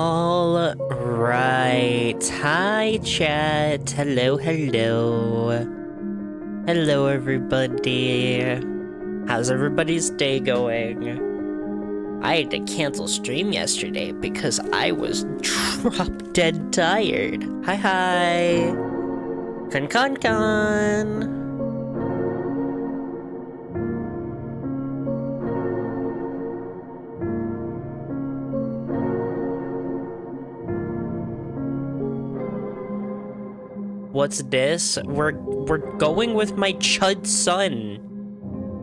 All right. Hi, chat. Hello, hello. Hello, everybody. How's everybody's day going? I had to cancel stream yesterday because I was drop dead tired. Hi, hi. Con. What's this? We're going with my Chud son.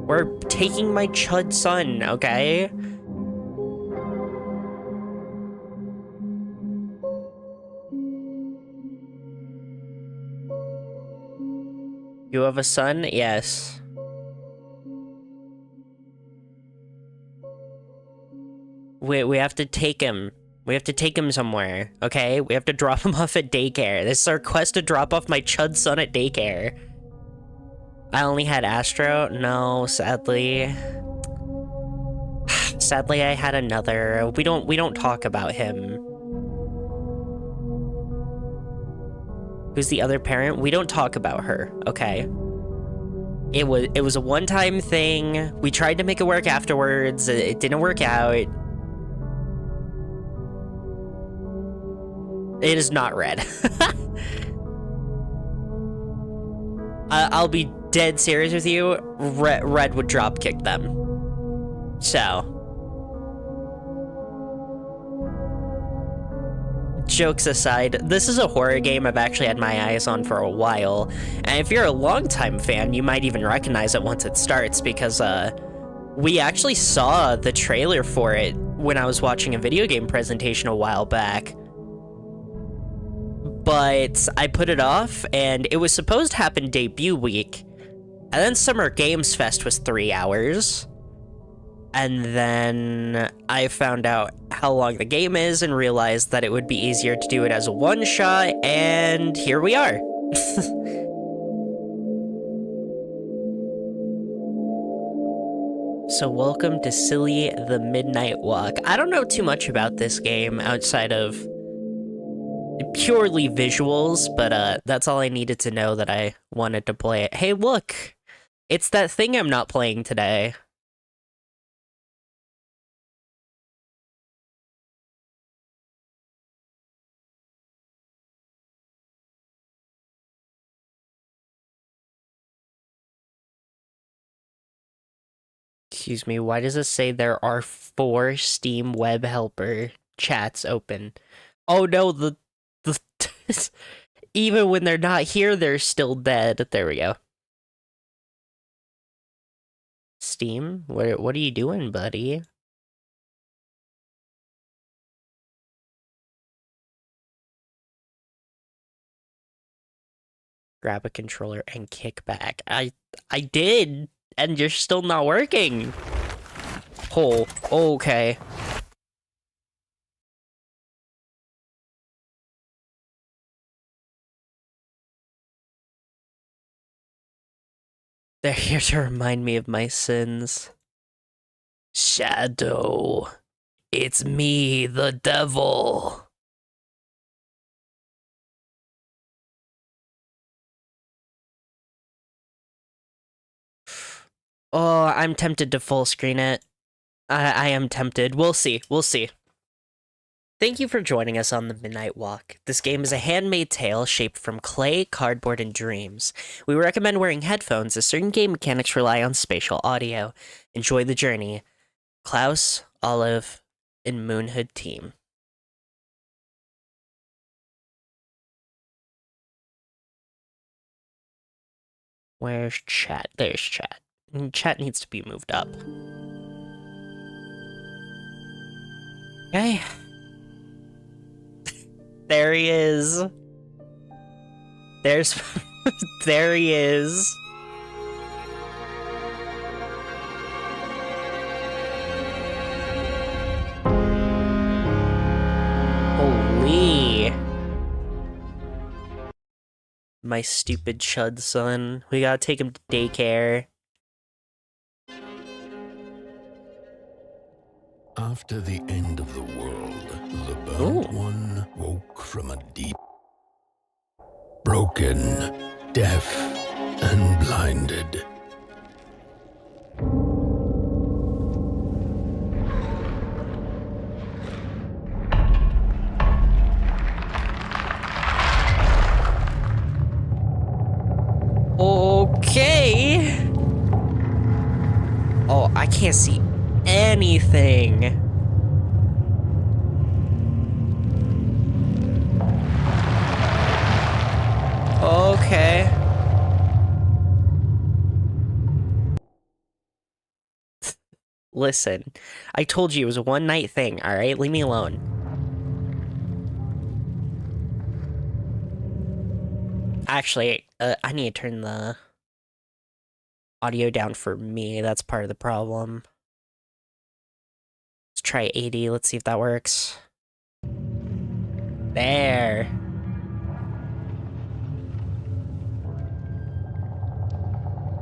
We're taking my Chud son, okay? You have a son? Yes. We have to take him. We have to take him somewhere, okay? We have to drop him off at daycare. This is our quest to drop off my Chud son at daycare. I only had Astro? No, sadly. Sadly, I had another. We don't talk about him. Who's the other parent? We don't talk about her, okay? It was a one-time thing. We tried to make it work afterwards. It didn't work out. It is not red. I'll be dead serious with you. Red would drop kick them. So, jokes aside, this is a horror game I've actually had my eyes on for a while. And if you're a longtime fan, you might even recognize it once it starts because we actually saw the trailer for it when I was watching a video game presentation a while back. But I put it off, and it was supposed to happen debut week, and then Summer Games Fest was 3 hours, and then I found out how long the game is and realized that it would be easier to do it as a one-shot, and here we are. So welcome to Silly the Midnight Walk. I don't know too much about this game outside of purely visuals, but that's all I needed to know that I wanted to play it. Hey, look! It's that thing I'm not playing today. Excuse me, why does it say there are 4 Steam web helper chats open? Oh no, the even when they're not here, they're still dead. There we go. Steam? What are you doing, buddy? Grab a controller and kick back. I did, and you're still not working. Oh, okay. They're here to remind me of my sins. Shadow. It's me, the devil. Oh, I'm tempted to full screen it. I am tempted. We'll see. We'll see. Thank you for joining us on the Midnight Walk. This game is a handmade tale shaped from clay, cardboard, and dreams. We recommend wearing headphones as certain game mechanics rely on spatial audio. Enjoy the journey. Klaus, Olive, and Moonhood team. Where's chat? There's chat. Chat needs to be moved up. Okay. There he is. There's... there he is. Holy. My stupid Chud son. We gotta take him to daycare. After the end of the world, the Ooh. burnt one woke from a deep, broken, deaf, and blinded. Okay. Oh, I can't see anything. Okay. Listen, I told you it was a one-night thing, alright? Leave me alone. Actually, I need to turn the audio down for me. That's part of the problem. Let's try 80. Let's see if that works. There.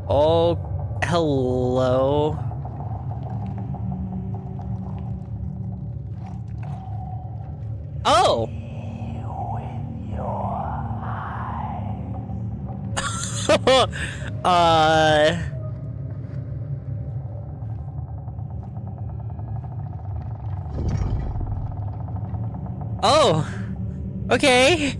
Oh, hello. Oh! uh... Oh! Okay!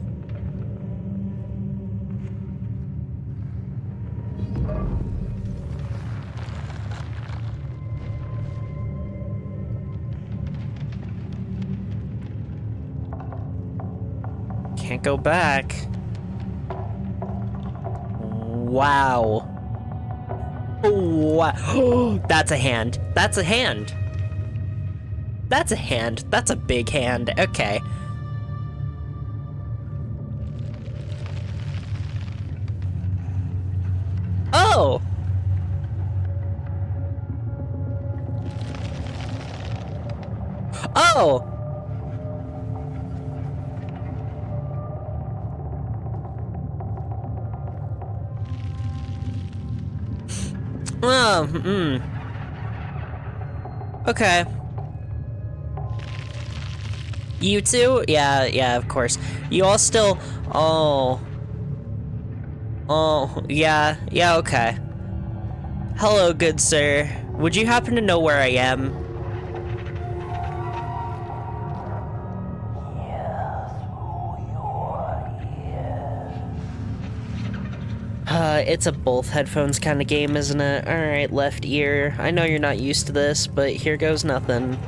Can't go back. Wow. Wow. That's a hand. That's a hand. That's a hand. That's a big hand. Okay. Oh! Oh! Okay. You too? Yeah, yeah, of course. You all still... Oh. Oh, yeah, yeah, okay. Hello, good sir. Would you happen to know where I am? It's a both headphones kind of game, isn't it? Alright, left ear. I know you're not used to this, but here goes nothing.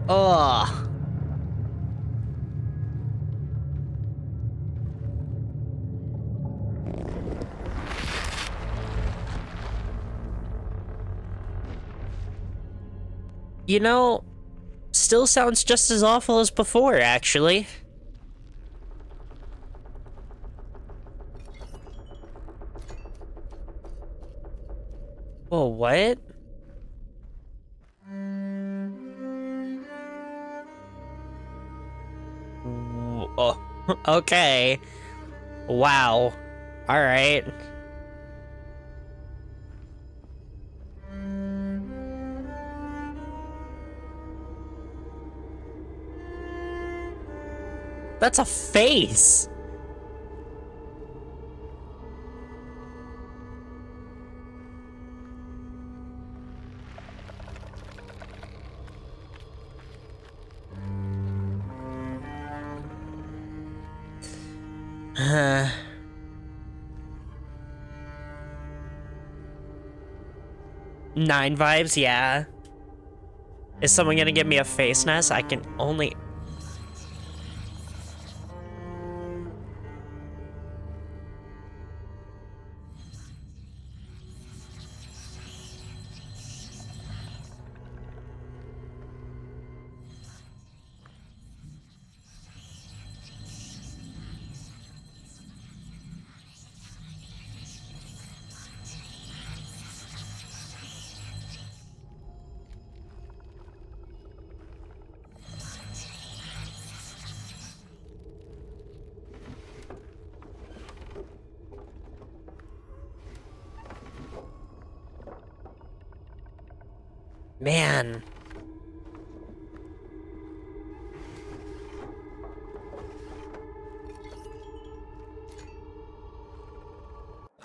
Ugh. You know, still sounds just as awful as before, actually. Whoa, what? Oh, okay. Wow. Alright. That's a face! Nine vibes, yeah. Is someone gonna give me a face nest? I can only... Man.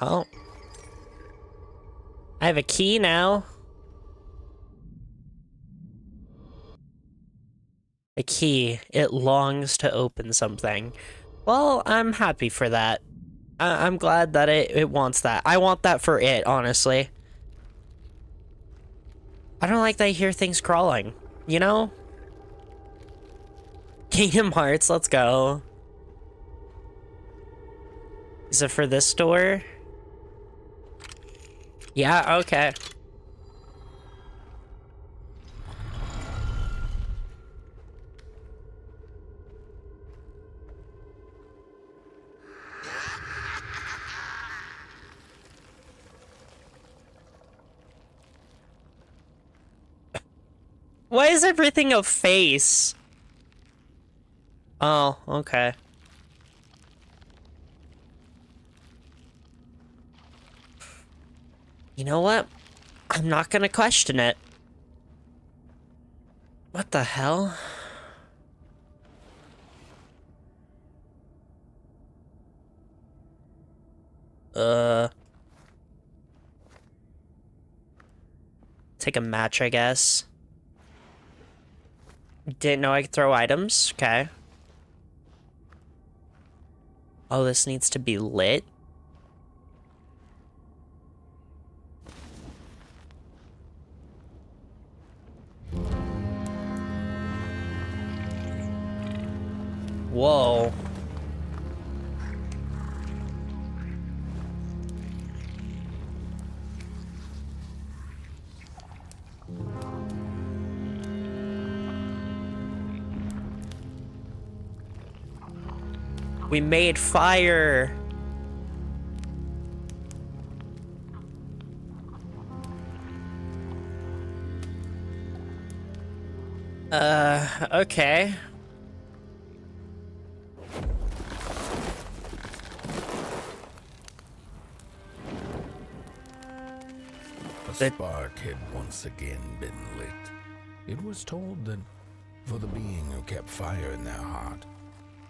Oh. I have a key now. A key. It longs to open something. Well, I'm happy for that. I'm glad that it wants that. I want that for it, honestly. I don't like that I hear things crawling, you know? Kingdom Hearts, let's go. Is it for this door? Yeah, okay. Why is everything a face? Oh, okay. You know what? I'm not gonna question it. What the hell? Take a match, I guess. Didn't know I could throw items. Okay. Oh, this needs to be lit. Whoa. We made fire. Okay. A spark had once again been lit. It was told that for the being who kept fire in their heart,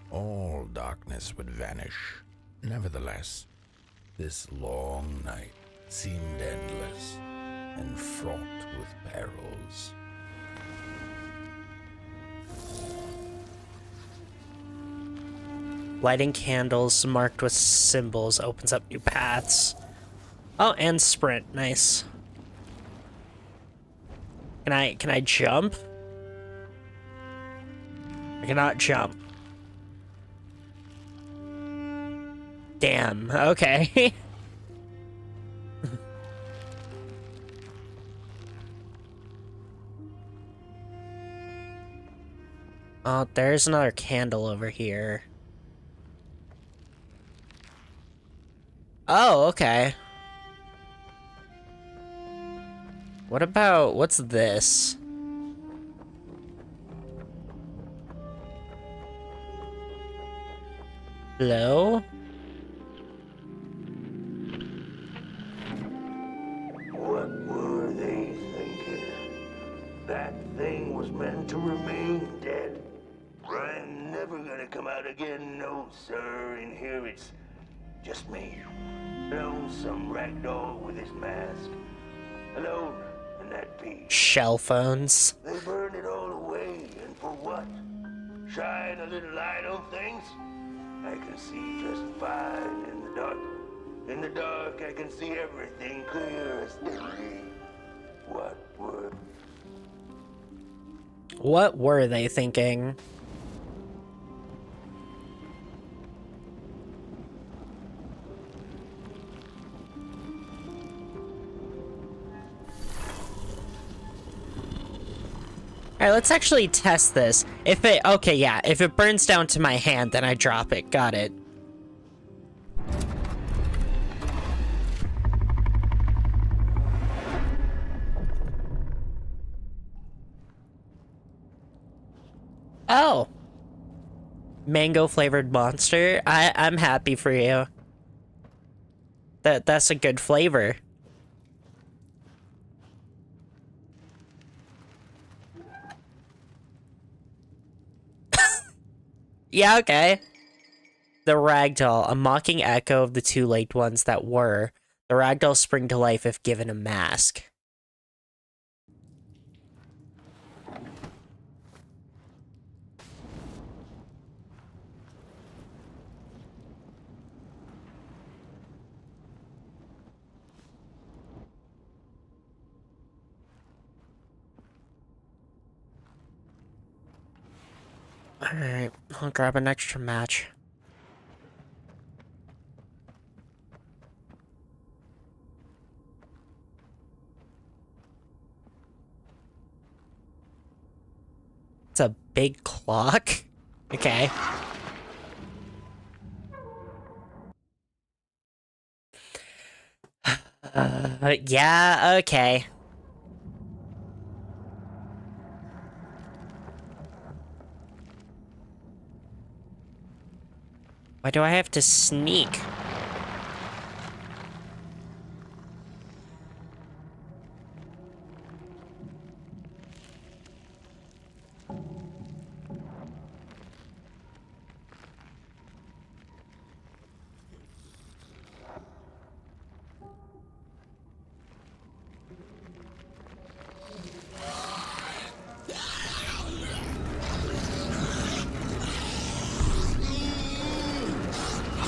all darkness would vanish. Nevertheless, this long night seemed endless and fraught with perils. Lighting candles marked with symbols opens up new paths. Oh, and sprint. Nice. Can I jump? I cannot jump. Damn. Okay. Oh, there's another candle over here. Oh, okay. What about, what's this? Hello? What were they thinking? That thing was meant to remain dead. I'm never gonna come out again, no sir. In here it's just me. Some ragdoll with his mask. Alone in that piece. Shell phones. They burned it all away, and for what? Shine a little light on things? I can see just fine in the dark. In the dark, I can see everything clear as day. What were they thinking? Alright, let's actually test this. If it, okay, yeah, if it burns down to my hand, then I drop it. Got it. Oh. Mango flavored monster. I'm happy for you. That's a good flavor. Yeah, okay. The ragdoll, a mocking echo of the two-legged ones that were. The ragdoll spring to life if given a mask. Alright, I'll grab an extra match. It's a big clock? Okay. Yeah, okay. Why do I have to sneak?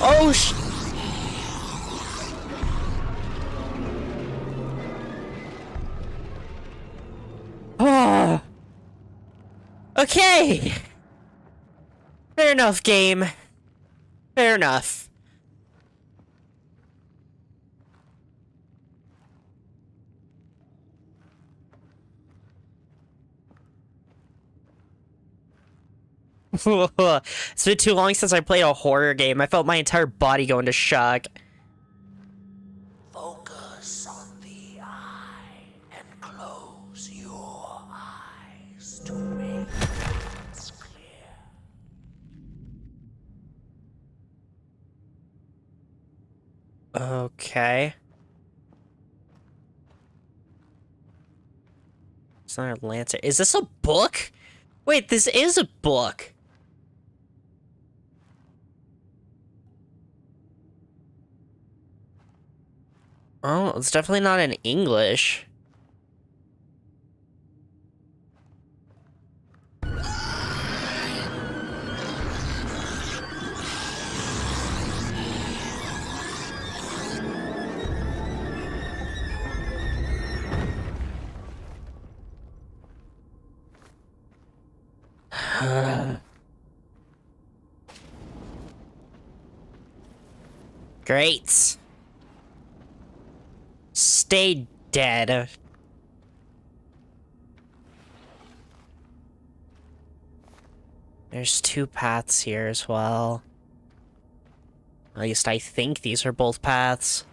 Oh, Oh. Okay. Fair enough, game. Fair enough. It's been too long since I played a horror game. I felt my entire body go into shock. Focus on the eye and close your eyes to make things clear. Okay. It's not a lancer. Is this a book? Wait, this is a book. Oh, it's definitely not in English. Great. Stay dead. There's two paths here as well. At least I think these are both paths.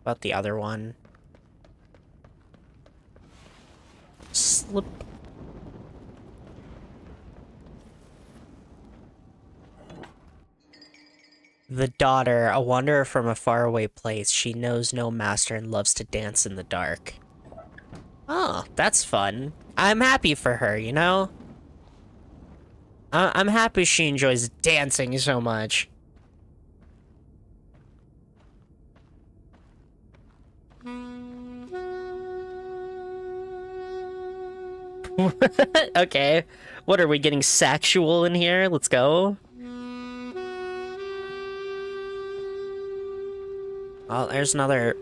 About the other one. Slip. The daughter, a wanderer from a faraway place. She knows no master and loves to dance in the dark. Oh, that's fun. I'm happy for her, you know? I'm happy she enjoys dancing so much. Okay. What, are we getting sexual in here? Let's go. Oh, there's another...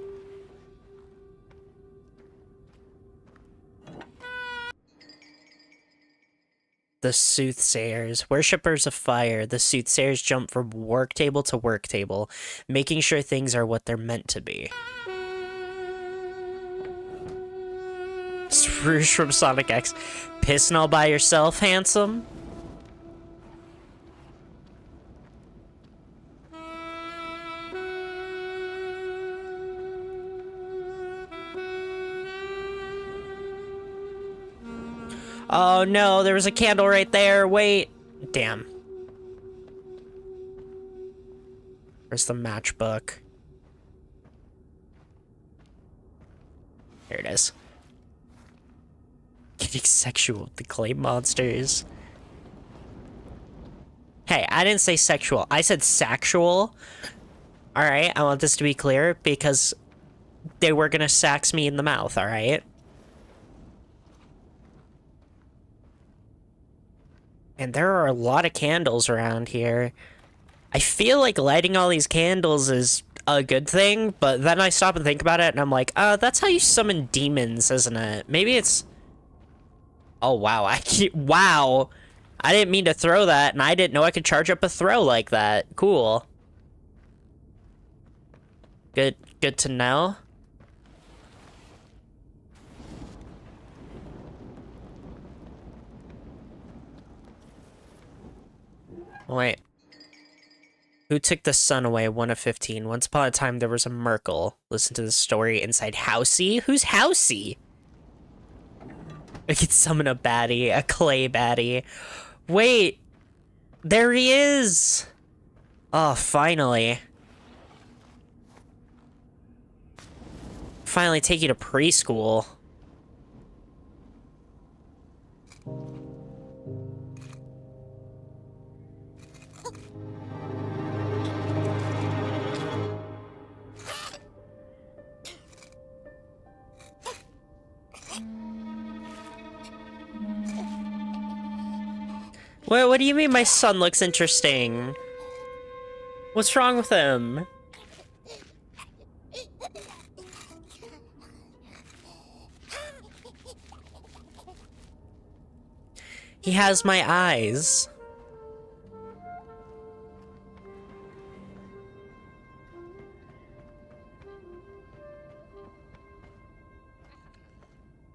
The soothsayers. Worshippers of fire. The soothsayers jump from work table to work table, making sure things are what they're meant to be. Swoosh from Sonic X. Pissing all by yourself, handsome? Oh no, there was a candle right there. Wait. Damn. Where's the matchbook? Here it is. Getting sexual with the clay monsters. Hey, I didn't say sexual. I said sexual. Alright, I want this to be clear because they were gonna sax me in the mouth, alright? And there are a lot of candles around here. I feel like lighting all these candles is a good thing, but then I stop and think about it and I'm like, that's how you summon demons, isn't it? Maybe it's... Oh, wow. Wow. I didn't mean to throw that, and I didn't know I could charge up a throw like that. Cool. Good to know. Wait. Who took the sun away? 1 of 15. Once upon a time, there was a Merkel. Listen to the story inside Housey. Who's Housey? I could summon a baddie, a clay baddie. Wait. There he is. Oh, finally. Finally take you to preschool. What do you mean my son looks interesting? What's wrong with him? He has my eyes.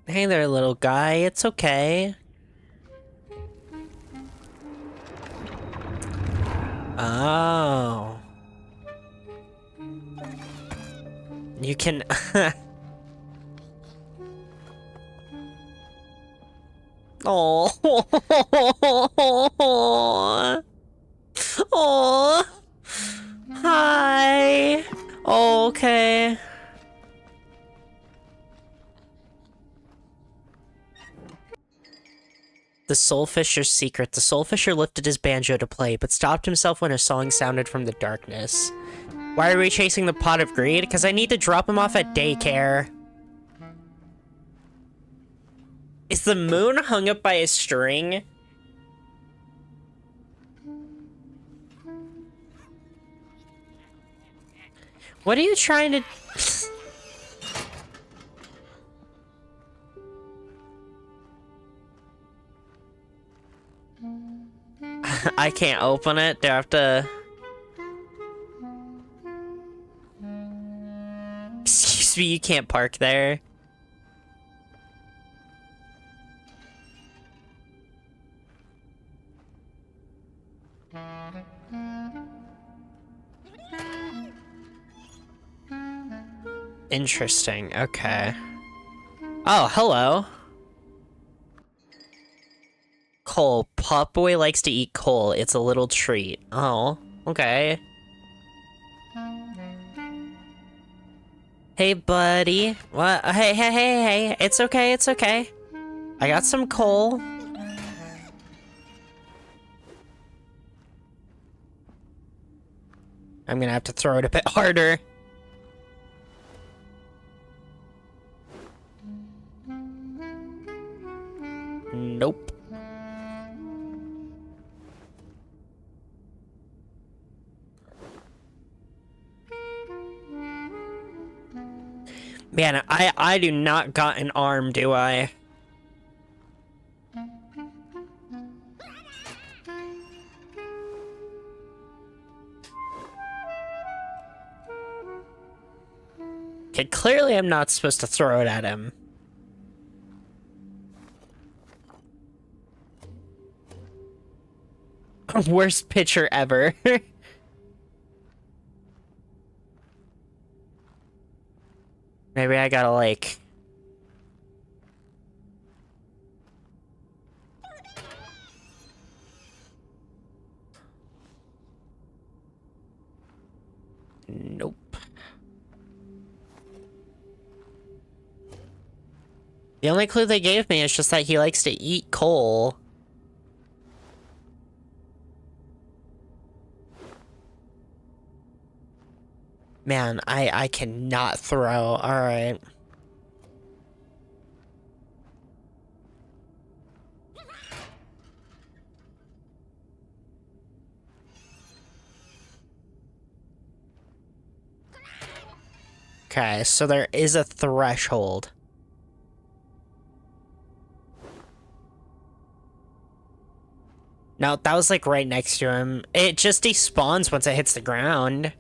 Hey there, little guy. It's okay. Oh. You can... Oh. Oh. Hi. Okay. The Soulfisher's secret. The Soulfisher lifted his banjo to play, but stopped himself when a song sounded from the darkness. Why are we chasing the pot of greed? Because I need to drop him off at daycare. Is the moon hung up by a string? What are you trying to... I can't open it. Do I have to... Excuse me, you can't park there. Interesting, okay. Oh, hello. Coal. Pop Boy likes to eat coal. It's a little treat. Oh, okay. Hey, buddy. What? Hey. It's okay, it's okay. I got some coal. I'm gonna have to throw it a bit harder. Nope. Man, I do not got an arm, do I? Okay, clearly I'm not supposed to throw it at him. Worst pitcher ever. Maybe I gotta, like... Nope. The only clue they gave me is just that he likes to eat coal. Man, I cannot throw. Alright. Okay, so there is a threshold. No, that was like right next to him. It just despawns once it hits the ground.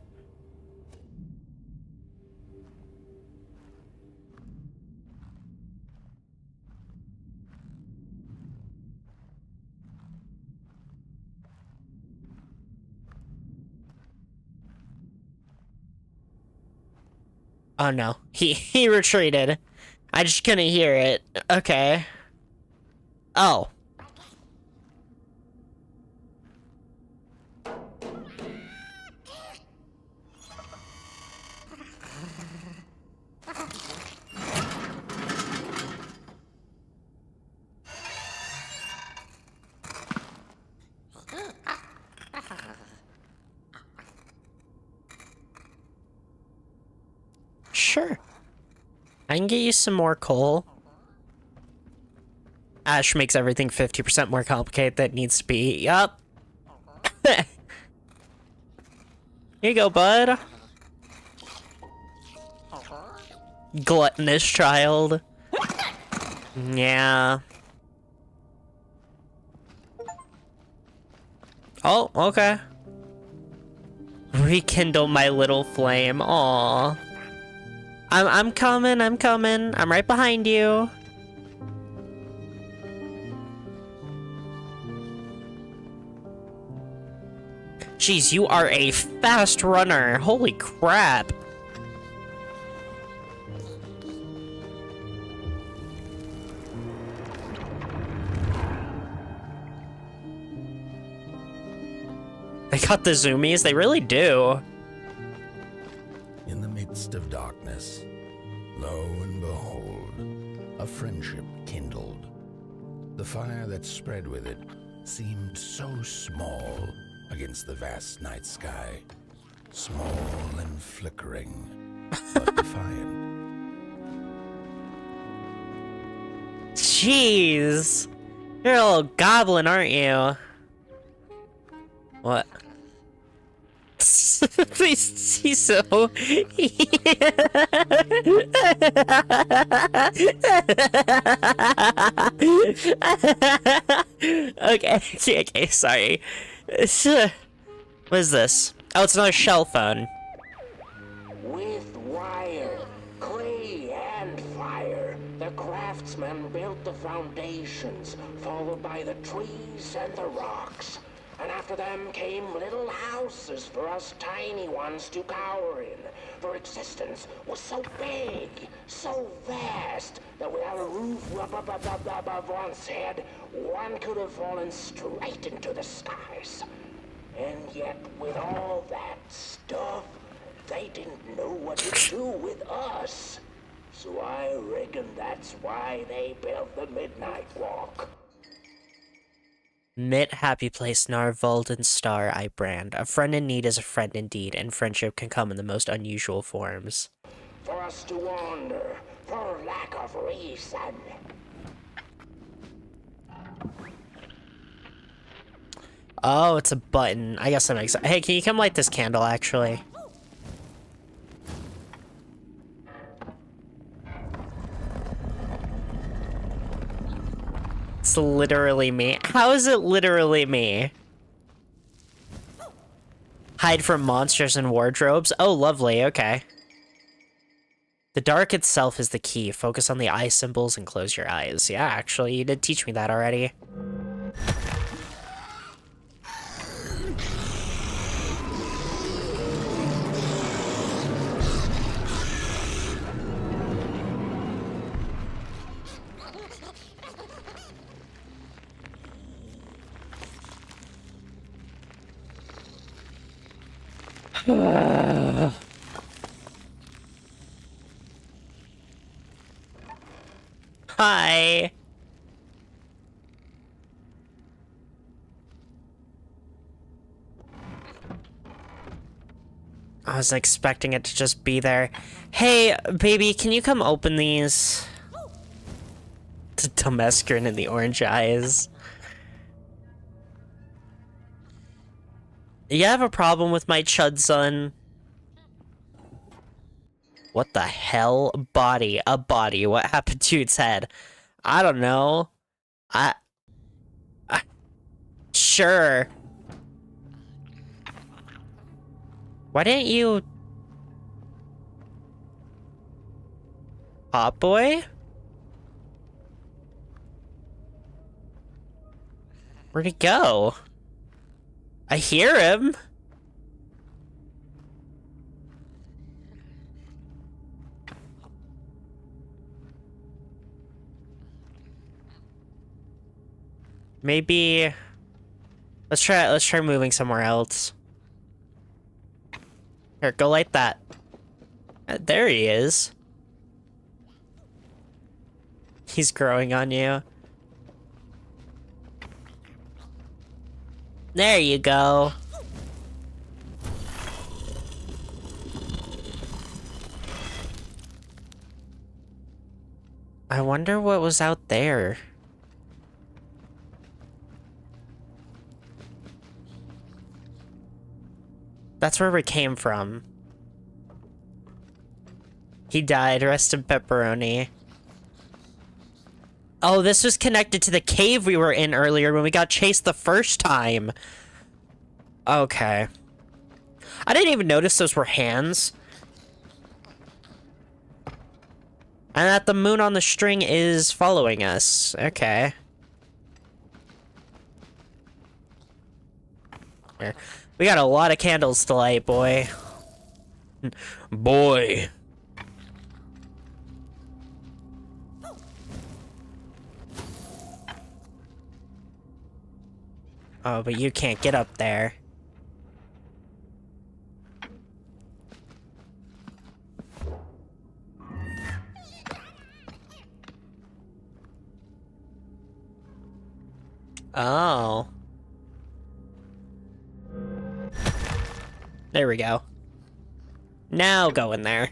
Oh no, he retreated. I just couldn't hear it. Okay. Oh. Sure. I can get you some more coal. Ash makes everything 50% more complicated than it needs to be. Yup. Here you go, bud. Gluttonous child. Yeah. Oh, okay. Rekindle my little flame. Aw. I'm coming, I'm coming. I'm right behind you. Jeez, you are a fast runner. Holy crap. They got the zoomies, they really do. In the midst of darkness, lo and behold, a friendship kindled. The fire that spread with it seemed so small against the vast night sky. Small and flickering, but defiant. Jeez. You're a little goblin, aren't you? What? He's so... okay, sorry. What is this? Oh, it's another shell phone. With wire, clay, and fire, the craftsmen built the foundations, followed by the trees and the rocks. And after them came little houses for us tiny ones to cower in. For existence was so big, so vast, that without a roof above one's head, one could have fallen straight into the skies. And yet, with all that stuff, they didn't know what to do with us. So I reckon that's why they built the Midnight Walk. Mit, happy place, Narvold, and Star, I brand. A friend in need is a friend indeed, and friendship can come in the most unusual forms. For us to wander, for lack of reason. Oh, it's a button. I guess that makes sense. Hey, can you come light this candle, actually? It's literally me. How is it literally me? Hide from monsters and wardrobes? Oh, lovely, okay. The dark itself is the key. Focus on the eye symbols and close your eyes. Yeah, actually, you did teach me that already. Hi. I was expecting it to just be there. Hey, baby, can you come open these? The dumbass grin in the orange eyes. You have a problem with my Chud son? What the hell? Body. A body. What happened to its head? I don't know. I sure. Why didn't you... Hot boy? Where'd he go? I hear him. Maybe... Let's try moving somewhere else. Here, go light that. There he is. He's growing on you. There you go. I wonder what was out there. That's where we came from. He died. Rest in pepperoni. Oh, this was connected to the cave we were in earlier when we got chased the first time. Okay. I didn't even notice those were hands. And that the moon on the string is following us. Okay. Here. We got a lot of candles to light, boy. Boy. Oh, but you can't get up there. Oh. There we go. Now go in there.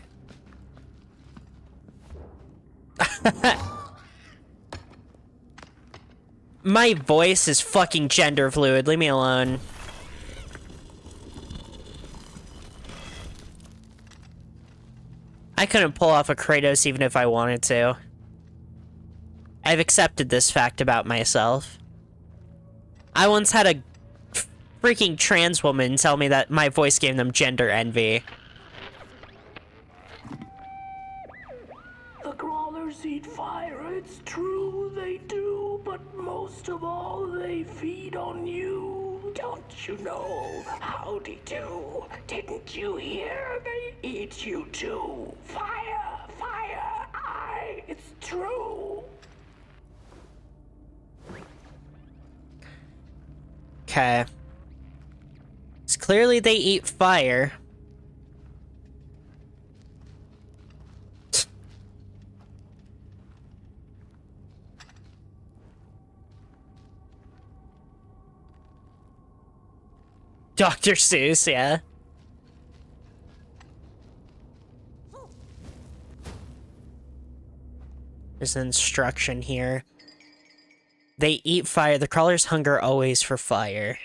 My voice is fucking gender fluid. Leave me alone. I couldn't pull off a Kratos even if I wanted to. I've accepted this fact about myself. I once had a freaking trans woman tell me that my voice gave them gender envy. The crawlers eat fire, it's true, they do, but most of all, they feed on you. Don't you know? Howdy do. Didn't you hear? They eat you too. Fire, fire, it's true. Okay. It's clearly they eat fire. Dr. Seuss, yeah. There's an instruction here. They eat fire. The crawlers hunger always for fire.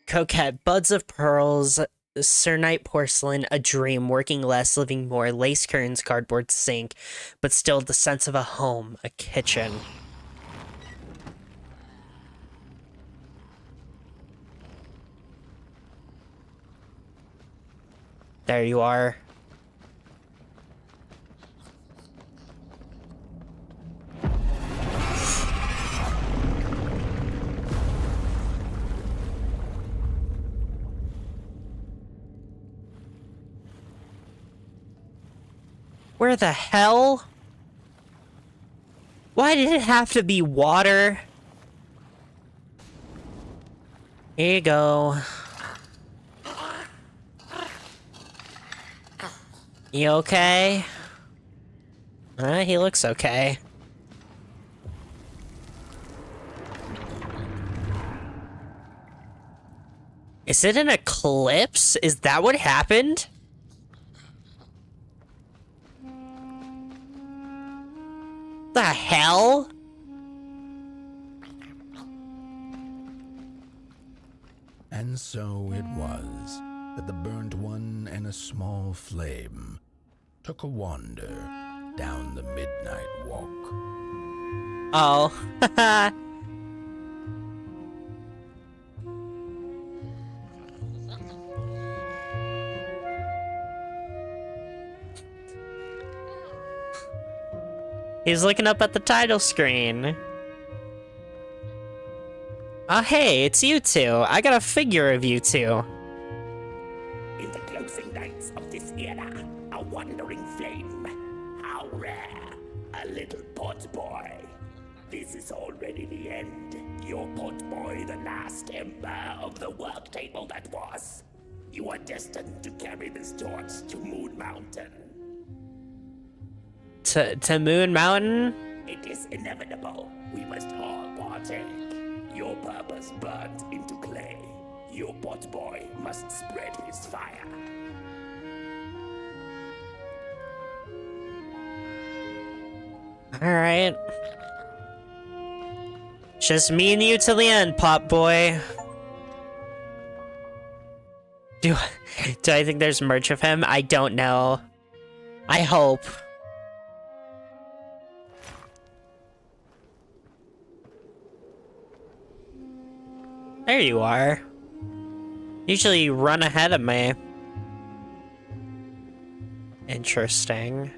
Coquette, buds of pearls, cernite porcelain, a dream, working less, living more, lace curtains, cardboard sink, but still the sense of a home, a kitchen. There you are. Where the hell? Why did it have to be water? Here you go. You okay? He looks okay. Is it an eclipse? Is that what happened? The hell? And so it was that the burnt one and a small flame took a wander down the midnight walk. Oh. He's looking up at the title screen. Oh, hey, it's you two. I got a figure of you two. In the closing nights of this era, a wandering flame. How rare. A little pot boy. This is already the end. Your pot boy, the last ember of the work table that was. You are destined to carry this torch to Moon Mountain. To Moon Mountain? It is inevitable. We must all partake. Your purpose burnt into clay. Your pot boy must spread his fire. Alright. Just me and you till the end, Pop Boy. Do I think there's merch of him? I don't know. I hope. There you are. Usually you run ahead of me. Interesting.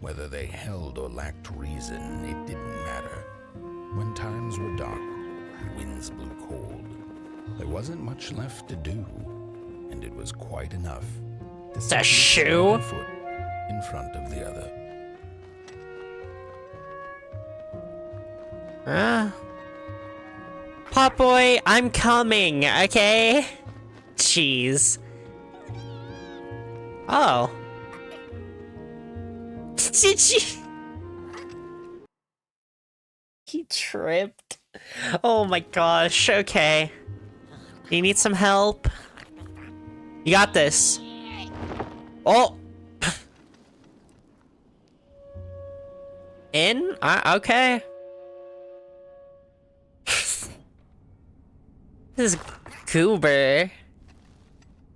Whether they held or lacked reason, it didn't matter. When times were dark and winds blew cold, there wasn't much left to do, and it was quite enough to a simply shoe? put one foot in front of the other. Pop Boy, I'm coming, okay? Jeez. Oh. Did you? He tripped. Oh my gosh, okay. You need some help? You got this. Oh! In? Okay. This is goober.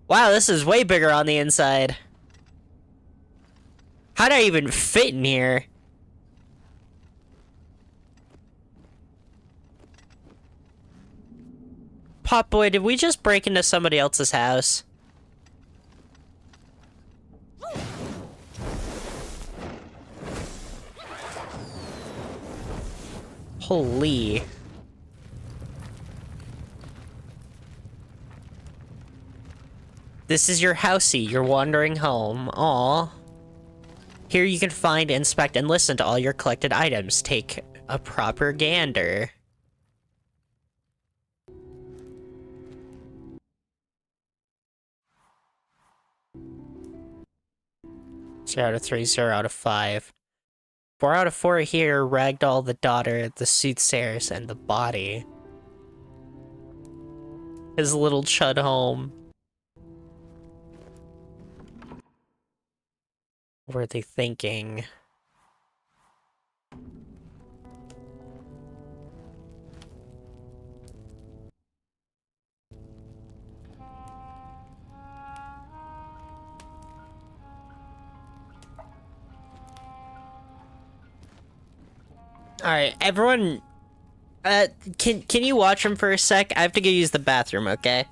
Wow, this is way bigger on the inside. How'd I even fit in here? Pop Boy, did we just break into somebody else's house? Holy. This is your housey. You're wandering home. Aw. Here you can find, inspect, and listen to all your collected items. Take a proper gander. Zero out of 3, 0 out of 5. 4 out of 4 here. Ragdoll, the daughter, the soothsayers, and the body. His little Chud home. What were they thinking? Alright, everyone, can you watch him for a sec? I have to go use the bathroom, okay?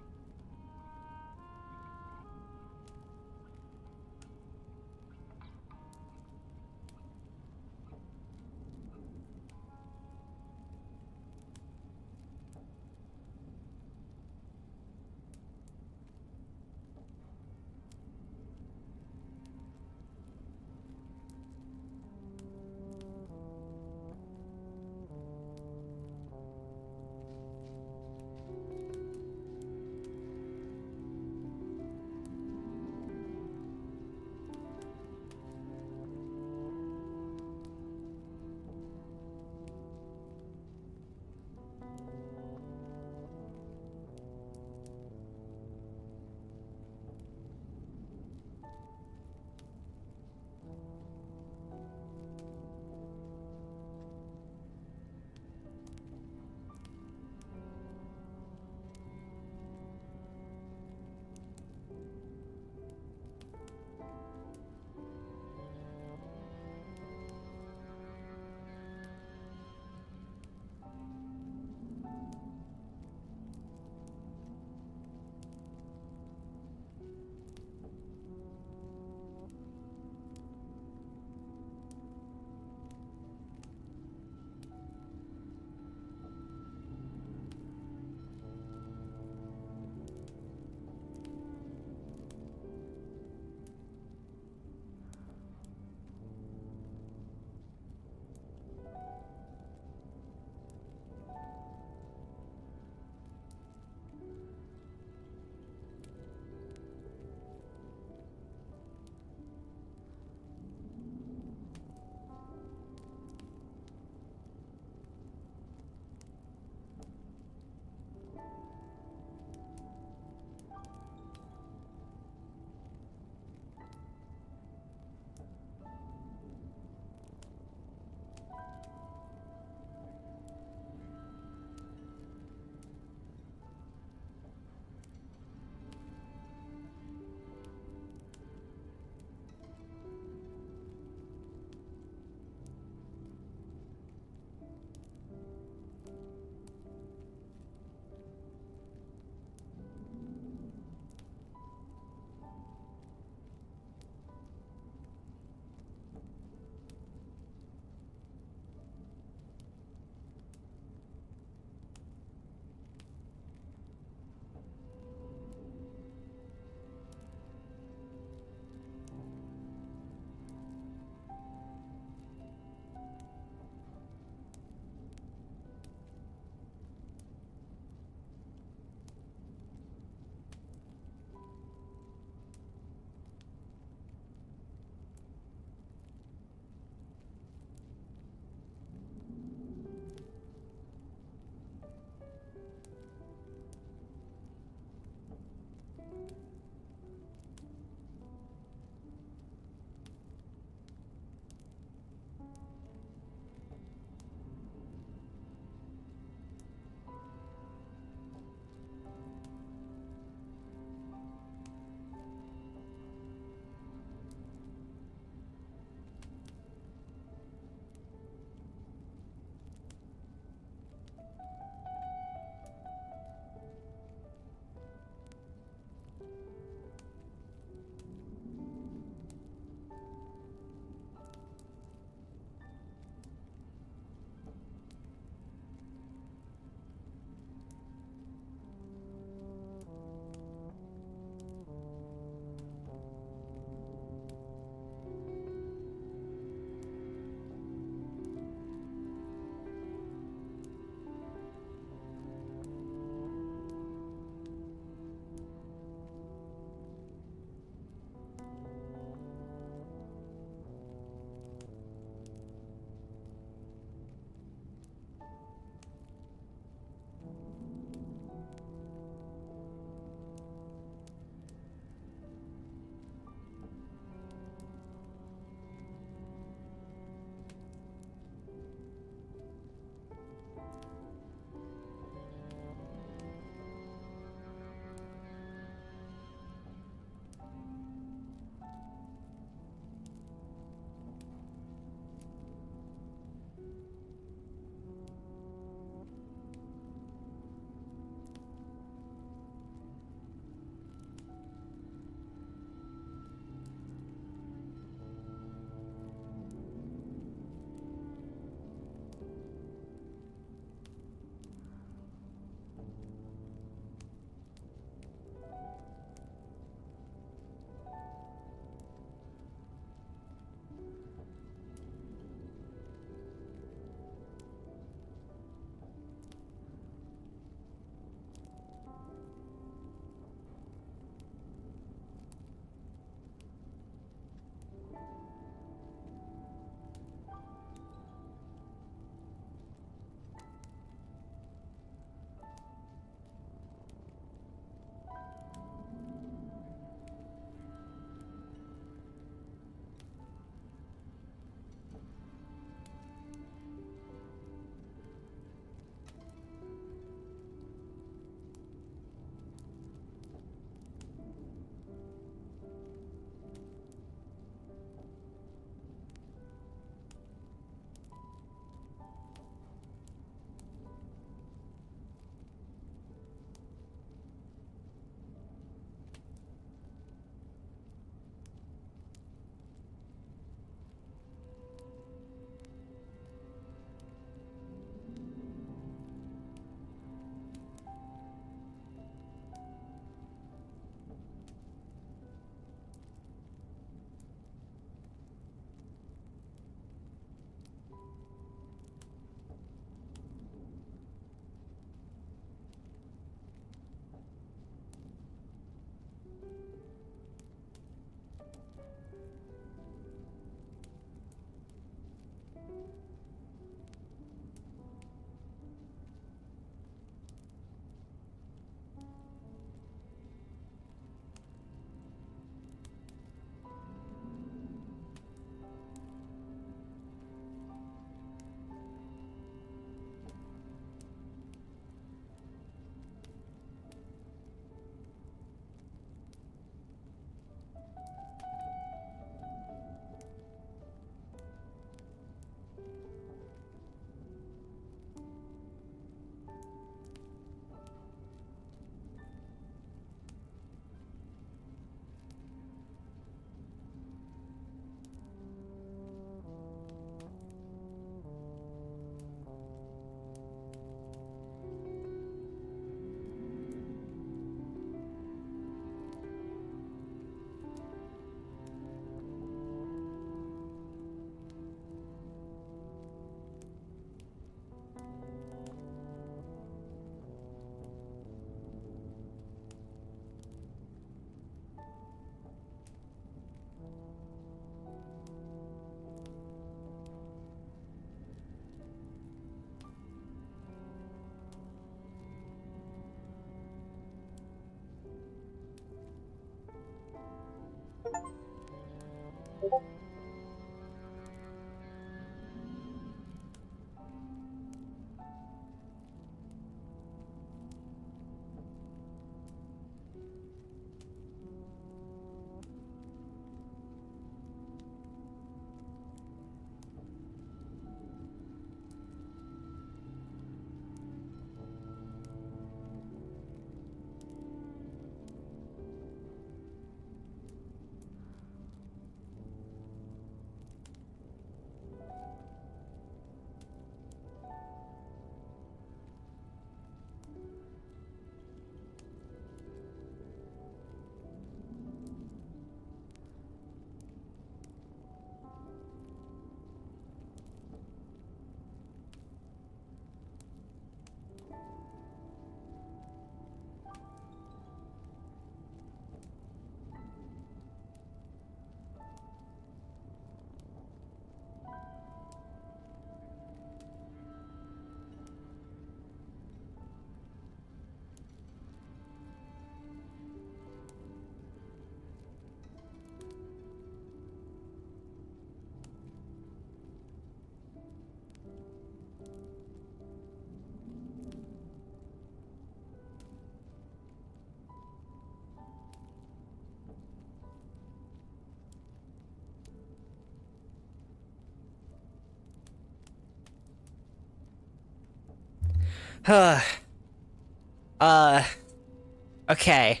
Okay.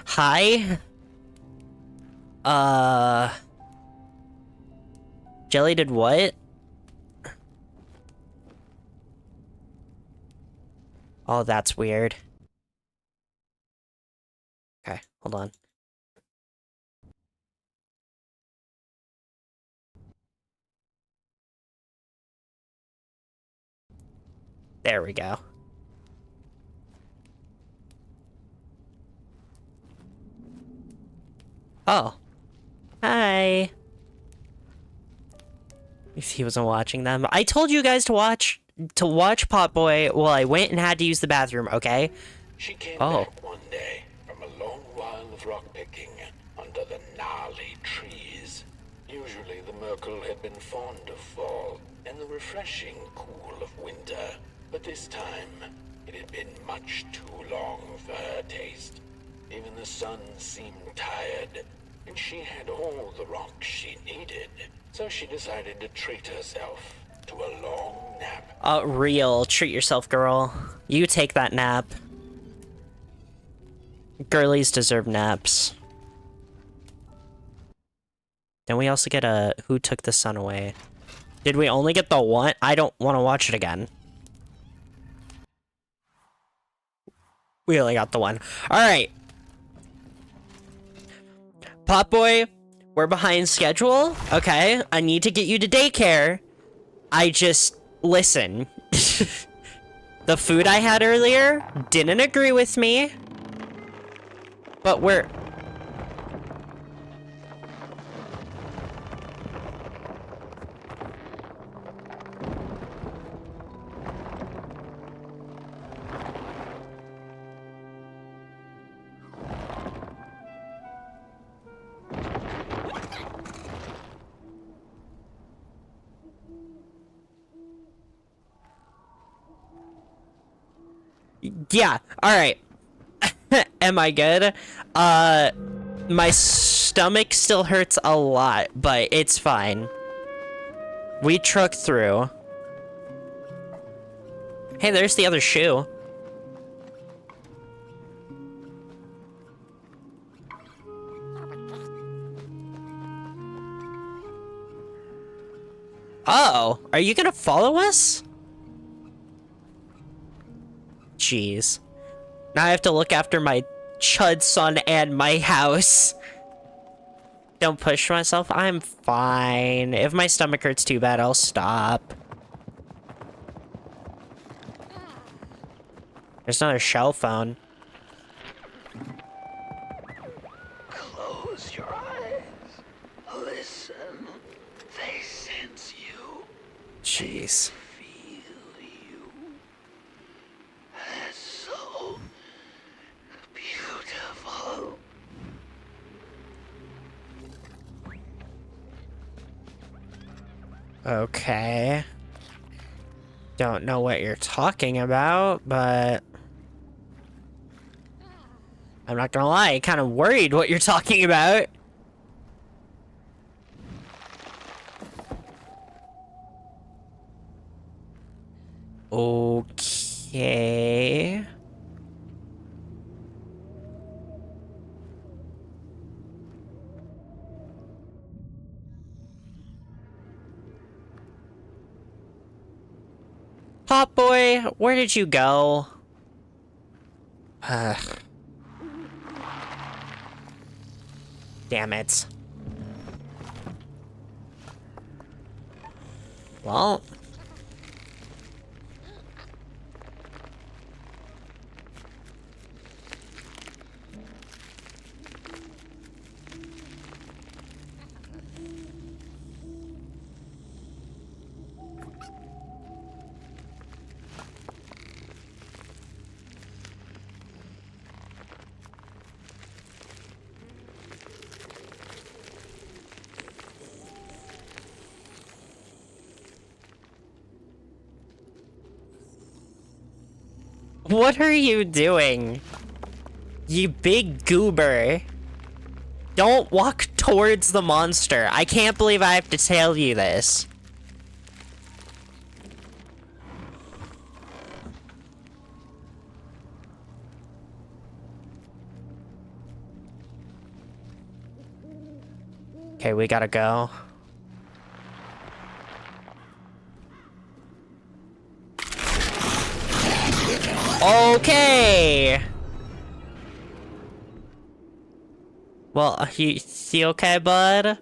Hi? Jelly did what? Oh, that's weird. Okay, hold on. There we go. Oh. Hi. If he wasn't watching them. I told you guys to watch Potboy while I went and had to use the bathroom, okay? She came Oh. back one day from a long while of rock-picking under the gnarly trees. Usually the Merkel had been fond of fall and the refreshing cool of winter, but this time it had been much too long for her taste. Even the sun seemed tired, and she had all the rocks she needed, so she decided to treat herself to a long nap. Real. Treat yourself, girl. You take that nap. Girlies deserve naps. Then we also get a Who Took the Sun Away. Did we only get the one? I don't want to watch it again. We only got the one. Alright. Potboy, we're behind schedule. Okay, I need to get you to daycare. Listen. The food I had earlier didn't agree with me. But we're... Yeah, alright. Am I good? My stomach still hurts a lot, but it's fine. We trucked through. Hey, there's the other shoe. Oh, are you gonna follow us? Jeez. Now I have to look after my Chud son and my house. Don't push myself. I'm fine. If my stomach hurts too bad, I'll stop. There's another shell phone. Close your eyes. Listen. They sense you. Jeez. Feel you. That's so beautiful. Okay. Don't know what you're talking about, but... I'm not gonna lie, kind of worried what you're talking about. Okay. Potboy, where did you go? Damn it. Well... What are you doing? You big goober. Don't walk towards the monster. I can't believe I have to tell you this. Okay, we gotta go. Okay! Well, you okay, bud?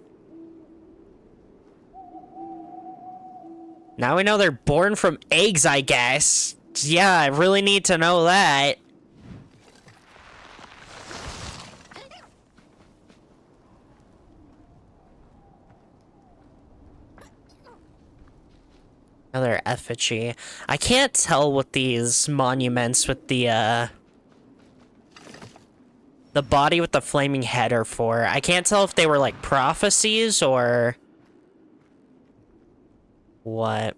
Now we know they're born from eggs, I guess. Yeah, I really need to know that. Another effigy. I can't tell what these monuments with the body with the flaming head are for. I can't tell if they were like prophecies or what.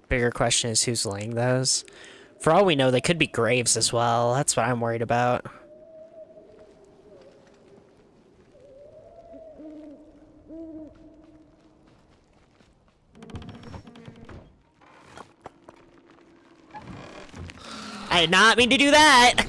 Bigger question is who's laying those. For all we know, they could be graves as well. That's what I'm worried about. I did not mean to do that!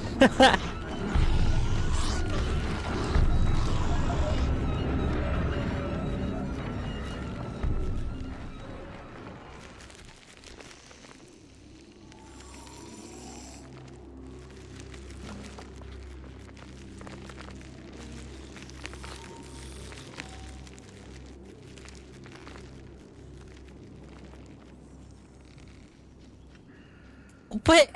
But...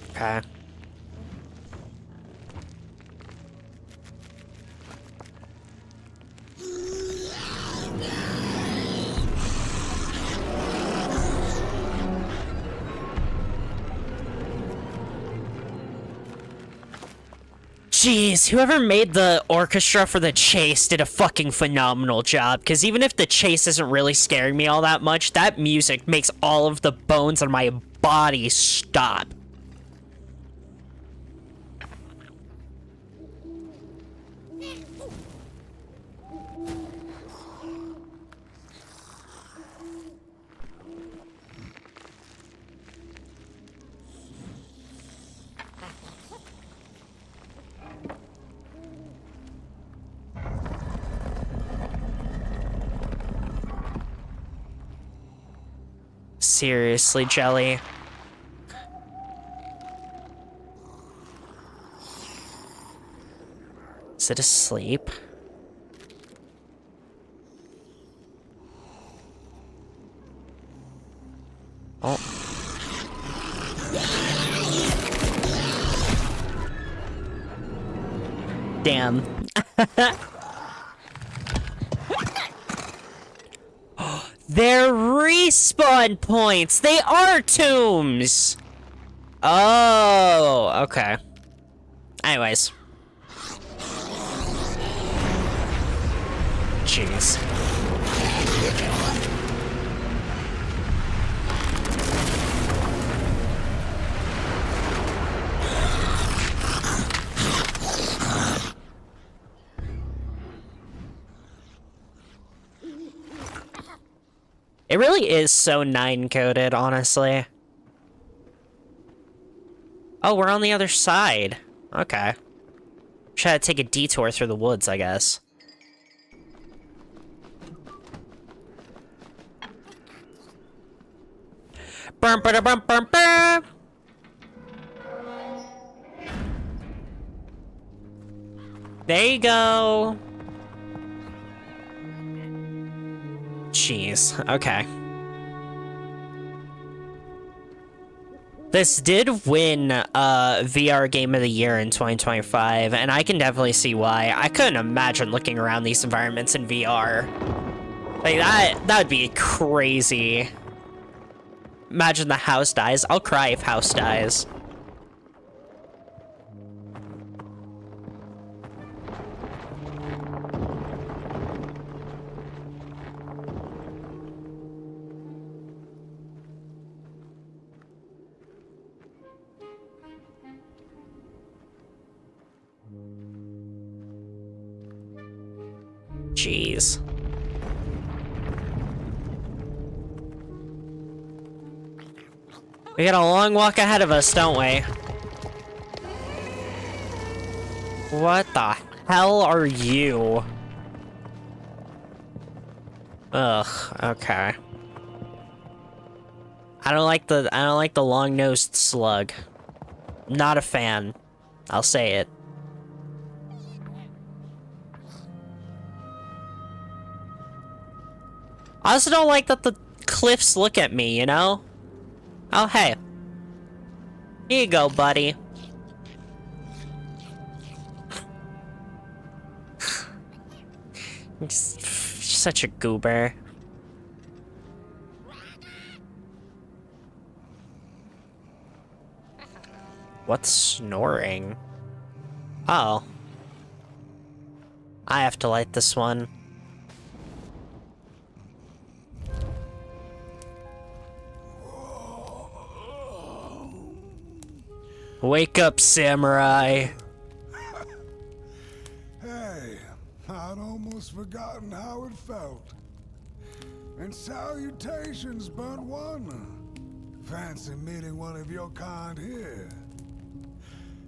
Okay. Jeez, whoever made the orchestra for the chase did a fucking phenomenal job, because even if the chase isn't really scaring me all that much, that music makes all of the bones on my body stop. Seriously, Jelly. Is it asleep? Oh. Damn. They're respawn points! They are tombs! Oh, okay. Anyways. Jeez. It really is so 9-coded, honestly. Oh, we're on the other side. Okay. Try to take a detour through the woods, I guess. Bum, ba, da, bum, bum, bum. There you go. Jeez, okay. This did win VR Game of the Year in 2025, and I can definitely see why. I couldn't imagine looking around these environments in VR. Like, that'd be crazy. Imagine the house dies. I'll cry if house dies. Jeez. We got a long walk ahead of us, don't we? What the hell are you? Ugh, okay. I don't like the long-nosed slug. Not a fan. I'll say it. I also don't like that the cliffs look at me, you know? Oh, hey. Here you go, buddy. Such a goober. What's snoring? Oh. I have to light this one. Wake up, samurai. Hey, I'd almost forgotten how it felt. And salutations, burnt one. Fancy meeting one of your kind here.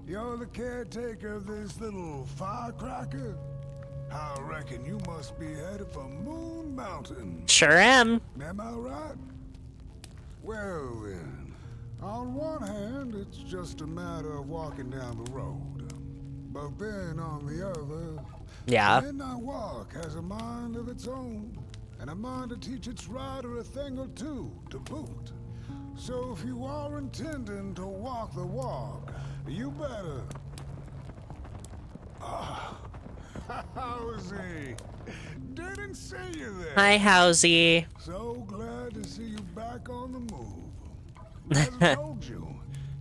You're the caretaker of this little firecracker? I reckon you must be headed for Moon Mountain. Sure am. Am I right? Well then, on one hand, it's just a matter of walking down the road. But then on the other, Yeah. the Midnight Walk has a mind of its own, and a mind to teach its rider a thing or two to boot. So if you are intending to walk the walk, you better... Howsy! Didn't see you there. Hi, Howsy. So glad to see you back on the move. As I told you,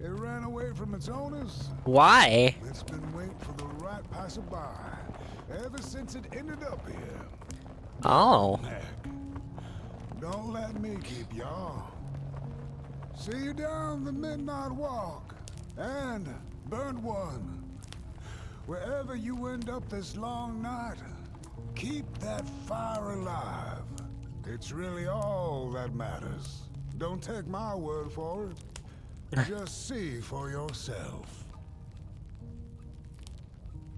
it ran away from its owners. Why? It's been waiting for the right passerby ever since it ended up here. Oh. Heck, don't let me keep y'all. See you down the Midnight Walk, and burnt one. Wherever you end up this long night, keep that fire alive. It's really all that matters. Don't take my word for it. Just see for yourself.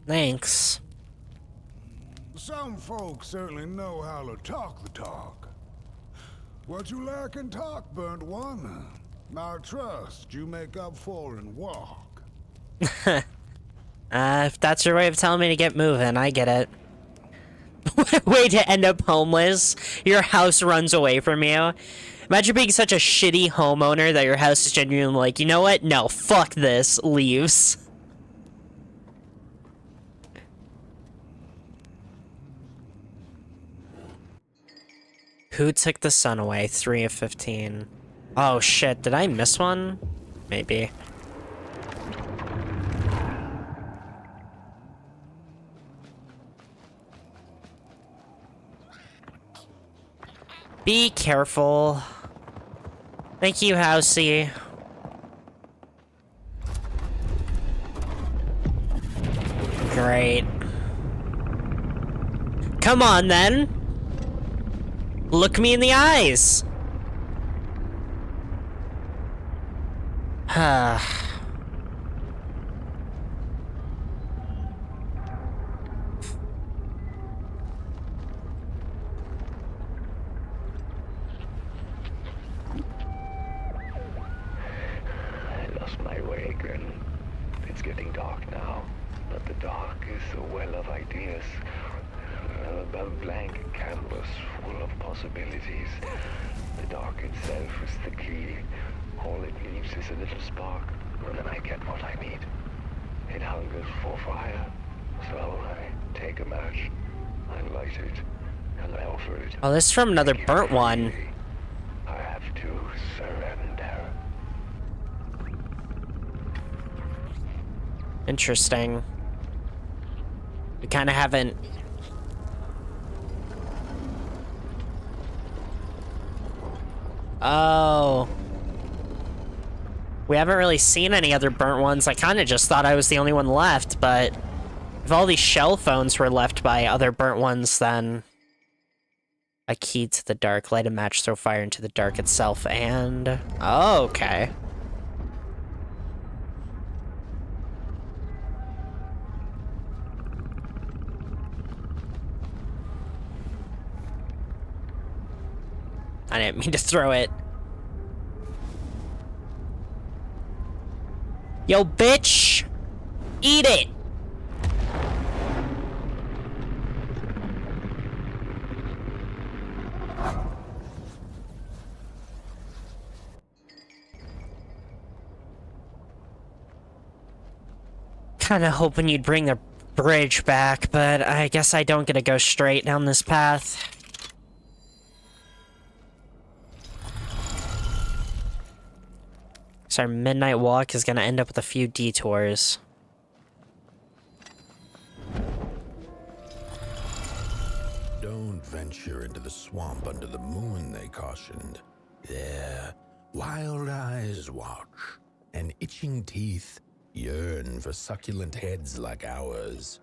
Thanks. Some folks certainly know how to talk the talk. What you lack in talk, burnt one, I trust you make up for in walk. If that's your way of telling me to get moving, I get it. Way to end up homeless. Your house runs away from you. Imagine being such a shitty homeowner that your house is genuinely like, you know what? No, fuck this. Leaves. Who took the sun away? 3 of 15. Oh shit, did I miss one? Maybe. Be careful. Thank you, Housey. Great. Come on, then. Look me in the eyes. My way again. It's getting dark now, but the dark is a well of ideas, a blank canvas full of possibilities. The dark itself is the key. All it leaves is a little spark, and then I get what I need. It hungers for fire, so I take a match, I light it, and I offer it. Oh, this is from another burnt one. I have to surrender. Interesting. We kind of haven't... Oh. We haven't really seen any other burnt ones. I kind of just thought I was the only one left, but If all these shell phones were left by other burnt ones, then... A key to the dark. Light a match, throw fire into the dark itself, and... Oh, okay. I didn't mean to throw it. Yo, bitch! Eat it! Kinda hoping you'd bring the bridge back, but I guess I don't get to go straight down this path. So our midnight walk is gonna end up with a few detours. Don't venture into the swamp under the moon, they cautioned. There, wild eyes watch, and itching teeth yearn for succulent heads like ours.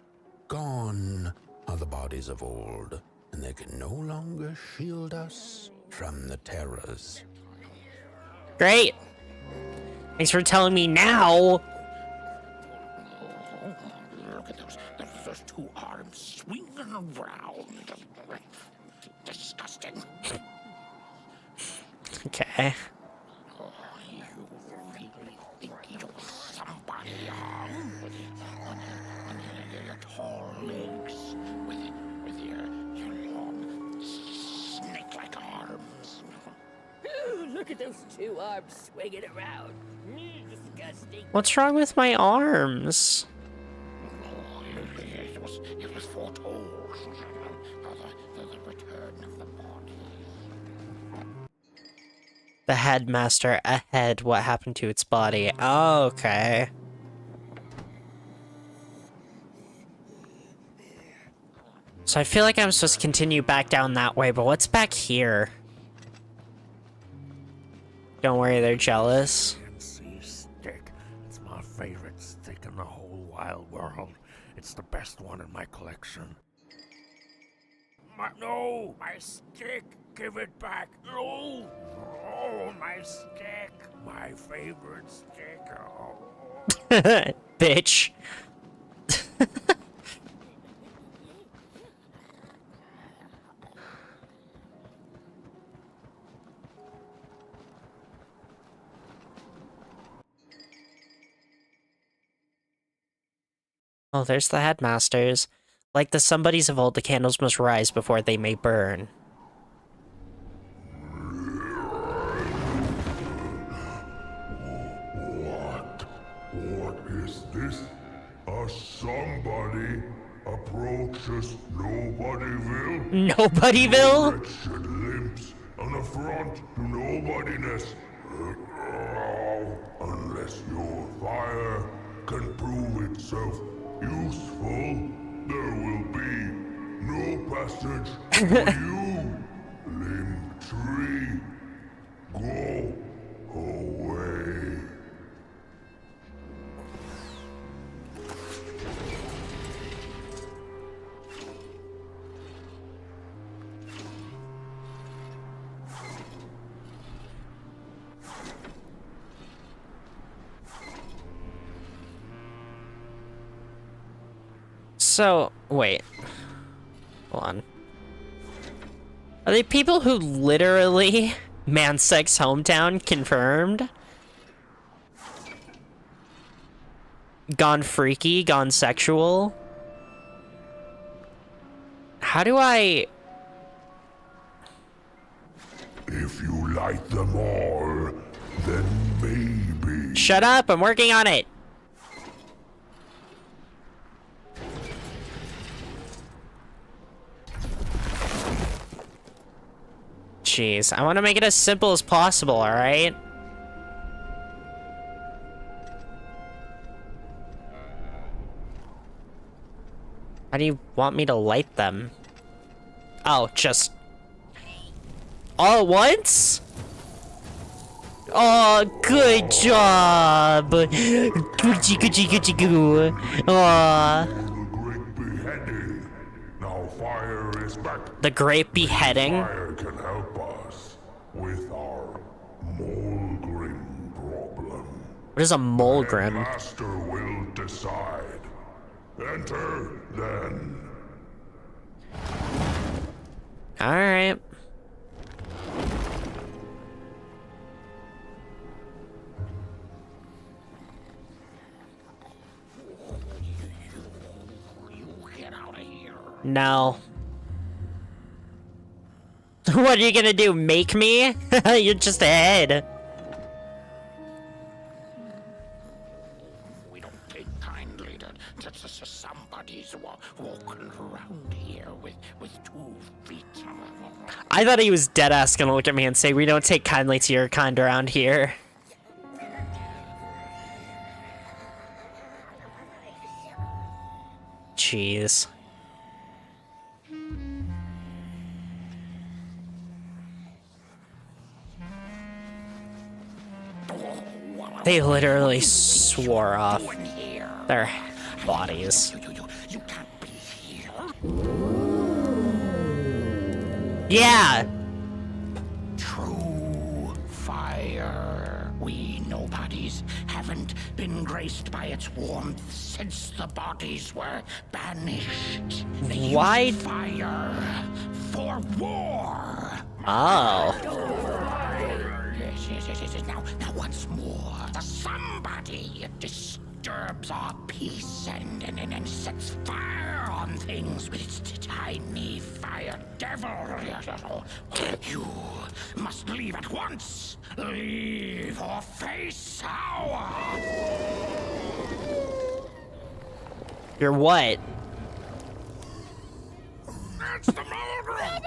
Gone are the bodies of old, and they can no longer shield us from the terrors. Great! Thanks for telling me now! Look at those two arms swinging around. Disgusting. Okay. Oh, you really think you're somebody, on your tall legs, with your long snake-like arms. Ooh, look at those two arms swinging around. Disgusting. What's wrong with my arms? It was foretold. The return of the body. The headmaster ahead. What happened to its body? Oh, okay. So I feel like I'm supposed to continue back down that way, but what's back here? Don't worry, they're jealous. See stick. It's my favorite stick in the whole wild world. It's the best one in my collection. No, my stick. Give it back. No, my stick. My favorite stick. Oh. Bitch. Oh, there's the headmasters. Like the somebodies of old, the candles must rise before they may burn. What is this? A somebody approaches Nobodyville? Nobodyville? Wretched limps, an affront to nobodiness. Unless your fire can prove itself useful, there will be no passage for you, limb tree. Go away. So, wait. Hold on. Are they people who literally... Mansek's hometown confirmed? Gone freaky, gone sexual? How do I... If you like them all, then maybe. Shut up, I'm working on it! Jeez, I want to make it as simple as possible, alright? How do you want me to light them? Oh, just... all at once? Oh, good job! Gucci, gucci, gucci, goo. Aw. The great fire is back. The great beheading? Fire can help us with our Molgrim problem. What is a And Molgrim? Master will decide. Enter, then. Alright. Get out of here. No. What are you gonna do? Make me? You're just ahead. We don't take kindly to somebody's walking around here with 2 feet. I thought he was dead ass gonna look at me and say, "We don't take kindly to your kind around here." Jeez. They literally swore off their bodies. You can't be here. Yeah! True fire. We nobodies haven't been graced by its warmth since the bodies were banished. They Why? use fire for war. Oh. Yes. Now once more, the somebody disturbs our peace and sets fire on things with its tiny fire devil. You must leave at once. Leave or face our... You're what? It's the Molgrim!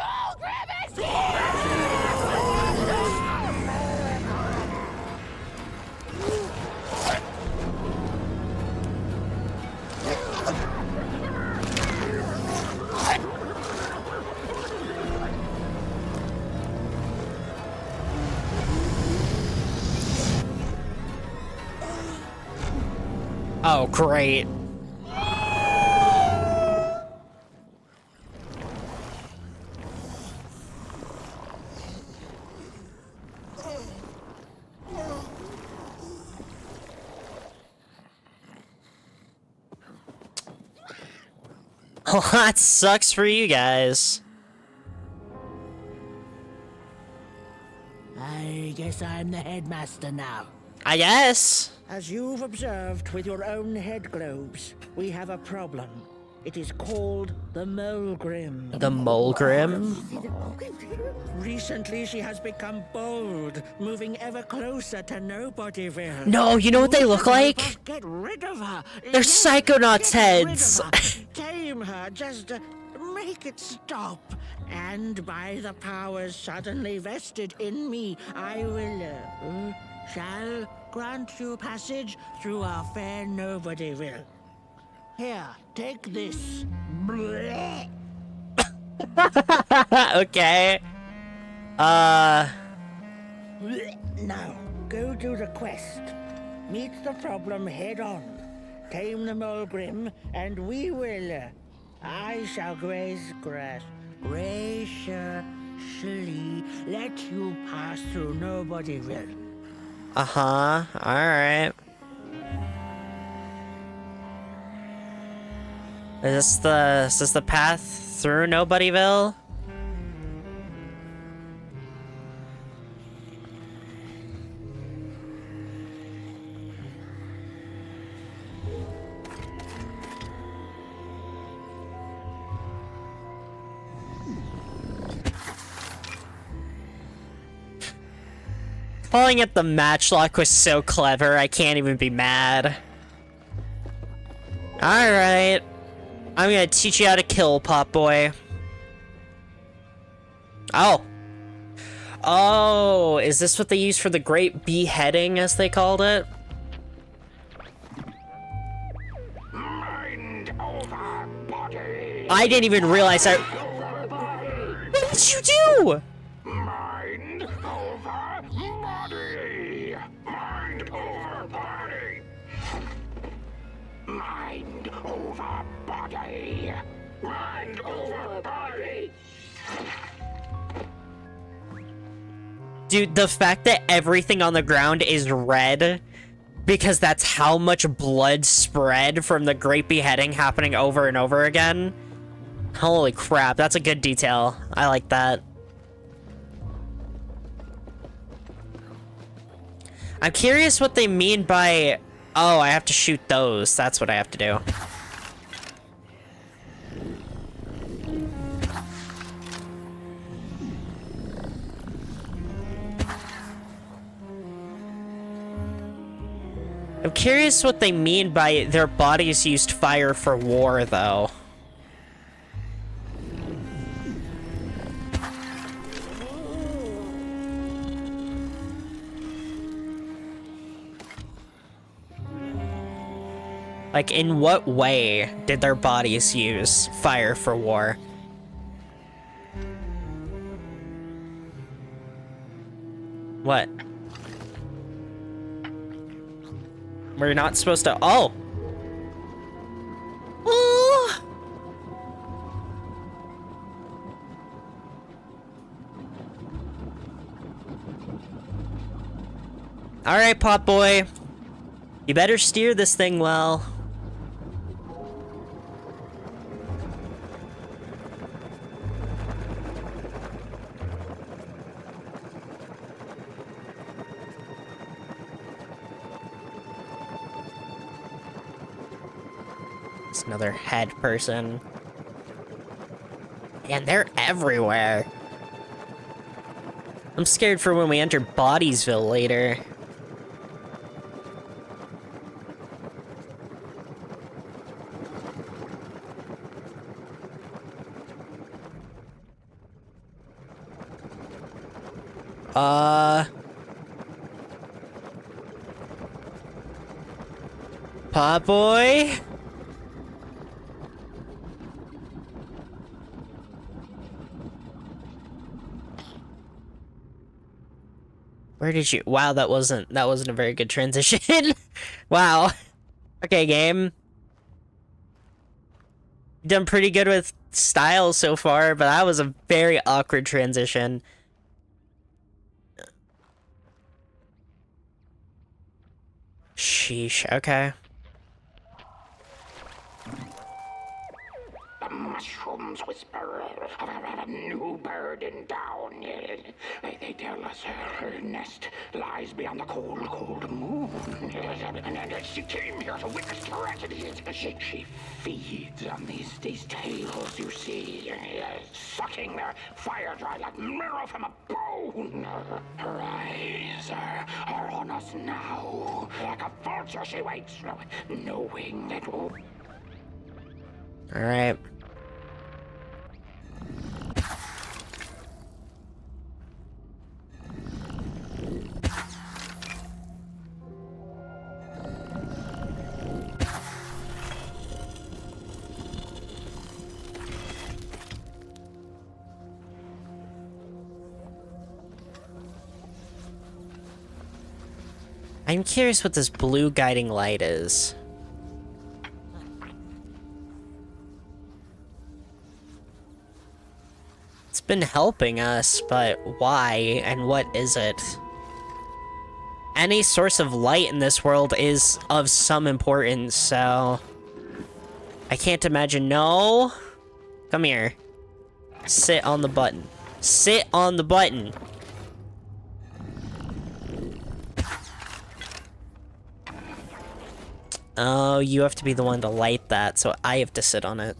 Oh, great. Well, that sucks for you guys. I guess I'm the headmaster now. I guess. As you've observed with your own head globes, we have a problem. It is called the Molgrim. The Molgrim? Recently, she has become bold, moving ever closer to Nobodyville. No, you know what they look like? Get rid of her. They're Psychonauts get rid heads. of her. Tame her. Just make it stop. And by the powers suddenly vested in me, I will, shall grant you passage through our fair Nobodyville. Here, take this. Okay. Now, go do the quest. Meet the problem head on. Tame the Molgrim, and we will. I shall graciously let you pass through Nobodyville. Uh-huh. Alright. Is this the path through Nobodyville? Calling it the matchlock was so clever, I can't even be mad. Alright. I'm gonna teach you how to kill, Pop Boy. Oh. Oh, is this what they use for the great beheading, as they called it? Mind over body. I didn't even realize I... What did you do? Mind over body. Mind over body. Mind over body. Mind over body! Dude, the fact that everything on the ground is red because that's how much blood spread from the great beheading happening over and over again. Holy crap, that's a good detail. I like that. I'm curious what they mean by, oh, I have to shoot those. That's what I have to do. I'm curious what they mean by their bodies used fire for war, though. Like, in what way did their bodies use fire for war? What? We're not supposed to... Oh! Oh! Alright, Pot Boy. You better steer this thing well. It's another head person. And they're everywhere. I'm scared for when we enter Bodiesville later. Pot Boy? Where did you... Wow, that wasn't a very good transition. Wow. Okay, game. You've done pretty good with style so far, but that was a very awkward transition. Sheesh, okay. The mushrooms whisper of a new bird in down. They tell us her nest lies beyond the cold, cold moon. And she came here to witness tragedy. She feeds on these tales you see, sucking their fire dry like marrow from a bone. Her eyes are on us now. Like a vulture she waits, knowing that... Alright. I'm curious what this blue guiding light is. It's been helping us, but why and what is it? Any source of light in this world is of some importance, so... I can't imagine... No! Come here. Sit on the button. Sit on the button! Oh, you have to be the one to light that, so I have to sit on it.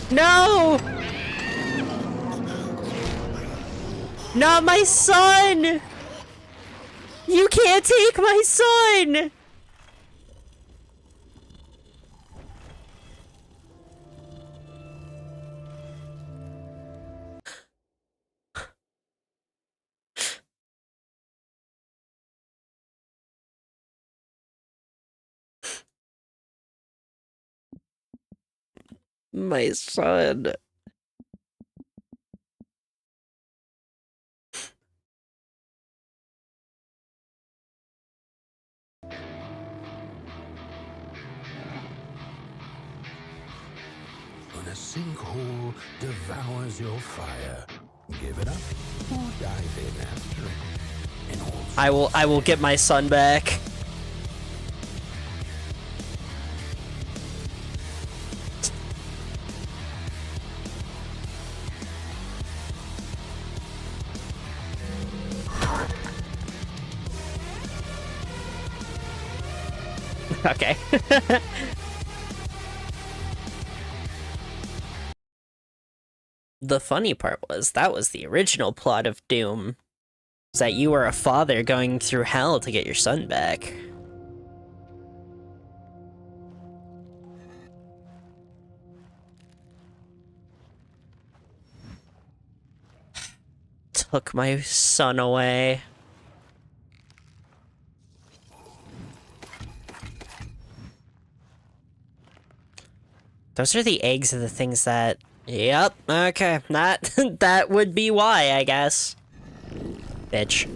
No! Not my son! You can't take my son! My son. When a sinkhole devours your fire, give it up or dive in after it. And also, I will get my son back. Okay. The funny part was that was the original plot of Doom. Is that you were a father going through hell to get your son back. Took my son away. Those are the eggs of the things that... Yep, okay. That would be why, I guess. Bitch.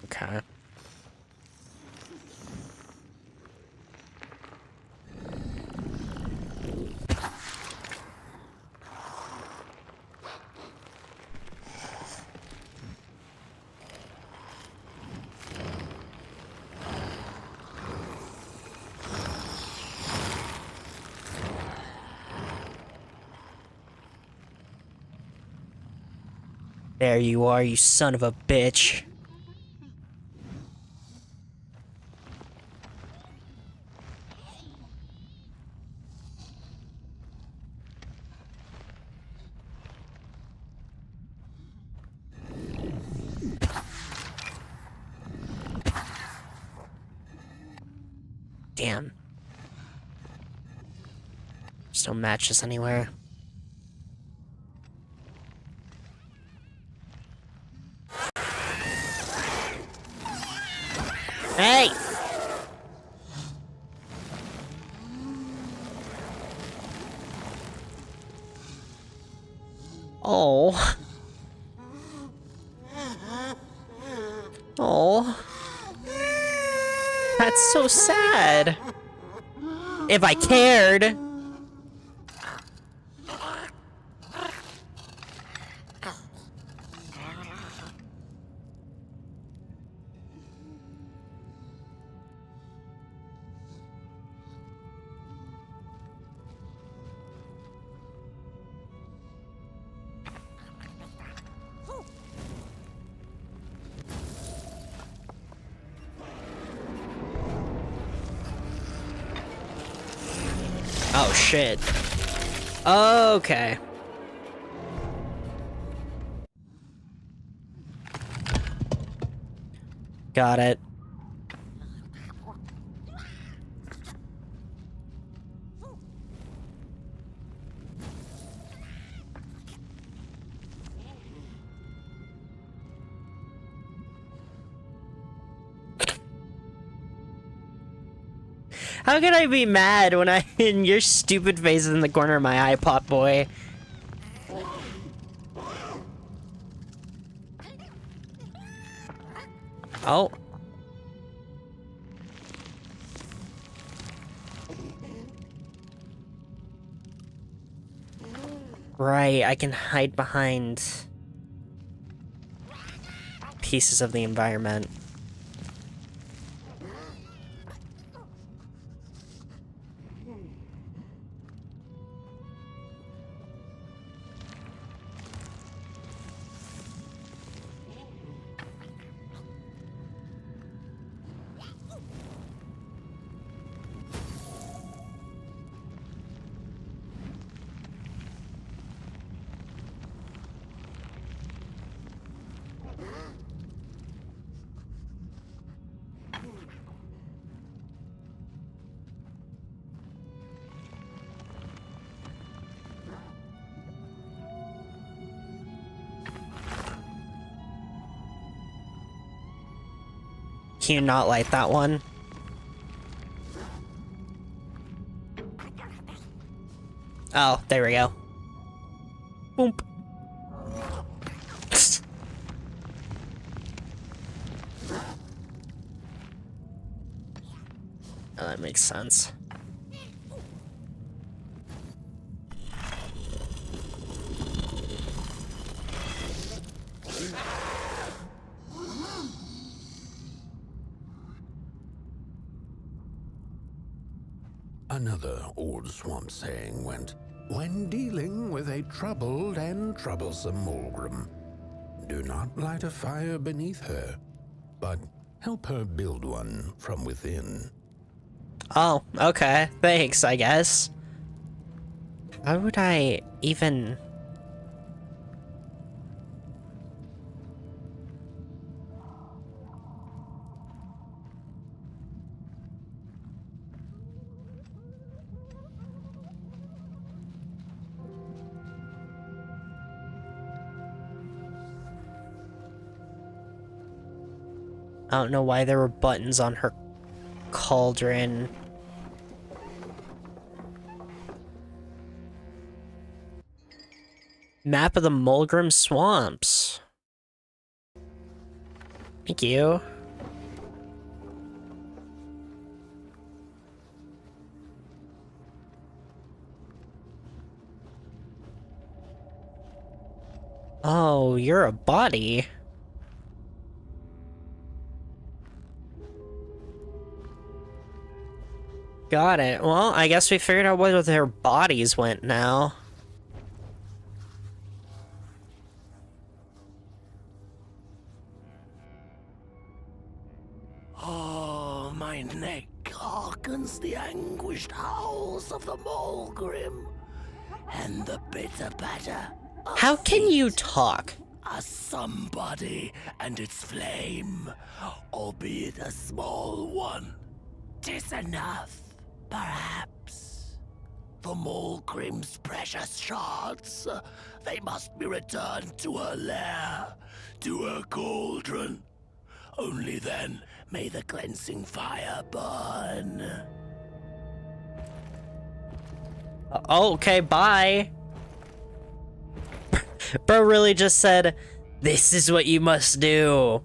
Okay. There you are, you son of a bitch. Damn. Just no matches anywhere. Hey! Oh. Oh. That's so sad. If I cared. Oh, shit. Okay. Got it. How can I be mad when I in your stupid face in the corner of my eye, Pop Boy? Oh. Right, I can hide behind pieces of the environment. Can you not light that one? Oh, there we go. Boom. Oh, that makes sense. Another old swamp saying went, when dealing with a troubled and troublesome Mulgrim, do not light a fire beneath her, but help her build one from within. Oh, okay. Thanks, I guess. How would I even... I don't know why there were buttons on her cauldron. Map of the Mulgrim Swamps. Thank you. Oh, you're a body. Got it. Well, I guess we figured out where their bodies went now. Oh, my neck hearkens the anguished howls of the Mulgrim, and the bitter patter of How can you feet. talk? A somebody and its flame, albeit a small one. 'Tis enough, perhaps. The Mulgrim's precious shards, they must be returned to her lair, to her cauldron. Only then may the cleansing fire burn. Okay, bye. Bro really just said, this is what you must do.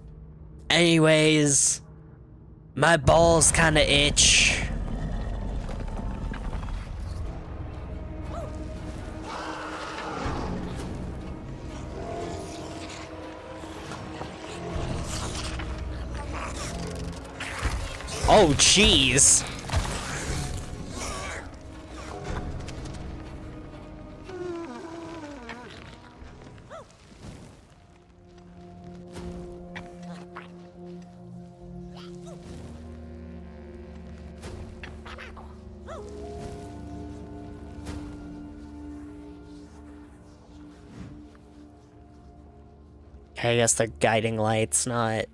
Anyways, my balls kinda itch. Oh, jeez. Okay, I guess they're guiding lights, not...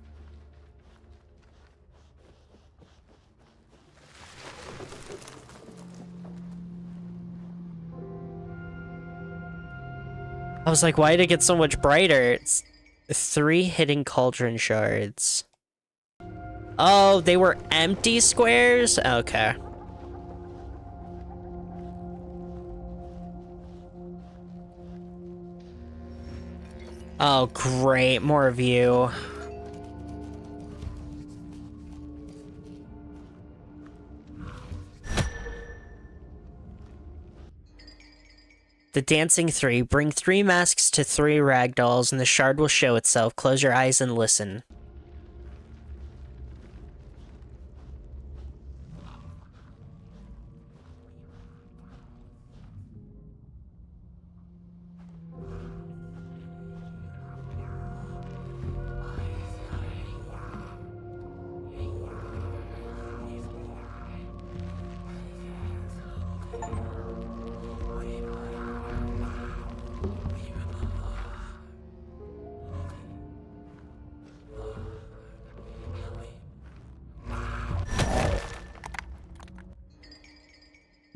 I was like, why did it get so much brighter? It's 3 hidden cauldron shards. Oh, they were empty squares? Okay. Oh, great. More of you. The Dancing 3. Bring 3 masks to 3 ragdolls and the shard will show itself. Close your eyes and listen.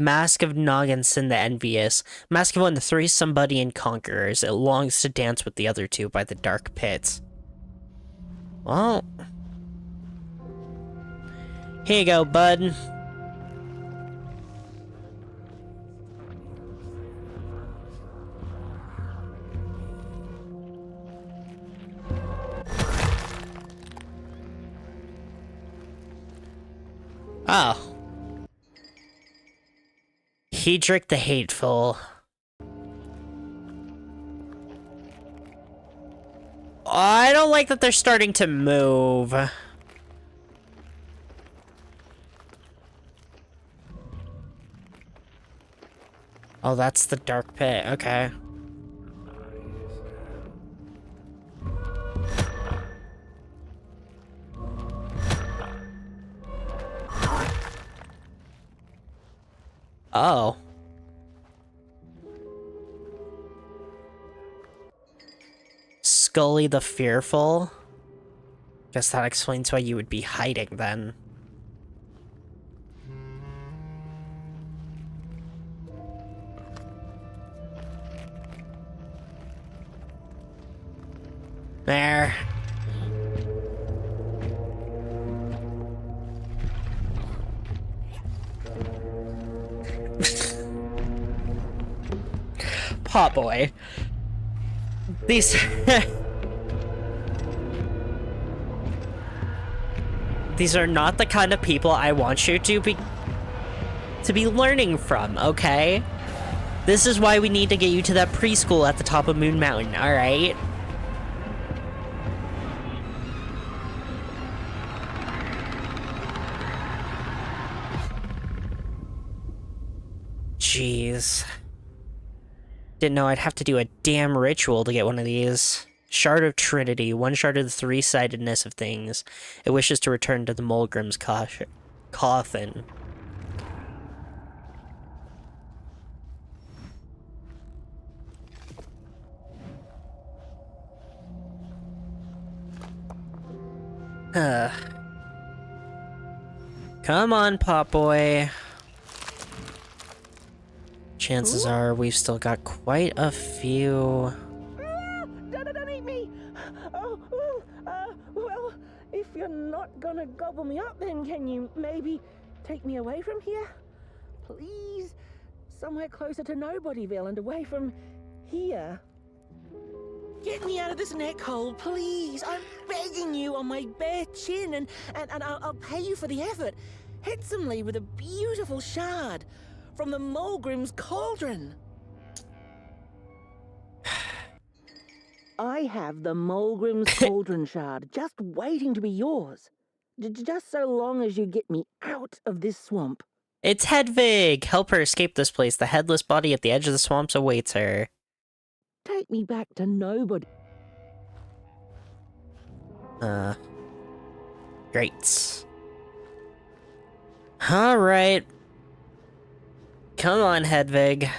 Mask of Nogginson the Envious. Mask of one of the 3 Somebody and Conquerors. It longs to dance with the other 2 by the dark pits. Well... Here you go, bud. Oh. Hedrick the Hateful. I don't like that they're starting to move. Oh, that's the dark pit. Okay. Oh. Scully the Fearful? Guess that explains why you would be hiding then. There. Pot boy. These... These are not the kind of people I want you to be learning from, okay? This is why we need to get you to that preschool at the top of Moon Mountain, alright? Jeez. Didn't know I'd have to do a damn ritual to get one of these. Shard of Trinity, one shard of the three-sidedness of things. It wishes to return to the Mulgrim's coffin. Come on, Pot Boy. Chances are we've still got quite a few. Don't eat me! Well, if you're not gonna gobble me up, then can you maybe take me away from here? Please? Somewhere closer to Nobodyville and away from here. Get me out of this neck hole, please! I'm begging you on my bare chin, and I'll pay you for the effort. Handsomely with a beautiful shard from the Mulgrim's cauldron. I have the Mulgrim's cauldron shard just waiting to be yours. Just so long as you get me out of this swamp. It's Hedvig! Help her escape this place. The headless body at the edge of the swamps awaits her. Take me back to nobody. Great. Alright. Come on, Hedvig.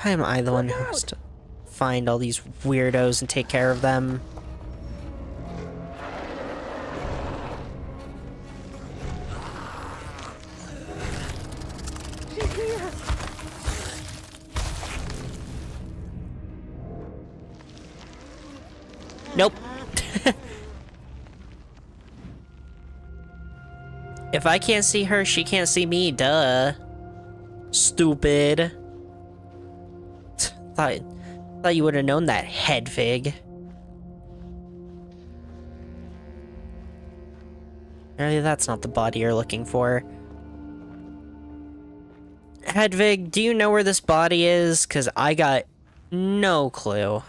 Why am I the one who has to find all these weirdos and take care of them? She's here. Nope. If I can't see her, she can't see me, duh. Stupid. Thought you would have known that, Hedvig. Really, that's not the body you're looking for. Hedvig, do you know where this body is? 'Cause I got no clue.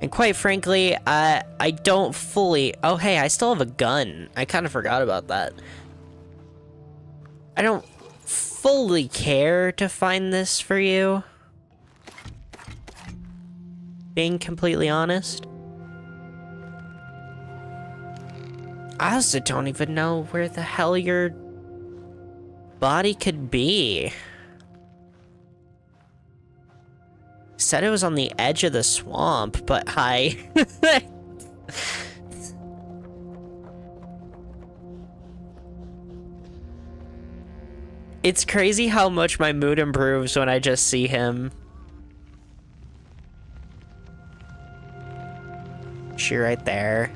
And quite frankly, I don't fully... Oh, hey, I still have a gun. I kind of forgot about that. I don't fully care to find this for you. Being completely honest. I also don't even know where the hell your body could be. Said it was on the edge of the swamp, but It's crazy how much my mood improves when I just see him. she right there.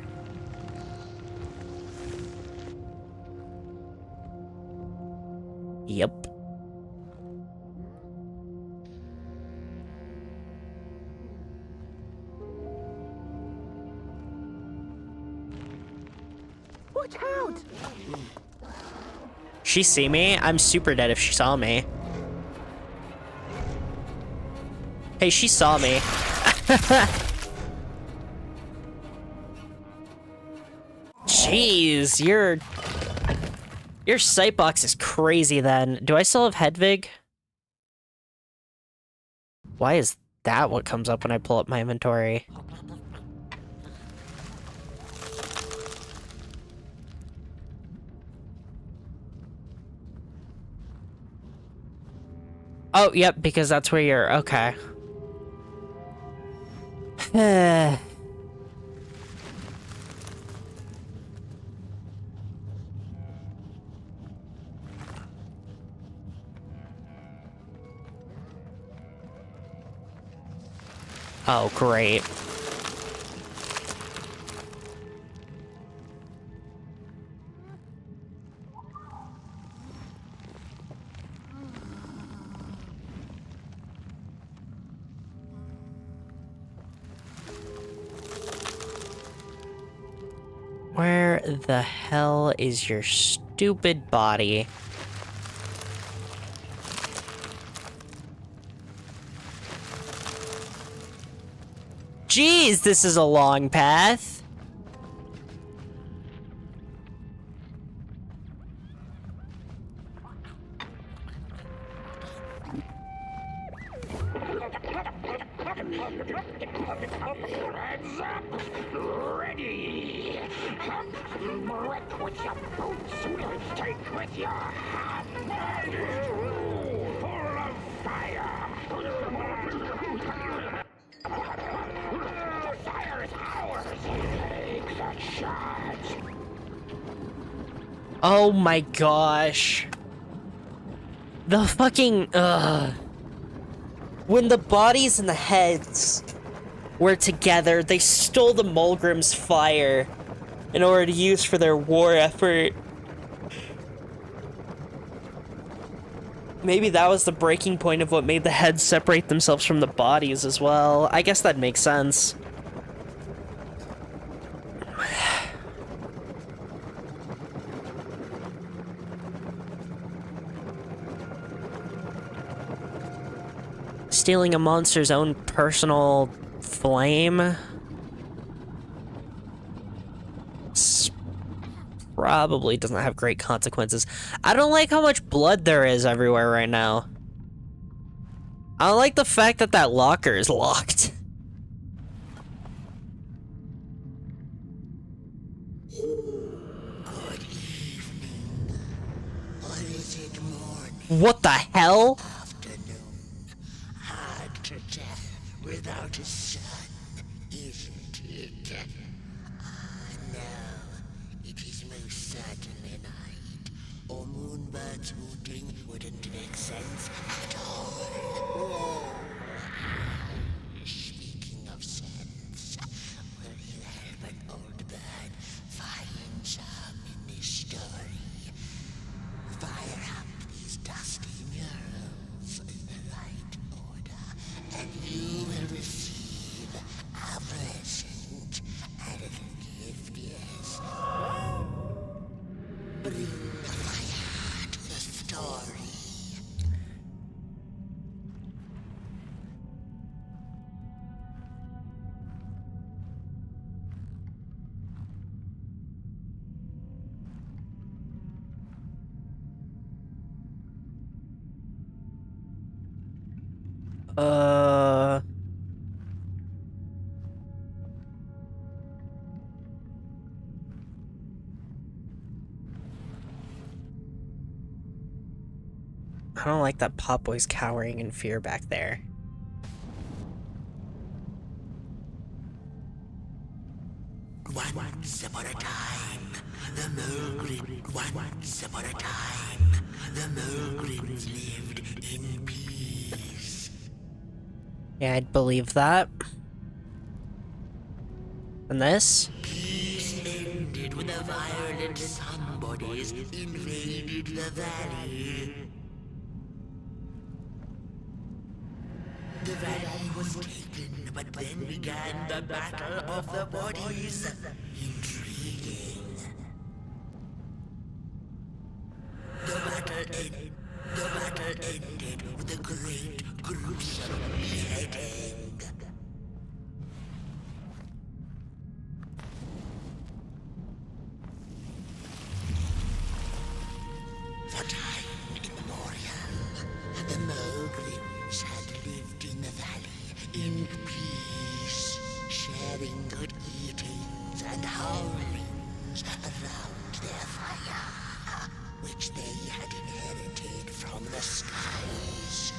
Yep. Watch out! She see me? I'm super dead if she saw me. Hey, she saw me. Jeez, your sight box is crazy then. Do I still have Hedvig? Why is that what comes up when I pull up my inventory? Oh, yep, because that's where you're... Okay. Oh, great. Where the hell is your stupid body? Jeez, this is a long path. Ready! Break with your boots, take with your hand. Full of fire! The fire is ours! Take the charge! Oh my gosh. The fucking, When the bodies and the heads were together, they stole the Mulgrim's fire in order to use for their war effort. Maybe that was the breaking point of what made the heads separate themselves from the bodies as well. I guess that makes sense. Stealing a monster's own personal flame probably doesn't have great consequences. I don't like how much blood there is everywhere right now. I don't like the fact that that locker is locked. Good evening. Or is it morning? What the hell? Afternoon. Hard to tell without a sun, isn't it? No, it is most certainly night. Or moonbirds hooting wouldn't make sense at all. Speaking of sense, will you help an old bird find some in this story? Fire up these dusty murals in the right order, and you will receive a present. A little gift, yes. Bring the fire to the story. I don't like that Pop Boy's cowering in fear back there. Once upon a time, the Mulgrim. Once upon a time, the Mulgrims lived in peace. Yeah, I'd believe that. And this? Peace ended when the violent somebodies invaded the valley. The valley was taken, but then began the battle of the bodies. Intriguing. The battle ended with a great, gruesome beheading. For time immemorial, the Mogrims had lived in the valley in peace, sharing good eatings and howlings around their fire, which they had inherited from the skies.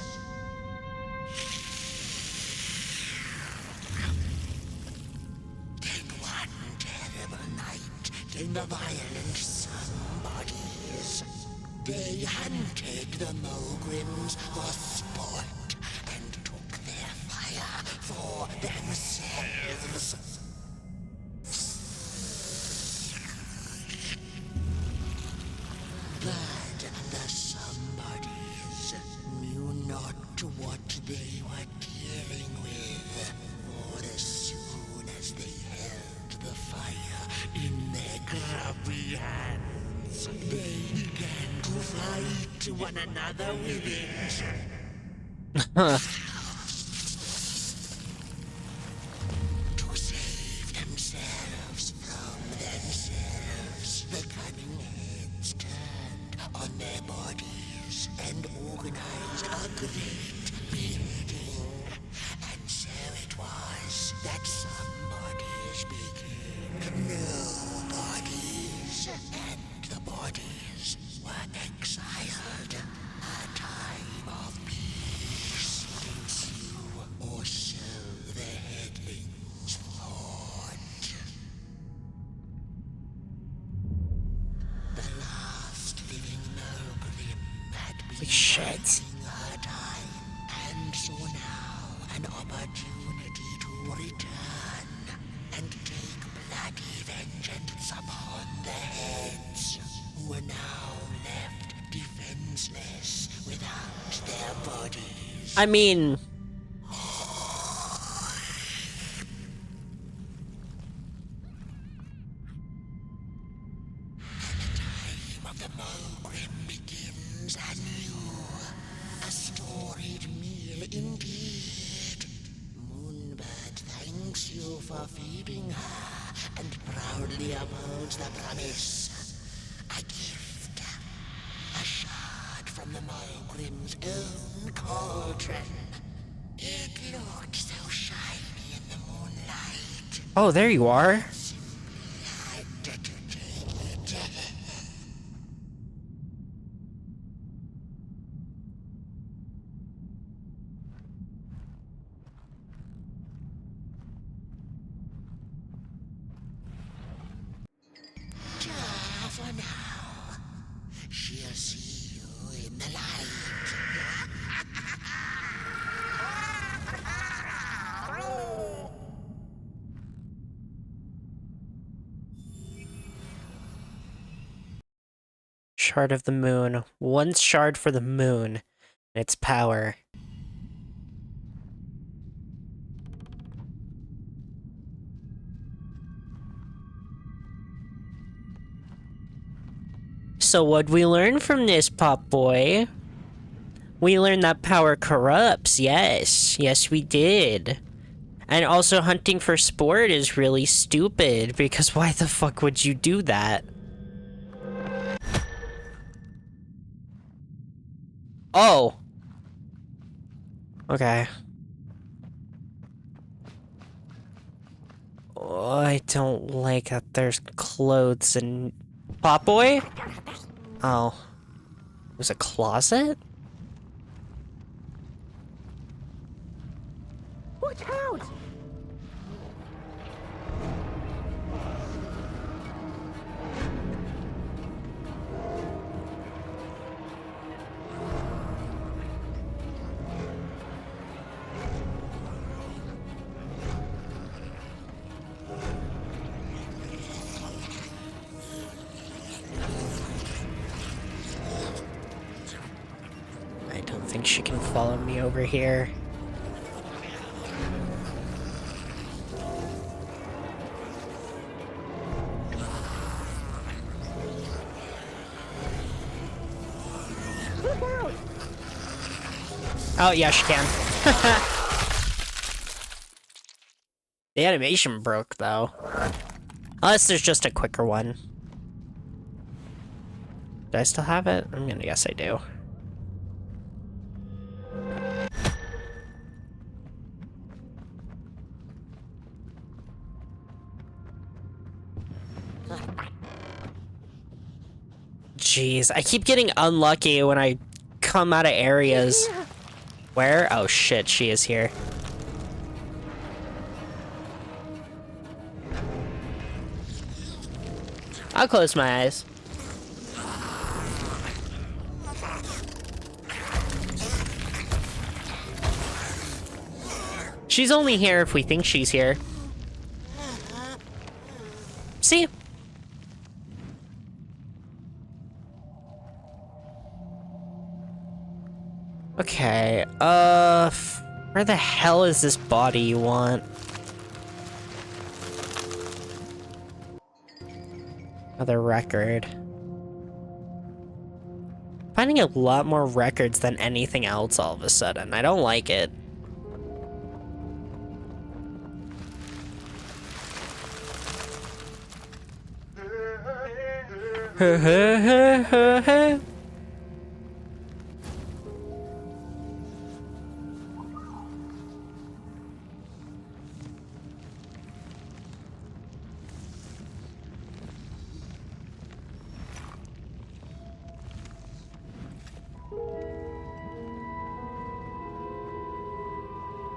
Then one terrible night came the violent somebodies. They hunted the Mogrims for sport and took their fire for themselves. But the somebodies knew not what they were dealing with, for as soon as they held the fire in their grubby hands, they began to fight one another with it. To save themselves from themselves, the cunning heads turned on their bodies and organized a great building. And so it was that somebodies became nobodies, and the bodies were exiled. A time of peace would ensue, or so the headlings thought. The last living Mogrim had been Shit. taking her time, and saw now an opportunity to return and take bloody vengeance upon the heads, who were now left defenseless without their bodies. I mean, Time of the Mogrim begins anew. A storied meal indeed. Moonbird thanks you for feeding her and proudly upholds the promise. A gift. A shard from the Mogrim's own cauldron. It looked so shiny in the moonlight. oh, there you are. Had to take it. For now, she'll see you in the light. Shard of the moon. One shard for the moon. And its power. So what'd we learn from this, Pop Boy? We learned that power corrupts, yes. Yes, we did. And also hunting for sport is really stupid, because why the fuck would you do that? Oh! Okay. Oh, I don't like that there's clothes and... Pop Boy? Oh. There's a closet? Watch out! think she can follow me over here. Oh, yeah, she can. The animation broke, though. Unless there's just a quicker one. Do I still have it? I'm gonna guess I do. Jeez, I keep getting unlucky when I come out of areas. Where? Oh shit, she is here. I'll close my eyes. She's only here if we think she's here. See? Okay, where the hell is this body you want? Another record. Finding a lot more records than anything else all of a sudden. I don't like it.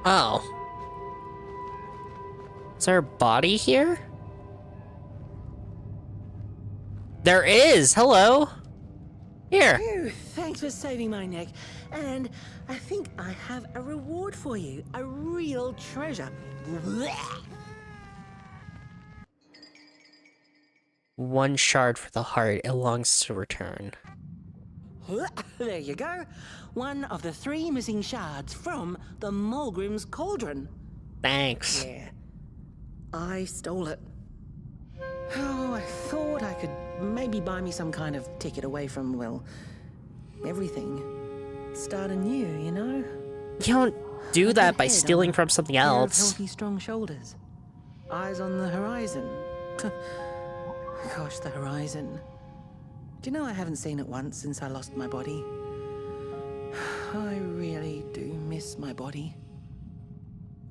Oh. Is there a body here? There is! Hello! Here. Phew, thanks for saving my neck. And I think I have a reward for you. A real treasure. Blech. One shard for the heart. It longs to return. There you go. One of the 3 missing shards from the Mulgrim's Cauldron. Thanks. Yeah. I stole it. Oh, I thought I could maybe buy me some kind of ticket away from, well, everything. Start anew, you know? You don't do that by stealing from something Pair of else. healthy, strong shoulders. Eyes on the horizon. Gosh, the horizon. Do you know I haven't seen it once since I lost my body? I really do miss my body.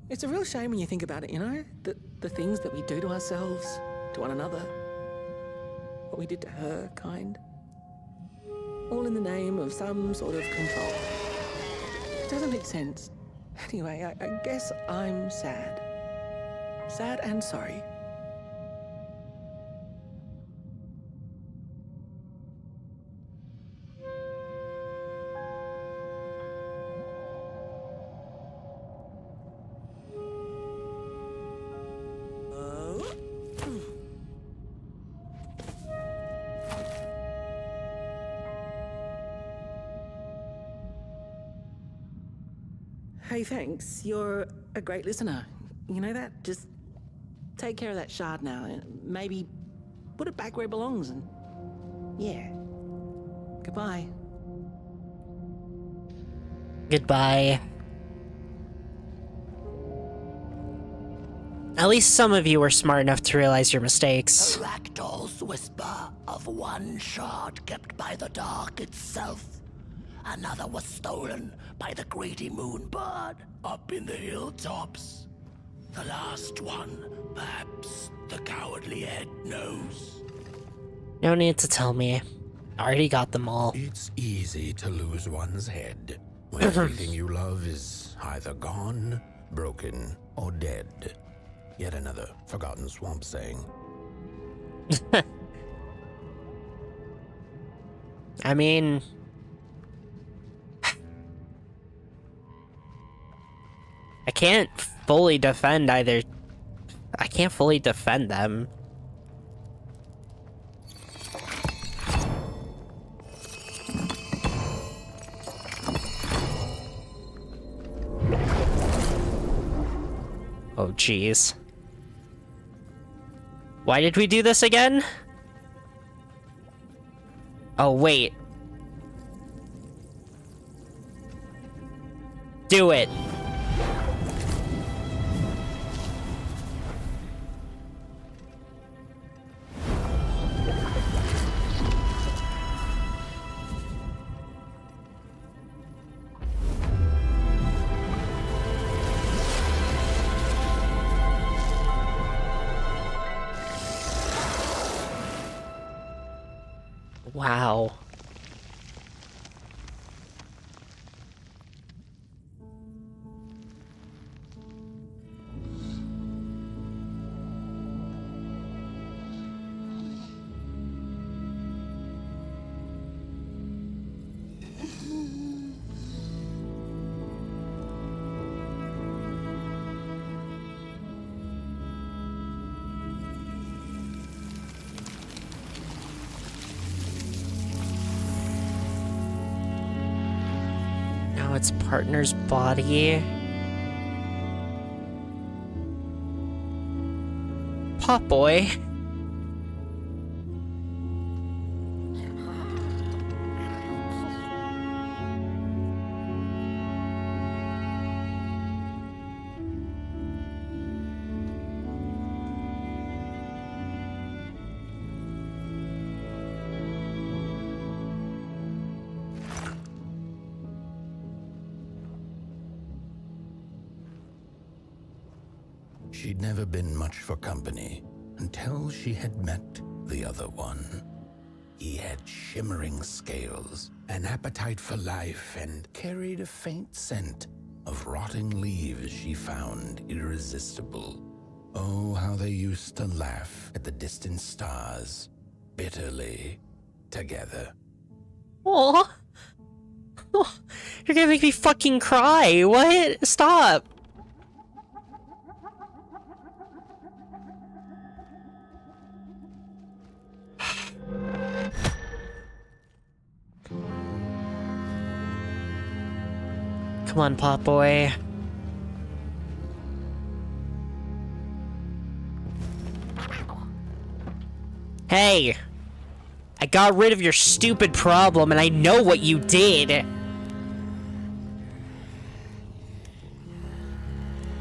It's a real shame when you think about it, you know? The things that we do to ourselves, to one another. What we did to her, kind. All in the name of some sort of control. It doesn't make sense. Anyway, I guess I'm sad. Sad and sorry. Hey, thanks. You're a great listener. You know that? Just take care of that shard now and maybe put it back where it belongs and... yeah. Goodbye. Goodbye. At least some of you were smart enough to realize your mistakes. The ragdoll's whisper of one shard kept by the dark itself. Another was stolen by the greedy moonbird up in the hilltops. The last one, perhaps the cowardly head knows. No need to tell me. I already got them all. It's easy to lose one's head when everything you love is either gone, broken, or dead. Yet another forgotten swamp saying. I mean... I can't fully defend either. I can't fully defend them. Oh, jeez. Why did we do this again? Oh, wait. Do it. Wow. Now its partner's body. Pop boy. She'd never been much for company until she had met the other one. He had shimmering scales, an appetite for life, and carried a faint scent of rotting leaves she found irresistible. Oh, how they used to laugh at the distant stars, bitterly, together. Oh, you're gonna make me fucking cry. What? Stop. Come on, Pop Boy. Hey! I got rid of your stupid problem, and I know what you did!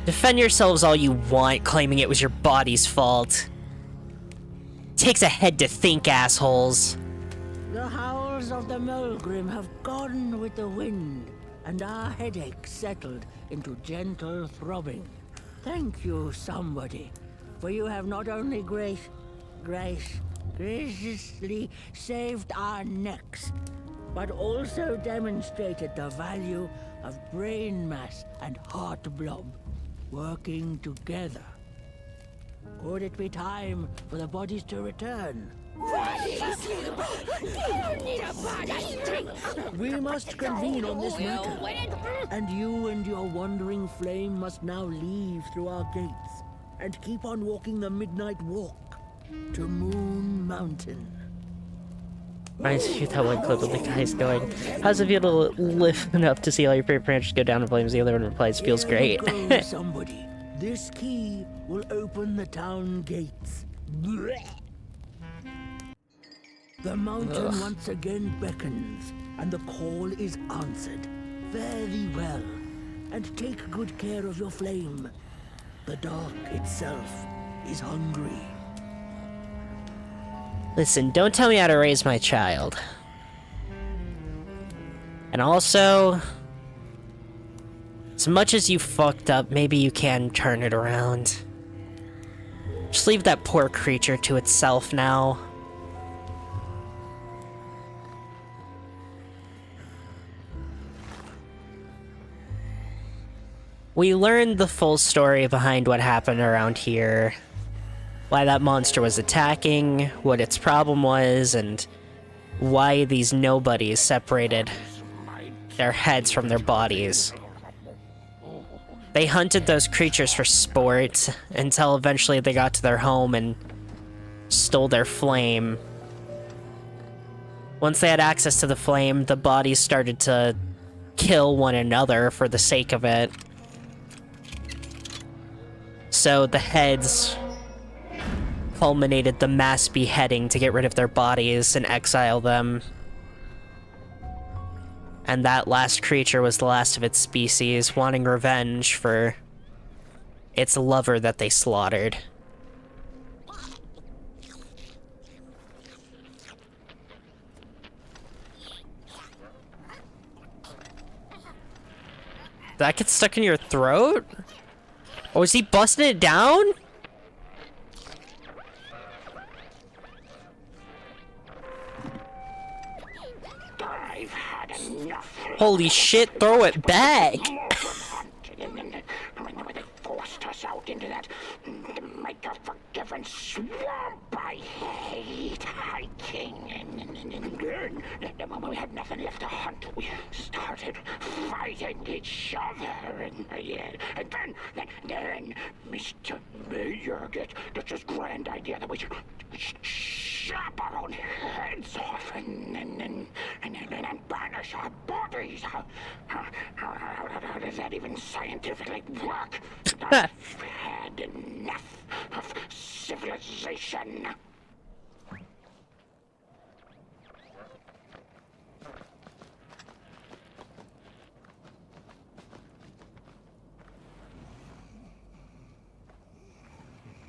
Defend yourselves all you want, claiming it was your body's fault. Takes a head to think, assholes. The howls of the Mulgrim have gone with the wind, and our headache settled into gentle throbbing. Thank you, somebody, for you have not only graciously saved our necks, but also demonstrated the value of brain mass and heart blob working together. Could it be time for the bodies to return? We must convene on this matter, and you and your wandering flame must now leave through our gates and keep on walking the midnight walk to Moon Mountain. I shoot that one clip of the guys going, how's it feel to lift up to see all your favorite branches go down in flames? The other one replies, feels great. Go, somebody. This key will open the town gates. The mountain once again beckons, and the call is answered. Fare thee well, and take good care of your flame. The dark itself is hungry. Listen, don't tell me how to raise my child. And also, as much as you fucked up, maybe you can turn it around. Just leave that poor creature to itself now. We learned the full story behind what happened around here. Why that monster was attacking, what its problem was, and why these nobodies separated their heads from their bodies. They hunted those creatures for sport until eventually they got to their home and stole their flame. Once they had access to the flame, the bodies started to kill one another for the sake of it. so the heads culminated the mass beheading to get rid of their bodies and exile them. And that last creature was the last of its species, wanting revenge for its lover that they slaughtered. That gets stuck in your throat? Oh, is he busting it down? I've had enough. Holy shit, throw it back! When they forced us out into that make-a-forgiven swamp, I hate hiking. And the moment we had nothing left to hunt, we started fighting each other. And then Mr. Mayor gets this grand idea that we should chop our own heads off and banish our bodies. How does that even scientifically work? I've had enough of civilization.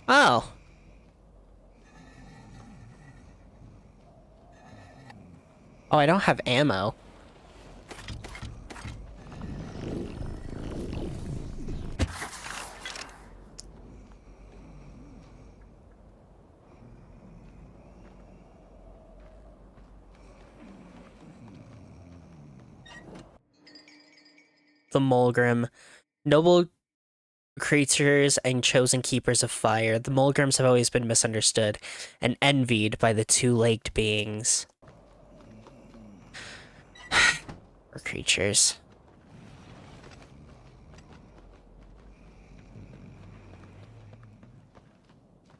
Oh. Oh, I don't have ammo. The Mulgrim. Noble creatures and chosen keepers of fire, the Mulgrims have always been misunderstood and envied by the two-legged beings. Or creatures.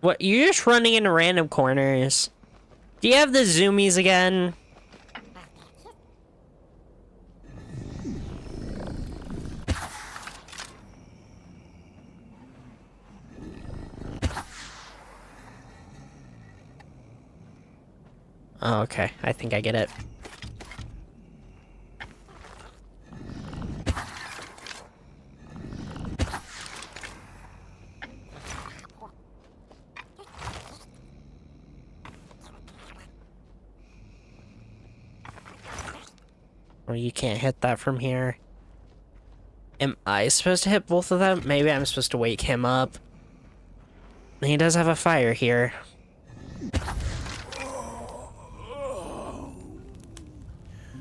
What, you're just running into random corners? Do you have the zoomies again? Oh, okay. I think I get it. Or you can't hit that from here. Am I supposed to hit both of them? Maybe I'm supposed to wake him up. He does have a fire here.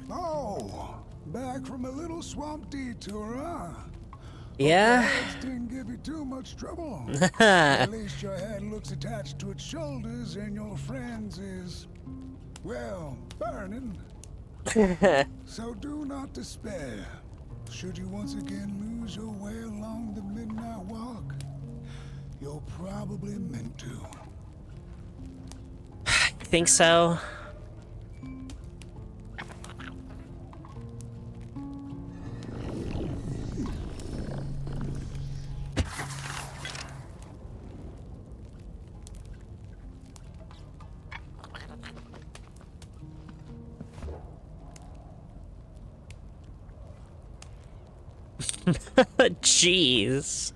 Oh, back from a little swamp detour, huh? Yeah? Legs didn't give you too much trouble. At least your head looks attached to its shoulders and your friend's is, well, burning. So do not despair. Should you once again lose your way along the midnight walk, you're probably meant to. I think so. Jeez.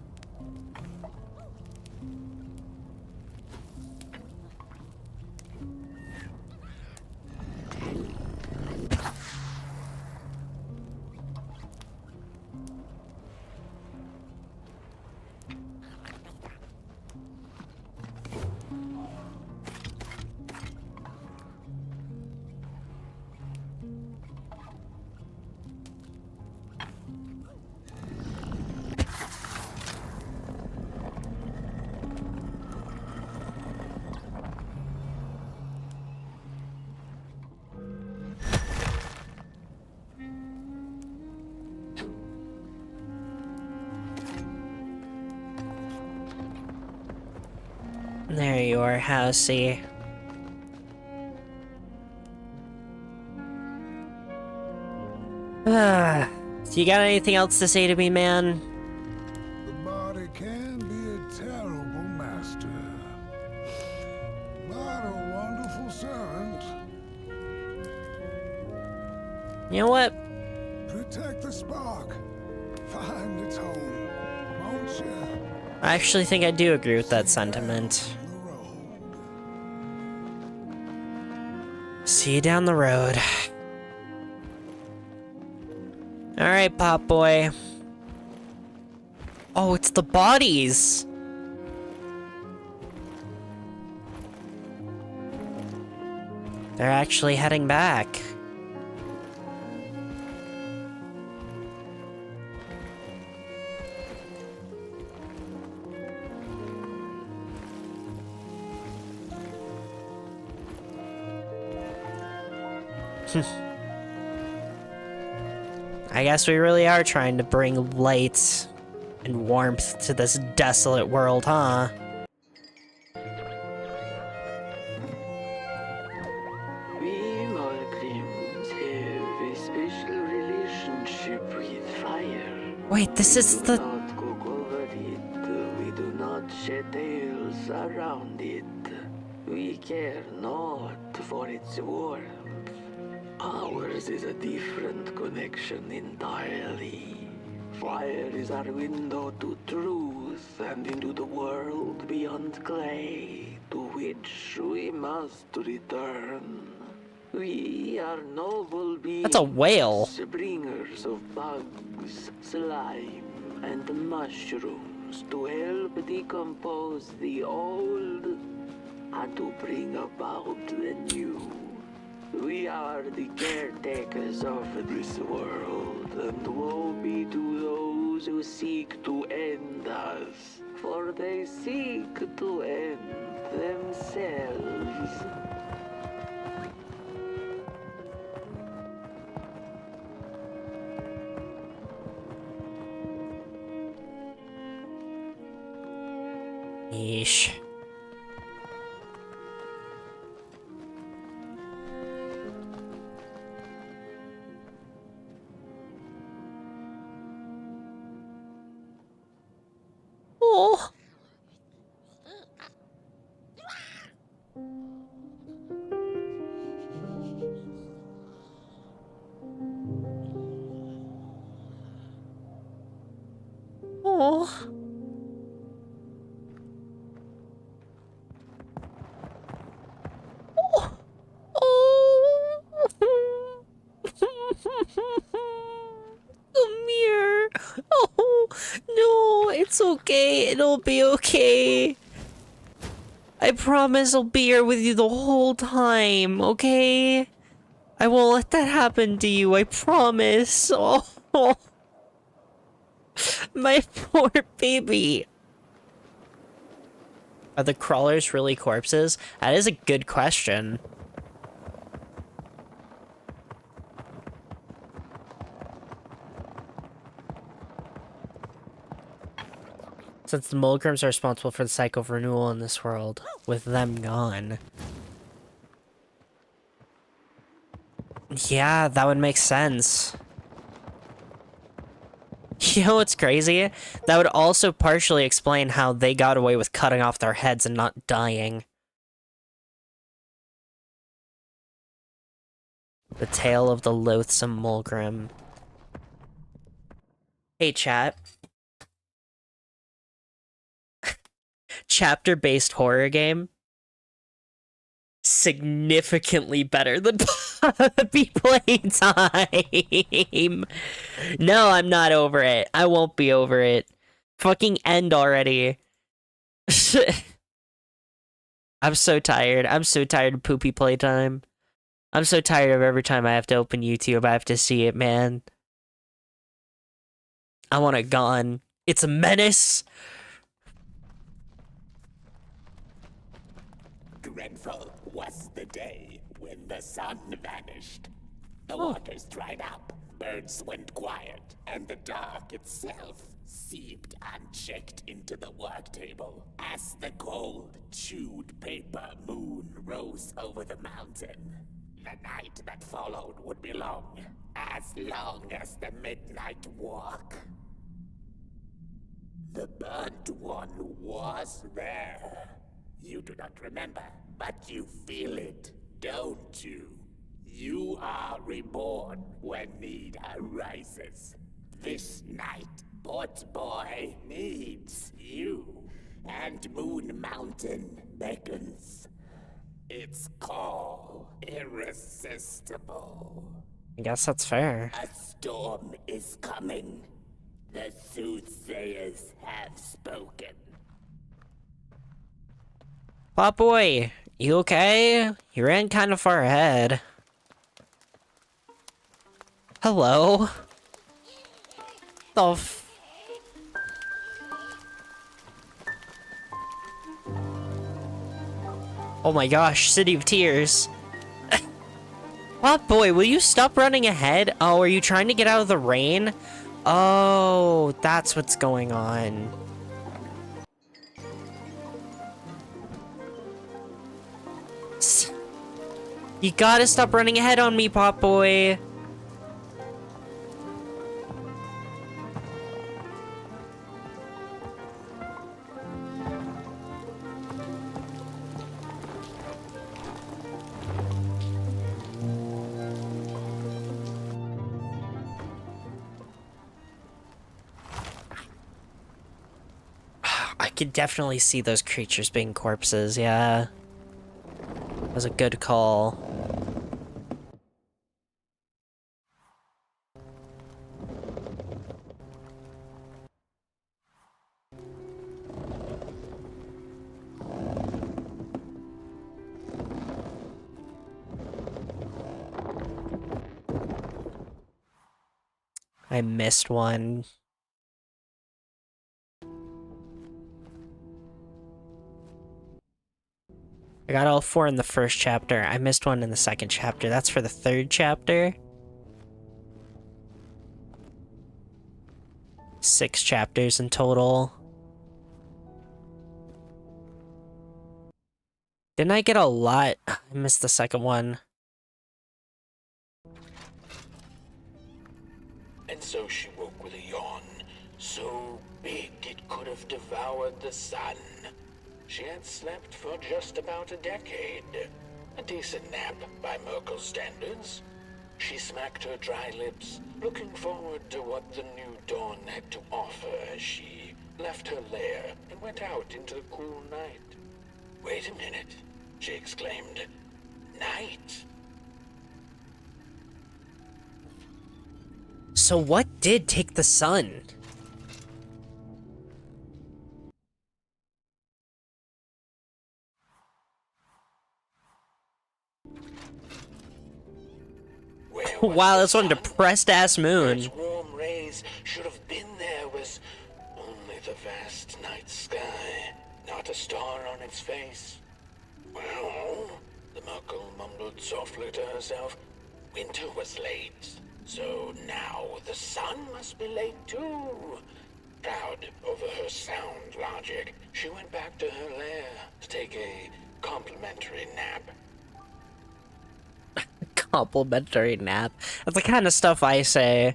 There you are, Housey. So you got anything else to say to me, man? The body can be a terrible You know what? Protect the spark. Find its home, won't you? I actually think I do agree with that sentiment. The road. See you down the road. Alright, Pop Boy. Oh, it's the bodies! They're actually heading back. I guess we really are trying to bring light and warmth to this desolate world, huh? We Malgrims have a special relationship with fire. Wait, this is the... We do not cook over it. We do not shed tales around it. We care not for its warmth. Ours is a different connection entirely. Fire is our window to truth and into the world beyond clay, to which we must return. We are noble beings. That's a whale. Bringers of bugs, slime, and mushrooms to help decompose the old and to bring about the new. We are the caretakers of this world, and woe be to those who seek to end us, for they seek to end themselves. Yeesh. Oh. Oh. Oh. Come here. Oh, no, it's okay. It'll be okay. I promise I'll be here with you the whole time, okay? I won't let that happen to you, I promise. Oh, my poor baby. Are the crawlers really corpses? That is a good question. Since the Mulgrims are responsible for the cycle of renewal in this world, with them gone. Yeah, that would make sense. You know what's crazy? That would also partially explain how they got away with cutting off their heads and not dying. The tale of the loathsome Mulgrim. Hey, chat. Chapter-based horror game. Significantly better than puppy playtime. No, I'm not over it. I won't be over it. Fucking end already. I'm so tired. I'm so tired of poopy playtime. I'm so tired of every time I have to open YouTube, I have to see it, man. I want it gone. It's a menace. Dreadful was the day when the sun vanished. The waters dried up, birds went quiet, and the dark itself seeped unchecked into the work table as the cold, chewed paper moon rose over the mountain. The night that followed would be long as the midnight walk. The burnt one was there. You do not remember, but you feel it, don't you? You are reborn. born when need arises. This night, Boy needs you, and Moon Mountain beckons. Its call irresistible. I guess that's fair. A storm is coming. The soothsayers have spoken. Pop boy, you okay? You ran kind of far ahead. Hello? The f- Oh my gosh, City of Tears. Pop boy, will you stop running ahead? Oh, are you trying to get out of the rain? Oh, that's what's going on. You gotta stop running ahead on me, Pop boy. I could definitely see those creatures being corpses, yeah. That was a good call. I missed one. I got all 4 in the first chapter. I missed one in the second chapter. That's for the third chapter. 6 chapters in total. Didn't I get a lot? I missed the second one. And so she woke with a yawn, so big it could have devoured the sun. She had slept for just about a decade. A decent nap by Merkel's standards. She smacked her dry lips, looking forward to what the new dawn had to offer as she left her lair and went out into the cool night. Wait a minute, she exclaimed. Night? So what did take the sun? Wow, that's one depressed-ass moon. Its warm rays should have been there was only the vast night sky, not a star on its face. Well, the Merkel mumbled softly to herself, winter was late, so now the sun must be late too. Proud over her sound logic, she went back to her lair to take a complimentary nap. Complimentary nap. That's the kind of stuff I say.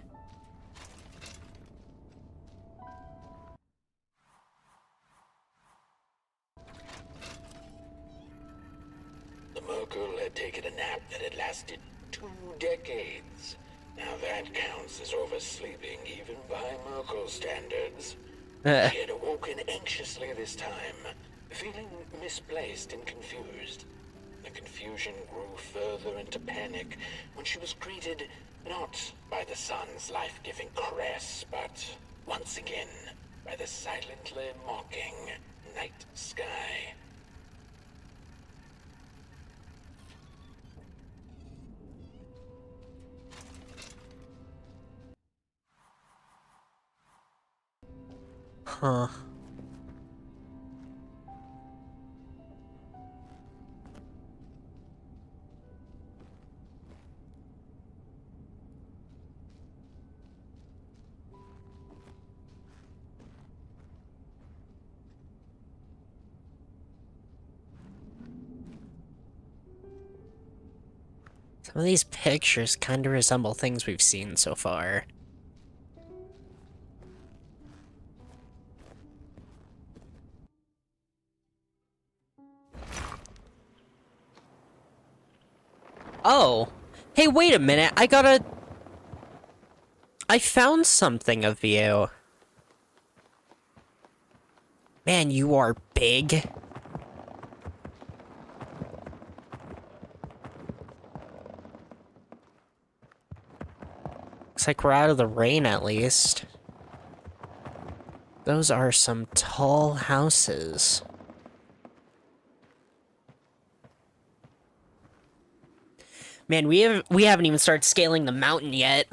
The Merkel had taken a nap that had lasted 2 decades. Now that counts as oversleeping even by Merkel standards. She had awoken anxiously this time, feeling misplaced and confused. The confusion grew further into panic when she was greeted not by the sun's life-giving caress, but once again by the silently mocking night sky. Huh. Some of these pictures kind of resemble things we've seen so far. Oh, Hey, wait a minute. I found something of you. Man, you are big. Looks like we're out of the rain at least. Those are some tall houses. Man, we haven't even started scaling the mountain yet.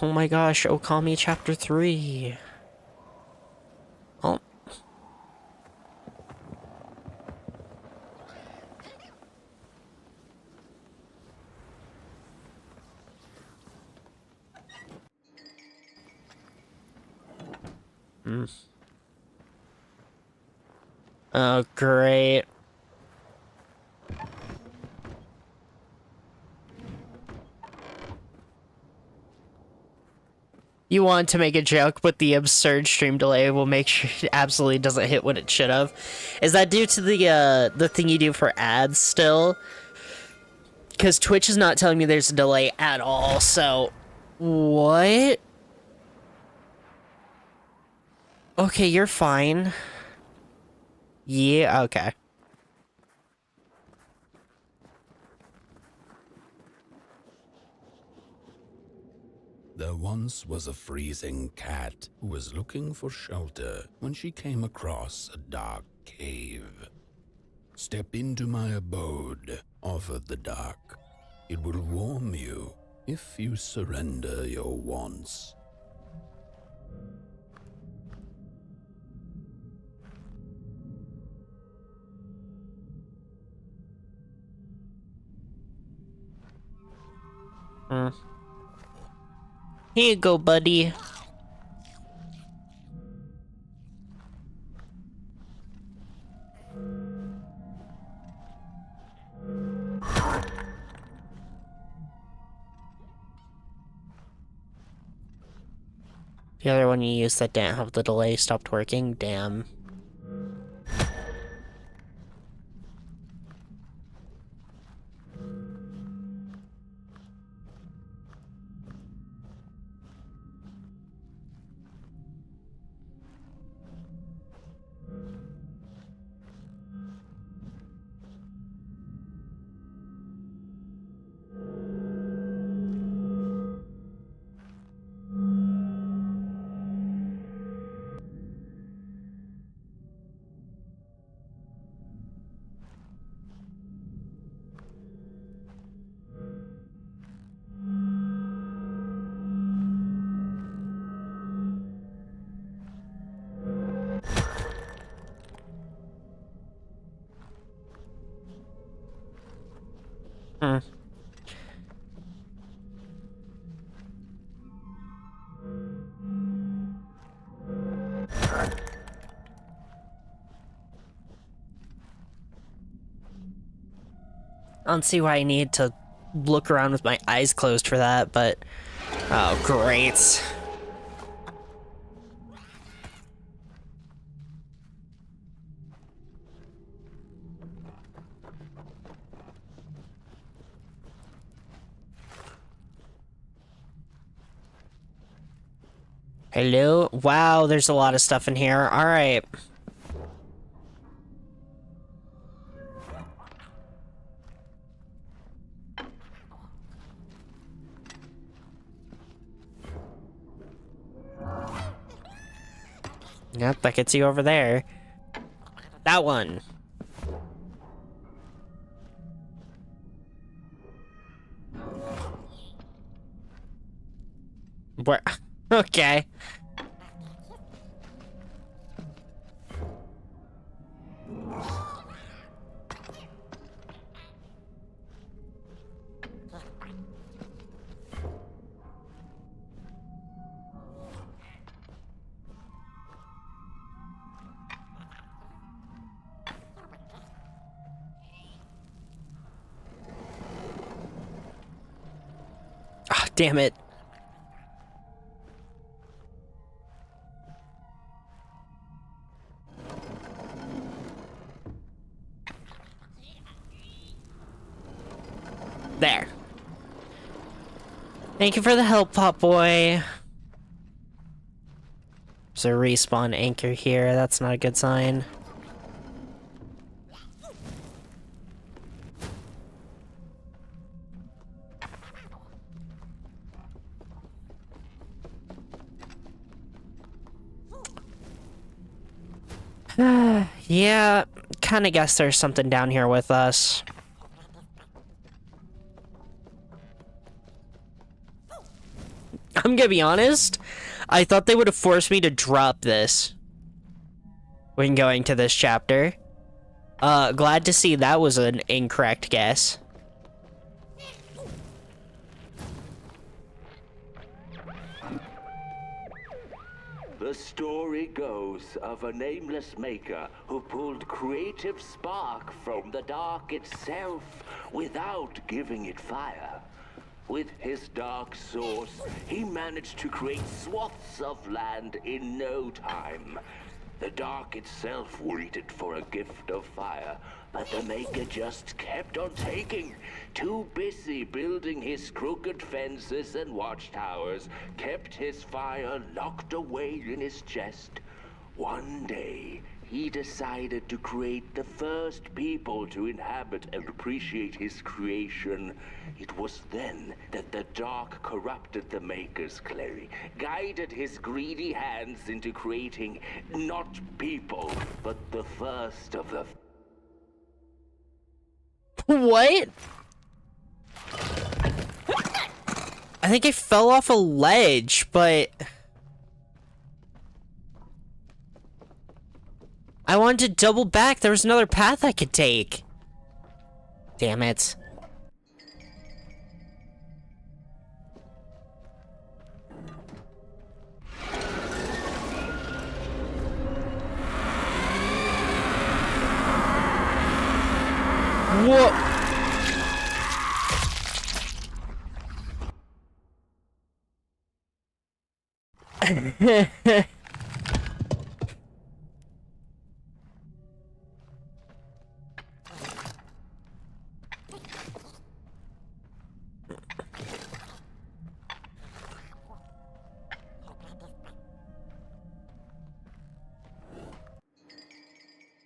Oh my gosh, Okami Chapter 3. Oh. Oh, great. You want to make a joke, but the absurd stream delay will make sure it absolutely doesn't hit what it should have. Is that due to the thing you do for ads still? Because Twitch is not telling me there's a delay at all, so... What? Okay, you're fine. Yeah, okay. There once was a freezing cat who was looking for shelter when she came across a dark cave. "Step into my abode," offered the dark. "It will warm you if you surrender your wants." Here you go, buddy. The other one you used that didn't have the delay stopped working? Damn. I don't see why I need to look around with my eyes closed for that, but... Oh, great. Hello? Wow, there's a lot of stuff in here. Alright. Yep, that gets you over there. That one. Where? Okay. Ah, damn it. There. Thank you for the help, Pop Boy. There's a respawn anchor here. That's not a good sign. Yeah, kind of guess there's something down here with us. I'm gonna be honest, I thought they would have forced me to drop this when going to this chapter. Glad to see that was an incorrect guess. The story goes of a nameless maker who pulled creative spark from the dark itself without giving it fire. With his dark source, he managed to create swaths of land in no time. The dark itself waited for a gift of fire, but the maker just kept on taking. Too busy building his crooked fences and watchtowers, kept his fire locked away in his chest. One day, he decided to create the first people to inhabit and appreciate his creation. It was then that the dark corrupted the maker's clay, guided his greedy hands into creating not people, but the first of the... What? I think I fell off a ledge, but... I wanted to double back. There was another path I could take. Damn it. Whoa.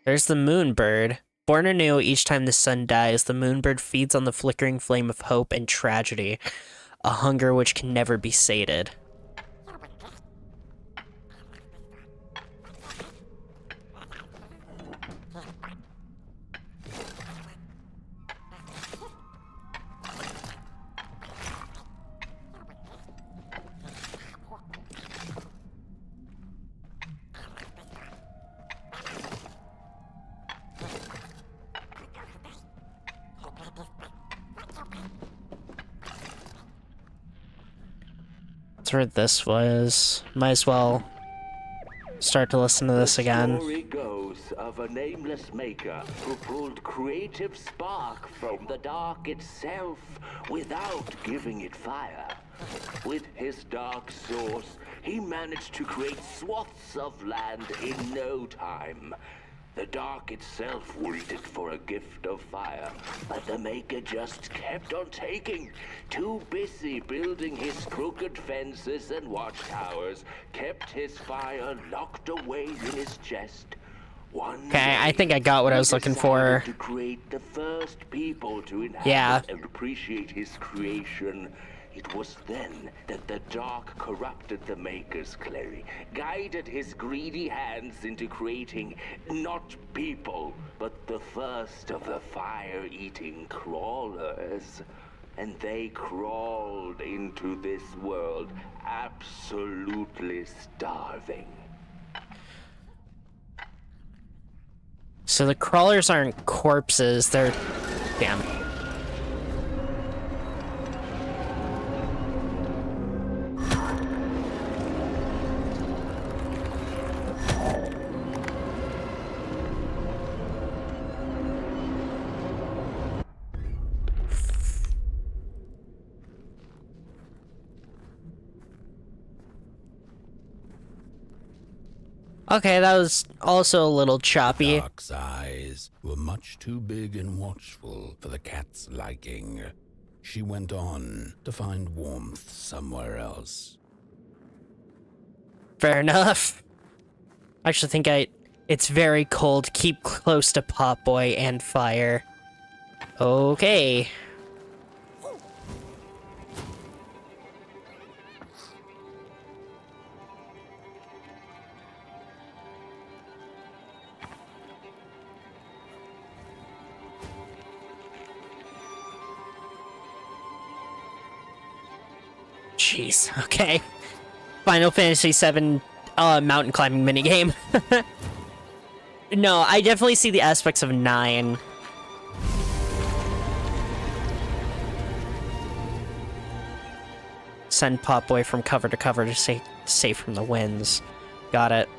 There's the moonbird. Born anew each time the sun dies, the moonbird feeds on the flickering flame of hope and tragedy, a hunger which can never be sated. That's where this was. Might as well start to listen to this again. The story goes of a nameless maker who pulled creative spark from the dark itself without giving it fire. With his dark source, he managed to create swaths of land in no time. The dark itself waited for a gift of fire, but the maker just kept on taking. Too busy building his crooked fences and watchtowers, kept his fire locked away in his chest. Okay, I think I got what I was looking for. To create the first people to inhabit and appreciate his creation. It was then that the dark corrupted the maker's clay, guided his greedy hands into creating not people, but the first of the fire-eating crawlers. And they crawled into this world absolutely starving. So the crawlers aren't corpses, they're... Damn. Okay, that was also a little choppy. Dark's eyes were much too big and watchful for the cat's liking. she went on to find warmth somewhere else. Fair enough. I actually think it's very cold. Keep close to Potboy and fire. Okay. Jeez, okay. Final Fantasy VII mountain climbing minigame. No, I definitely see the aspects of 9. Send Potboy from cover to cover to stay safe from the winds. Got it.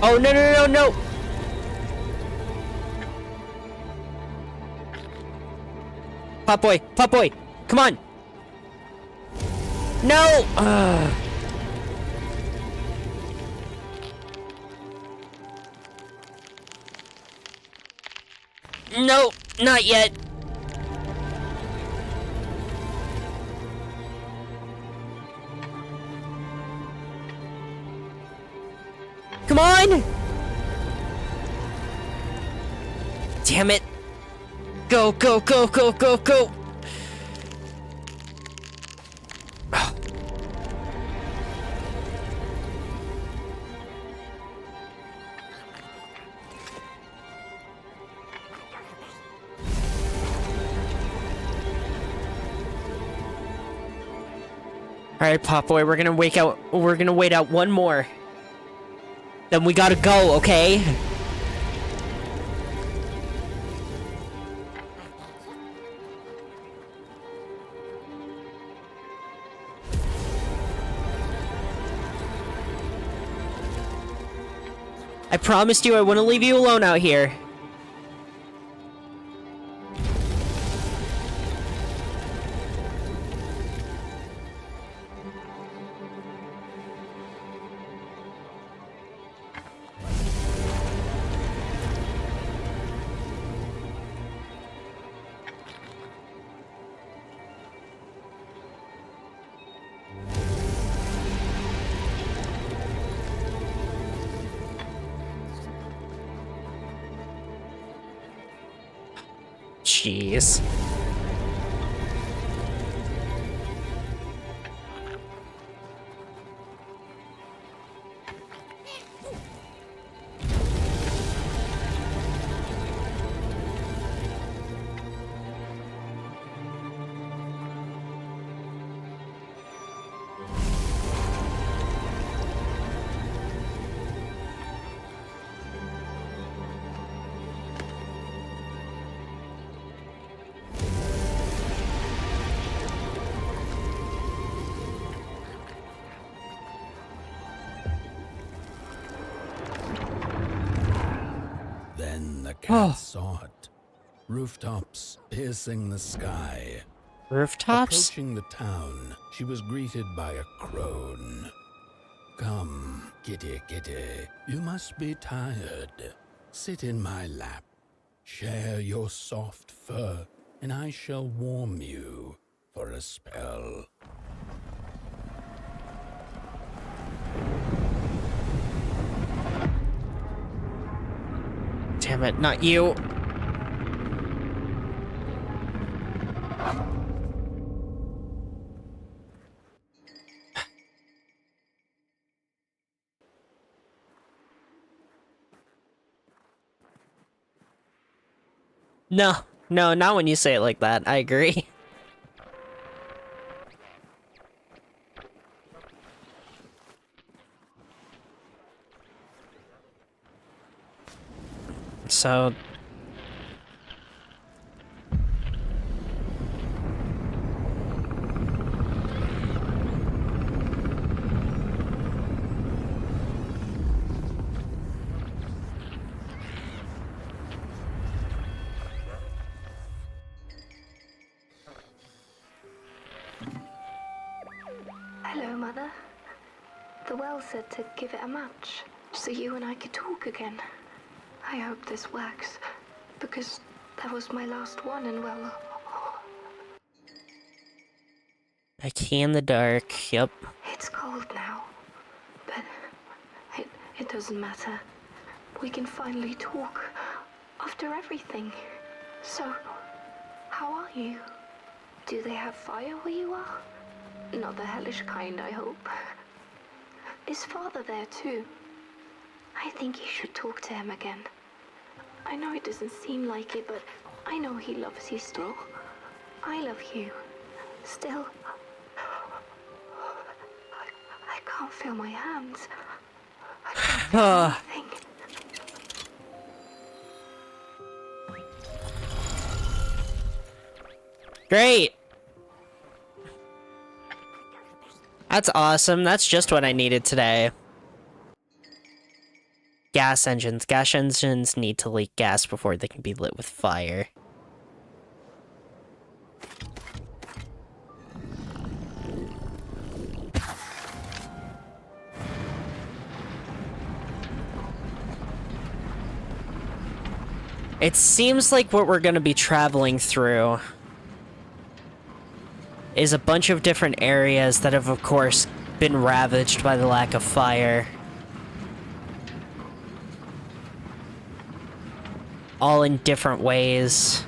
Oh, no, no, no, no! Potboy, Potboy, come on! No! Ugh. No, not yet. Come on! Damn it. Go, go, go, go, go, go! Alright, Potboy, we're gonna wait out one more. Then we gotta go, okay? I promised you I wouldn't leave you alone out here. Jeez. Then the cat saw it. Rooftops piercing the sky. Rooftops? Approaching the town, she was greeted by a crone. Come, kitty, kitty, you must be tired. Sit in my lap. Share your soft fur, and I shall warm you for a spell. Damn it, not you. No, no, not when you say it like that. I agree. So... Hello, Mother. The well said to give it a match, so you and I could talk again. I hope this works, because that was my last one, and well... A key in the dark, yep. It's cold now, but it doesn't matter. We can finally talk after everything. So, how are you? Do they have fire where you are? Not the hellish kind, I hope. Is Father there too? I think you should talk to him again. I know it doesn't seem like it, but I know he loves you still. I love you. Still. I can't feel my hands. I can't feel anything. Great! That's awesome. That's just what I needed today. Gas engines. Gas engines need to leak gas before they can be lit with fire. It seems like what we're gonna be traveling through is a bunch of different areas that have, of course, been ravaged by the lack of fire. All in different ways.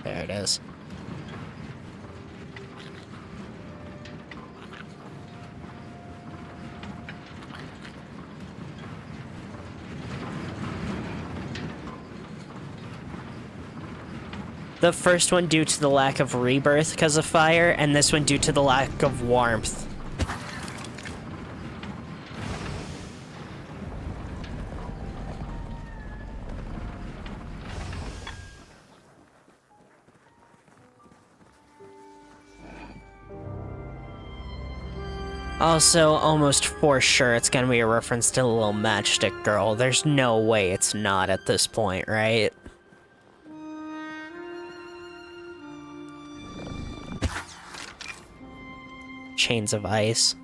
There it is. The first one due to the lack of rebirth because of fire, and this one due to the lack of warmth. Also, almost for sure it's gonna be a reference to the little matchstick girl. There's no way it's not at this point, right? Chains of ice.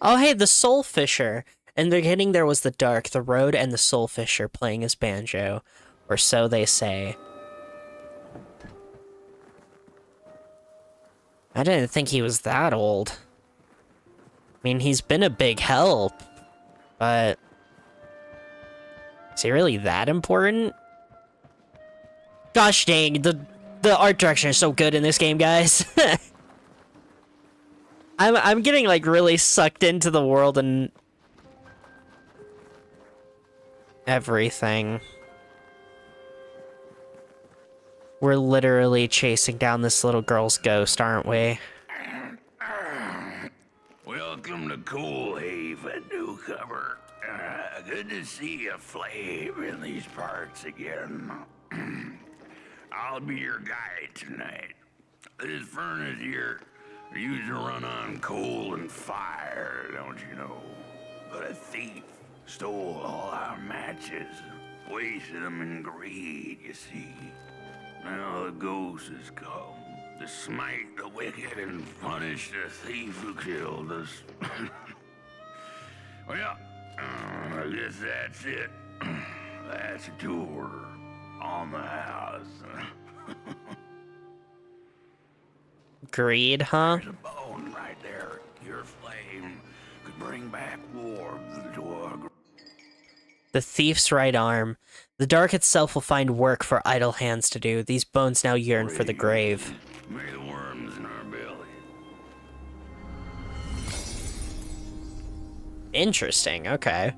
Oh, hey, the Soul Fisher. In the beginning, there was the Dark, the Road, and the Soul Fisher playing his banjo. Or so they say. I didn't think he was that old. I mean, he's been a big help. But... is he really that important? Gosh dang, the art direction is so good in this game, guys. I'm getting, like, really sucked into the world and... everything. We're literally chasing down this little girl's ghost, aren't we? Welcome to Cool Haven, newcomer. Good to see you flame in these parts again. I'll be your guide tonight. This furnace here used to run on coal and fire, don't you know? But a thief stole all our matches, wasted them in greed, you see. Now the ghost has come to smite the wicked and punish the thief who killed us. Well, I guess that's it. That's a tour on the house. Greed, huh? There's a bone right there. Your flame could bring back warmth to our... The thief's right arm. The dark itself will find work for idle hands to do. These bones now yearn for the grave. May the worms in our belly. Interesting, okay.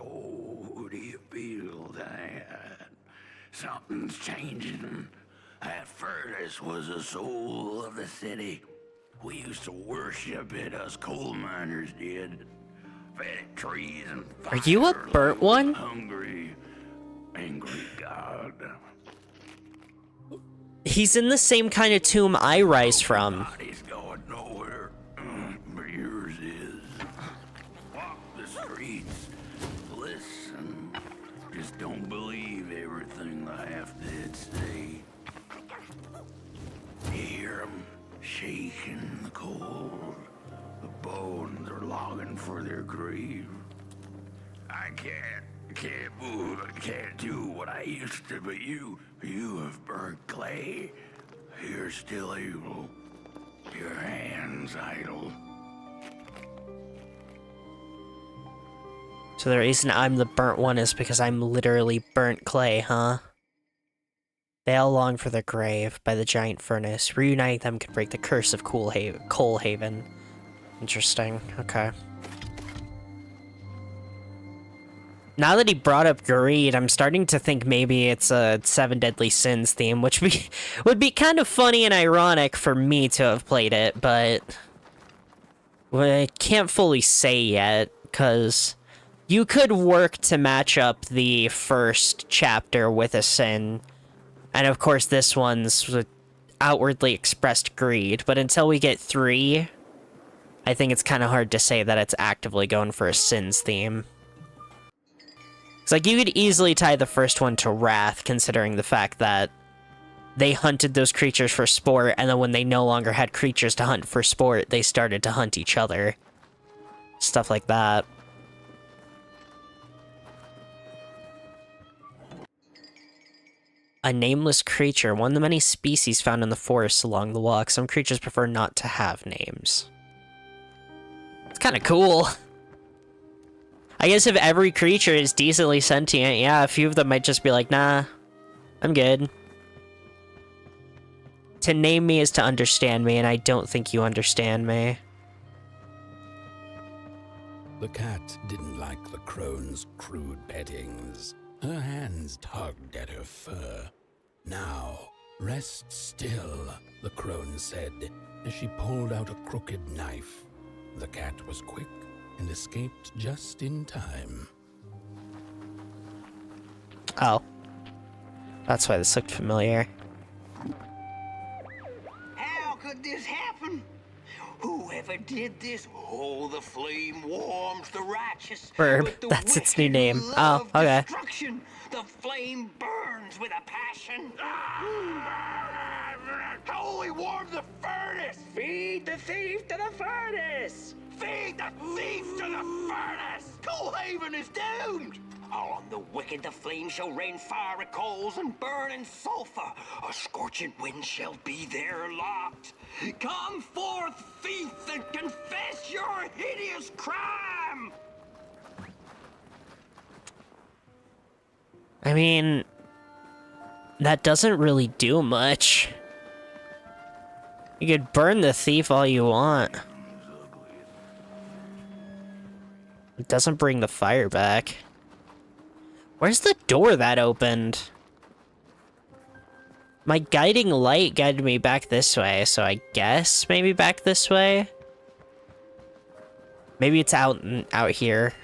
Oh, do you feel Something's changing. That furnace was the soul of the city. We used to worship it, us coal miners did. Fed it trees and fire. Are you a burnt one? Hungry, angry god. He's in the same kind of tomb I rise from. Body's going nowhere, but yours is. Walk the streets, listen. Just don't believe everything the half-dead say. Hear 'em shaking in the cold. The bones are longing for their grave. I can't move, I can't do what I used to, but you have burnt clay. You're still able. Your hands idle. So the reason I'm the burnt one is because I'm literally burnt clay, huh? They all long for their grave by the giant furnace. Reuniting them could break the curse of Coal Haven. Interesting. Okay. Now that he brought up greed, I'm starting to think maybe it's a Seven Deadly Sins theme, which would be kind of funny and ironic for me to have played it, but I can't fully say yet, because you could work to match up the first chapter with a sin, and of course this one's outwardly expressed greed, but until we get 3, I think it's kind of hard to say that it's actively going for a sins theme. It's like, you could easily tie the first one to wrath, considering the fact that they hunted those creatures for sport, and then when they no longer had creatures to hunt for sport, they started to hunt each other. Stuff like that. A nameless creature, one of the many species found in the forests along the walk. Some creatures prefer not to have names. It's kind of cool. I guess if every creature is decently sentient, yeah, a few of them might just be like, nah, I'm good. To name me is to understand me, and I don't think you understand me. The cat didn't like the crone's crude pettings. Her hands tugged at her fur. Now, rest still, the crone said, as she pulled out a crooked knife. The cat was quick and escaped just in time. Oh. That's why this looked familiar. How could this happen? Whoever did this, oh, the flame warms the righteous. Verb, but the that's its new wicked name. Oh, love okay. Destruction. The flame burns with a passion. Only warm the furnace. Feed the thief to the furnace. Feed the thief to the furnace. Coalhaven is doomed. On the wicked the flame shall rain fiery coals and burning sulfur. A scorching wind shall be their lot. Come forth, thief, and confess your hideous crime! I mean, that doesn't really do much. You could burn the thief all you want. It doesn't bring the fire back. Where's the door that opened? My guiding light guided me back this way, so I guess maybe back this way? Maybe it's out here.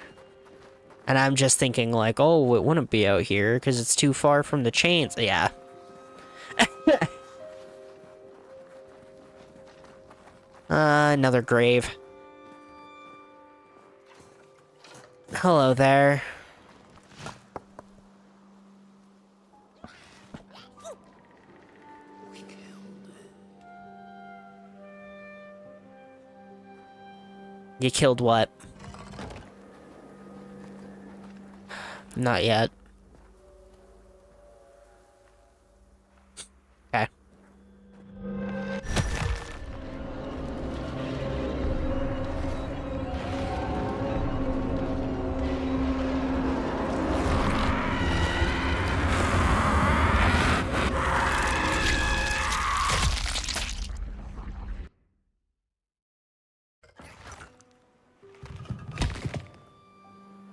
And I'm just thinking like, oh, it wouldn't be out here because it's too far from the chains. Yeah. Another grave. Hello there. You killed what? Not yet. Okay.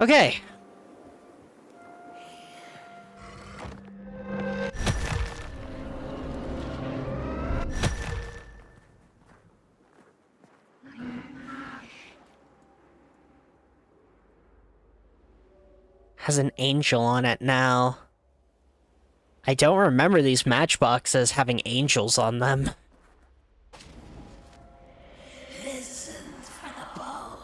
Okay. Has an angel on it now. I don't remember these matchboxes having angels on them. Listen for the bone.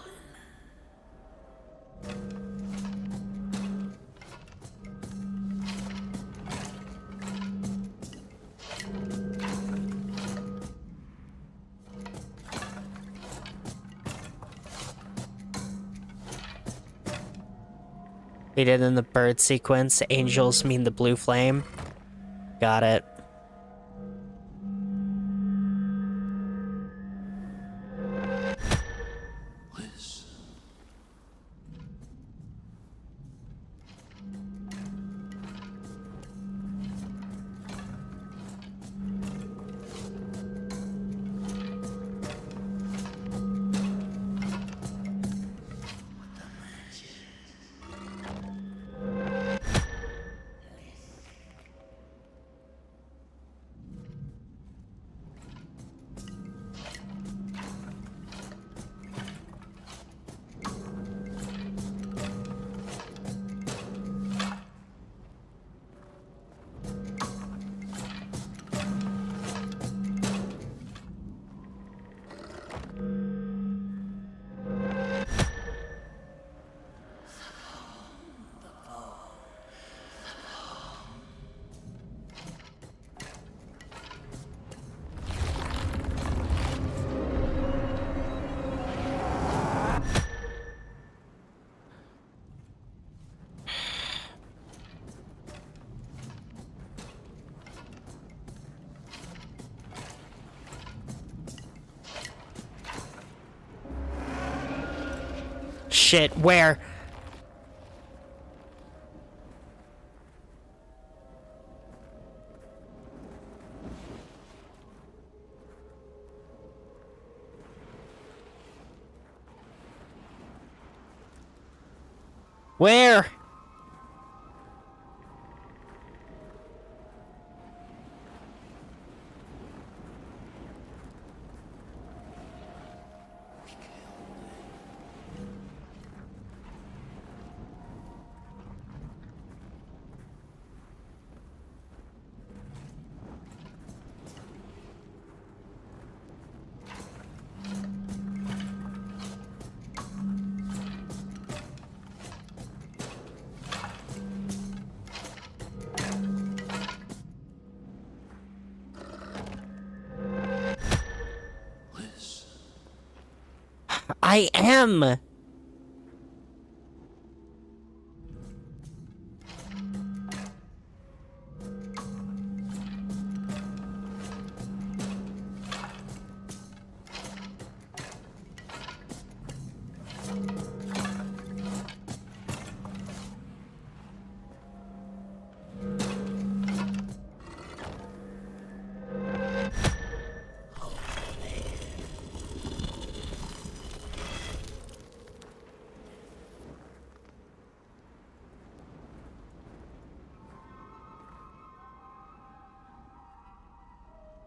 We did in the bird sequence. Angels mean the blue flame. Got it. Shit, where? Where? I am.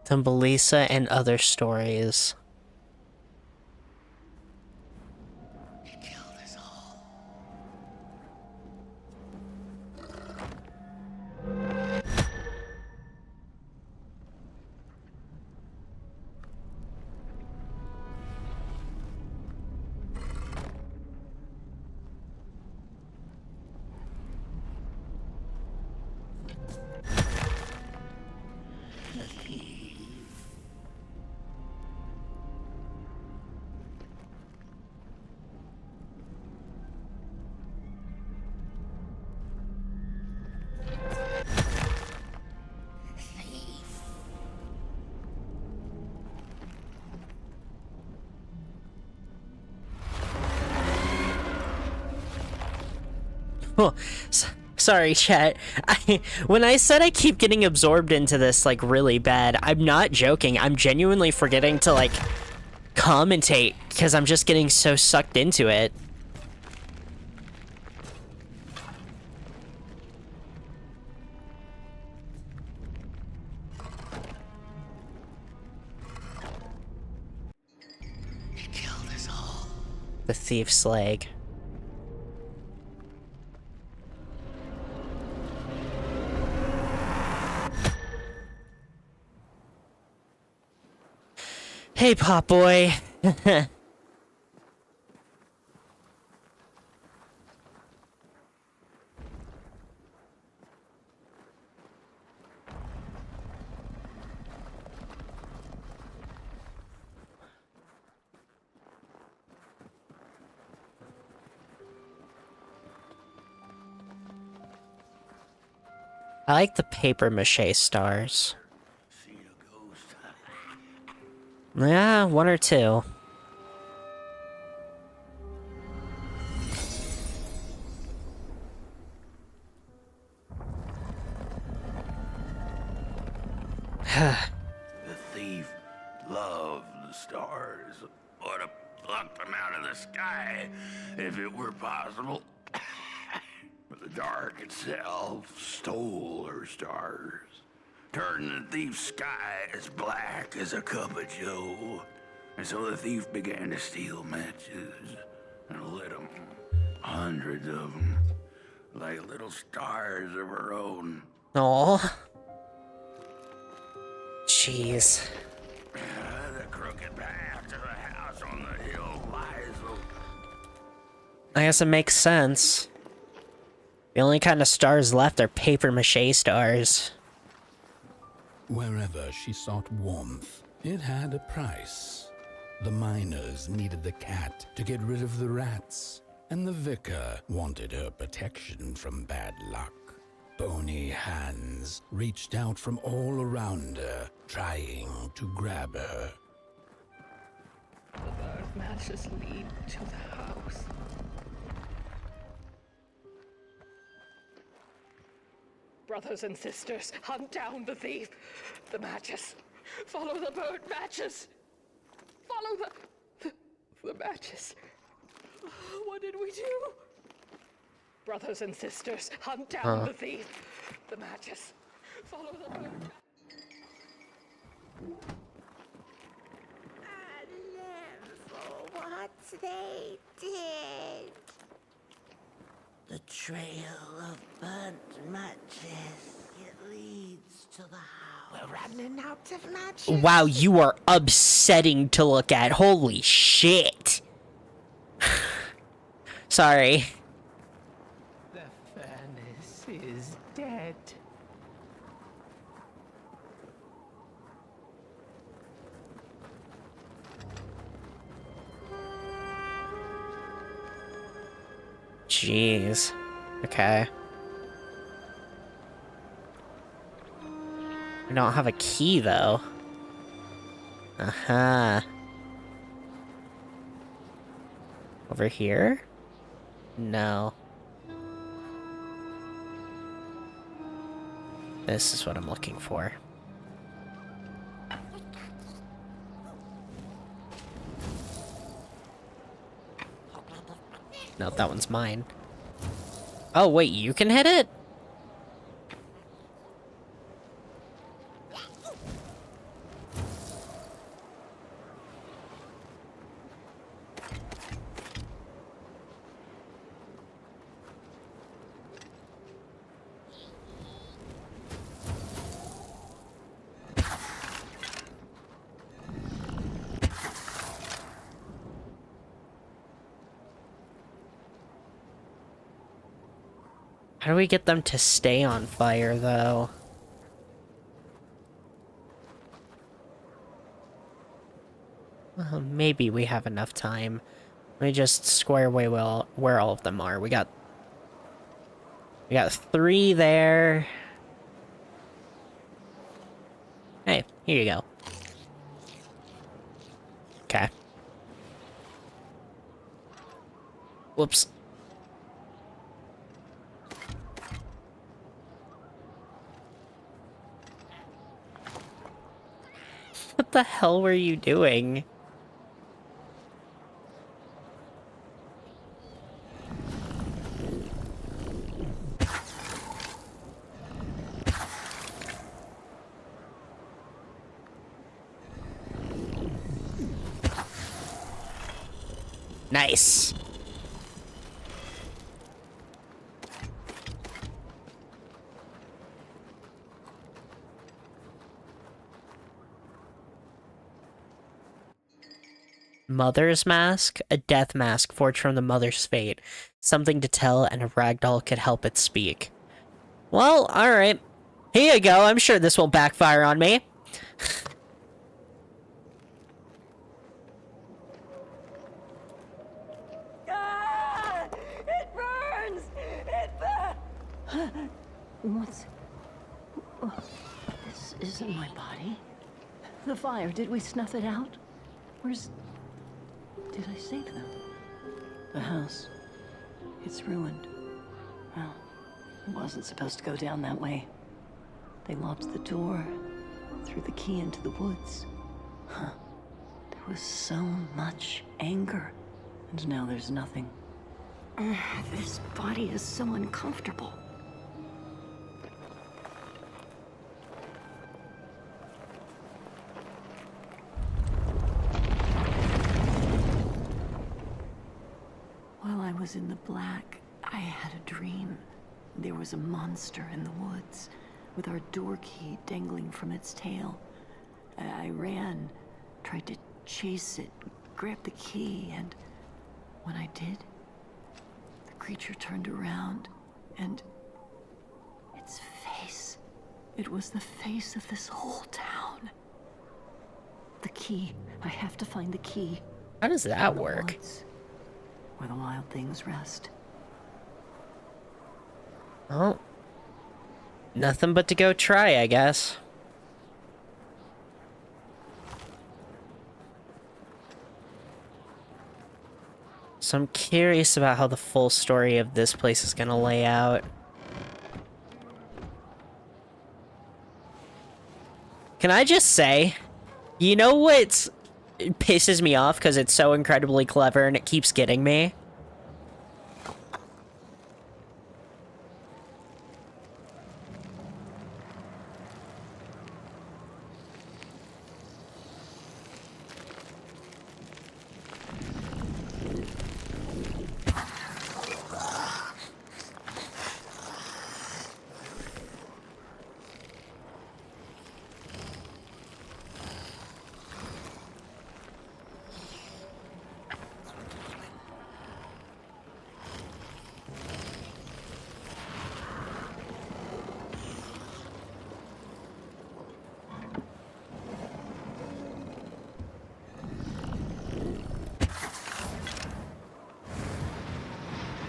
Thumbelisa and other stories. Oh, sorry, chat. When I said I keep getting absorbed into this, like, really bad, I'm not joking. I'm genuinely forgetting to, like, commentate, because I'm just getting so sucked into it. He killed us all. The thief's leg. Hey, Pop Boy. I like the paper mache stars. See a ghost? Yeah, one or two. The thief loved the stars. Would have plucked them out of the sky if it were possible. But the dark itself stole her stars, turning the thief's sky as black as a cup of joe. And so the thief began to steal matches and lit them, hundreds of them, like little stars of her own. Aw. Jeez. The crooked path to the house on the hill lies. I guess it makes sense. The only kind of stars left are paper mache stars. Wherever she sought warmth, it had a price. The miners needed the cat to get rid of the rats, and the vicar wanted her protection from bad luck. Bony hands reached out from all around her, trying to grab her. The bird matches lead to the house. Brothers and sisters, hunt down the thief. The matches. Follow the bird matches. Follow the matches. What did we do? Brothers and sisters, hunt down the thief. The matches. Follow the bird. And live for what they did. The trail of burnt matches. It leads to the house. We're running out of matches. Wow, you are upsetting to look at. Holy shit. Sorry. The furnace is dead. Jeez. Okay. I don't have a key, though. Uh-huh. Over here? No. This is what I'm looking for. No, that one's mine. Oh, wait, you can hit it? How do we get them to stay on fire, though? Well, maybe we have enough time. Let me just square away where all of them are. We got 3 there. Hey, here you go. Okay. Whoops. What the hell were you doing? Nice. Mother's mask? A death mask forged from the mother's fate. Something to tell, and a ragdoll could help it speak. Well, alright. Here you go. I'm sure this won't backfire on me. Ah! It burns! It burns! What's... This isn't my body. The fire, did we snuff it out? Where's... Did I save them? The house. It's ruined. Well, it wasn't supposed to go down that way. They locked the door, threw the key into the woods. Huh. There was so much anger, and now there's nothing. This body is so uncomfortable. While I was in the black, I had a dream. There was a monster in the woods, with our door key dangling from its tail. I ran, tried to chase it, grab the key, and when I did, the creature turned around, and its face, it was the face of this whole town. The key, I have to find the key. How does that work? Woods, where the wild things rest. Oh. Nothing but to go try, I guess. So I'm curious about how the full story of this place is gonna lay out. Can I just say, you know what pisses me off because it's so incredibly clever and it keeps getting me?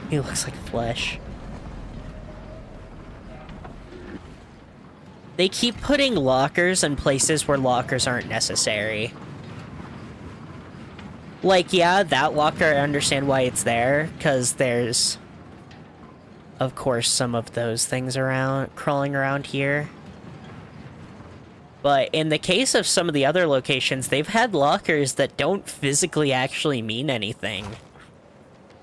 He looks like flesh. They keep putting lockers in places where lockers aren't necessary. Like, yeah, that locker, I understand why it's there, because there's, of course, some of those things around, crawling around here. But in the case of some of the other locations, they've had lockers that don't physically actually mean anything.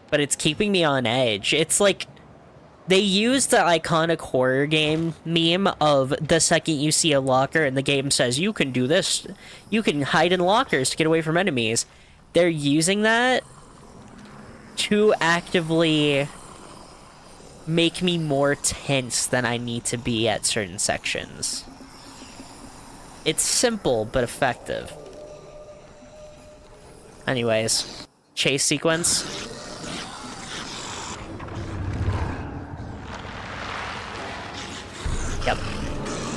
But it's keeping me on edge. It's like, they use the iconic horror game meme of the second you see a locker and the game says, you can do this, you can hide in lockers to get away from enemies. They're using that to actively make me more tense than I need to be at certain sections. It's simple, but effective. Anyways, chase sequence. Yep.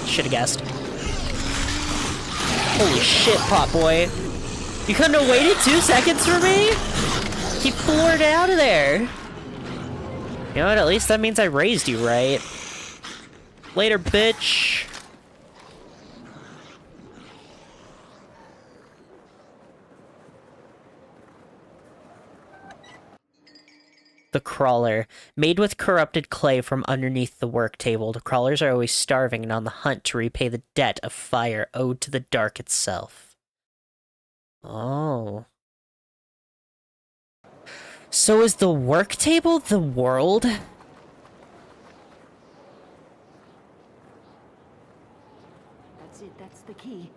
Should've guessed. Holy shit, pot boy. You couldn't have waited 2 seconds for me? He floored out of there. You know what? At least that means I raised you right. Later, bitch. The crawler. Made with corrupted clay from underneath the work table, the crawlers are always starving and on the hunt to repay the debt of fire owed to the dark itself. Oh. So is the work table the world? That's it, that's the key.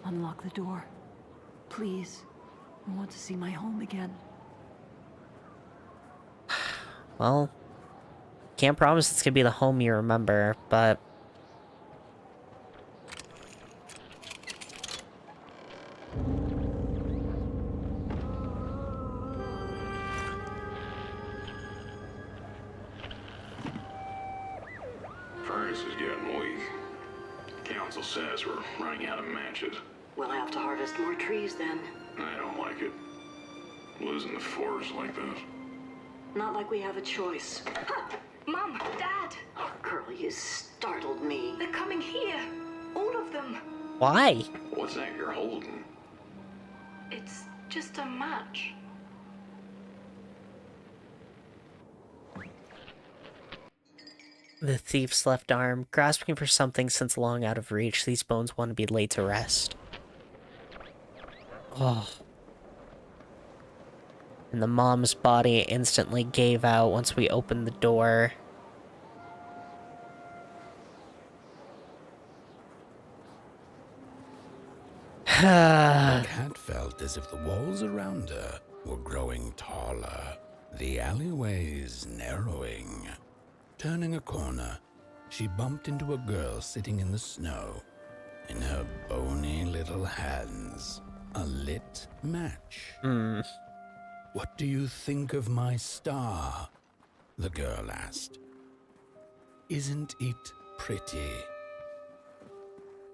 Unlock the door. Please. I want to see my home again. Well, can't promise it's gonna be the home you remember, but... council says we're running out of matches. We'll have to harvest more trees then. I don't like it. Losing the forest like this. Not like we have a choice. Mom, Dad, Oh, Curly, you startled me. they're coming here. All of them. Why? What's that you're holding? It's just a match. The thief's left arm, grasping for something since long out of reach, these bones want to be laid to rest. Oh. And the mom's body instantly gave out once we opened the door. The cat felt as if the walls around her were growing taller, the alleyways narrowing. Turning a corner, she bumped into a girl sitting in the snow. In her bony little hands, a lit match. What do you think of my star? The girl asked. Isn't it pretty?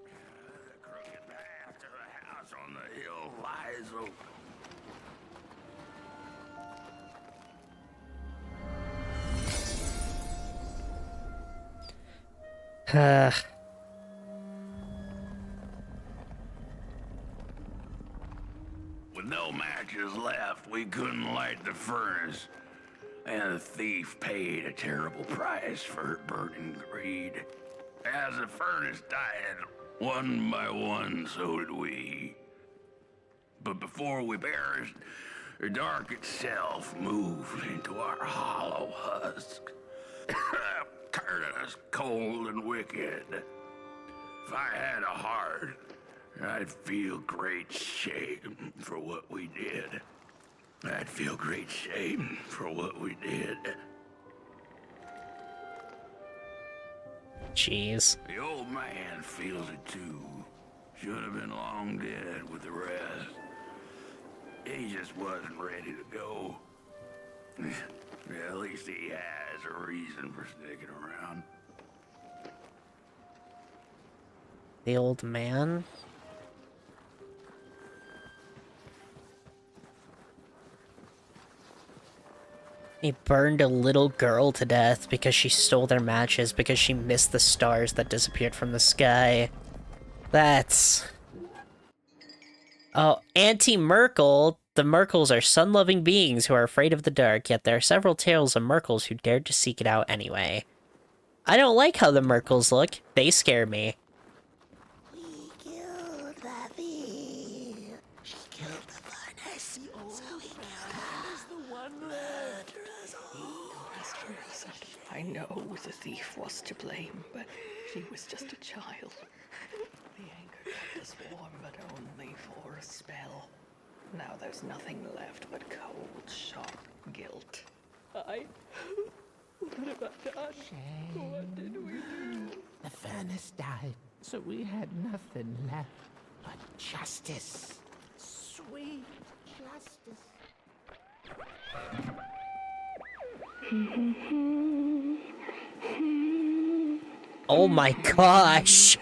The crooked path to the house on the hill lies open. With no matches left, we couldn't light the furnace. And the thief paid a terrible price for her burning greed. As the furnace died, one by one, so did we. But before we perished, the dark itself moved into our hollow husk, turning us cold and wicked. If I had a heart, I'd feel great shame for what we did. I'd feel great shame for what we did. Jeez. The old man feels it too. Should have been long dead with the rest. He just wasn't ready to go. Yeah, at least he has a reason for sticking around. The old man? He burned a little girl to death because she stole their matches because she missed the stars that disappeared from the sky. That's... Oh, Auntie Merkel. The Merkles are sun-loving beings who are afraid of the dark, yet there are several tales of Merkles who dared to seek it out anyway. I don't like how the Merkles look. They scare me. We killed the thief. She killed the furnace. So we killed her. Murderers all. I know the thief was to blame, but she was just a child. The anger kept us warm, but only for a spell. Now there's nothing left but cold, sharp guilt. What have I done? Shame. What did we do? The furnace died, so we had nothing left but justice. Sweet justice. Oh my gosh!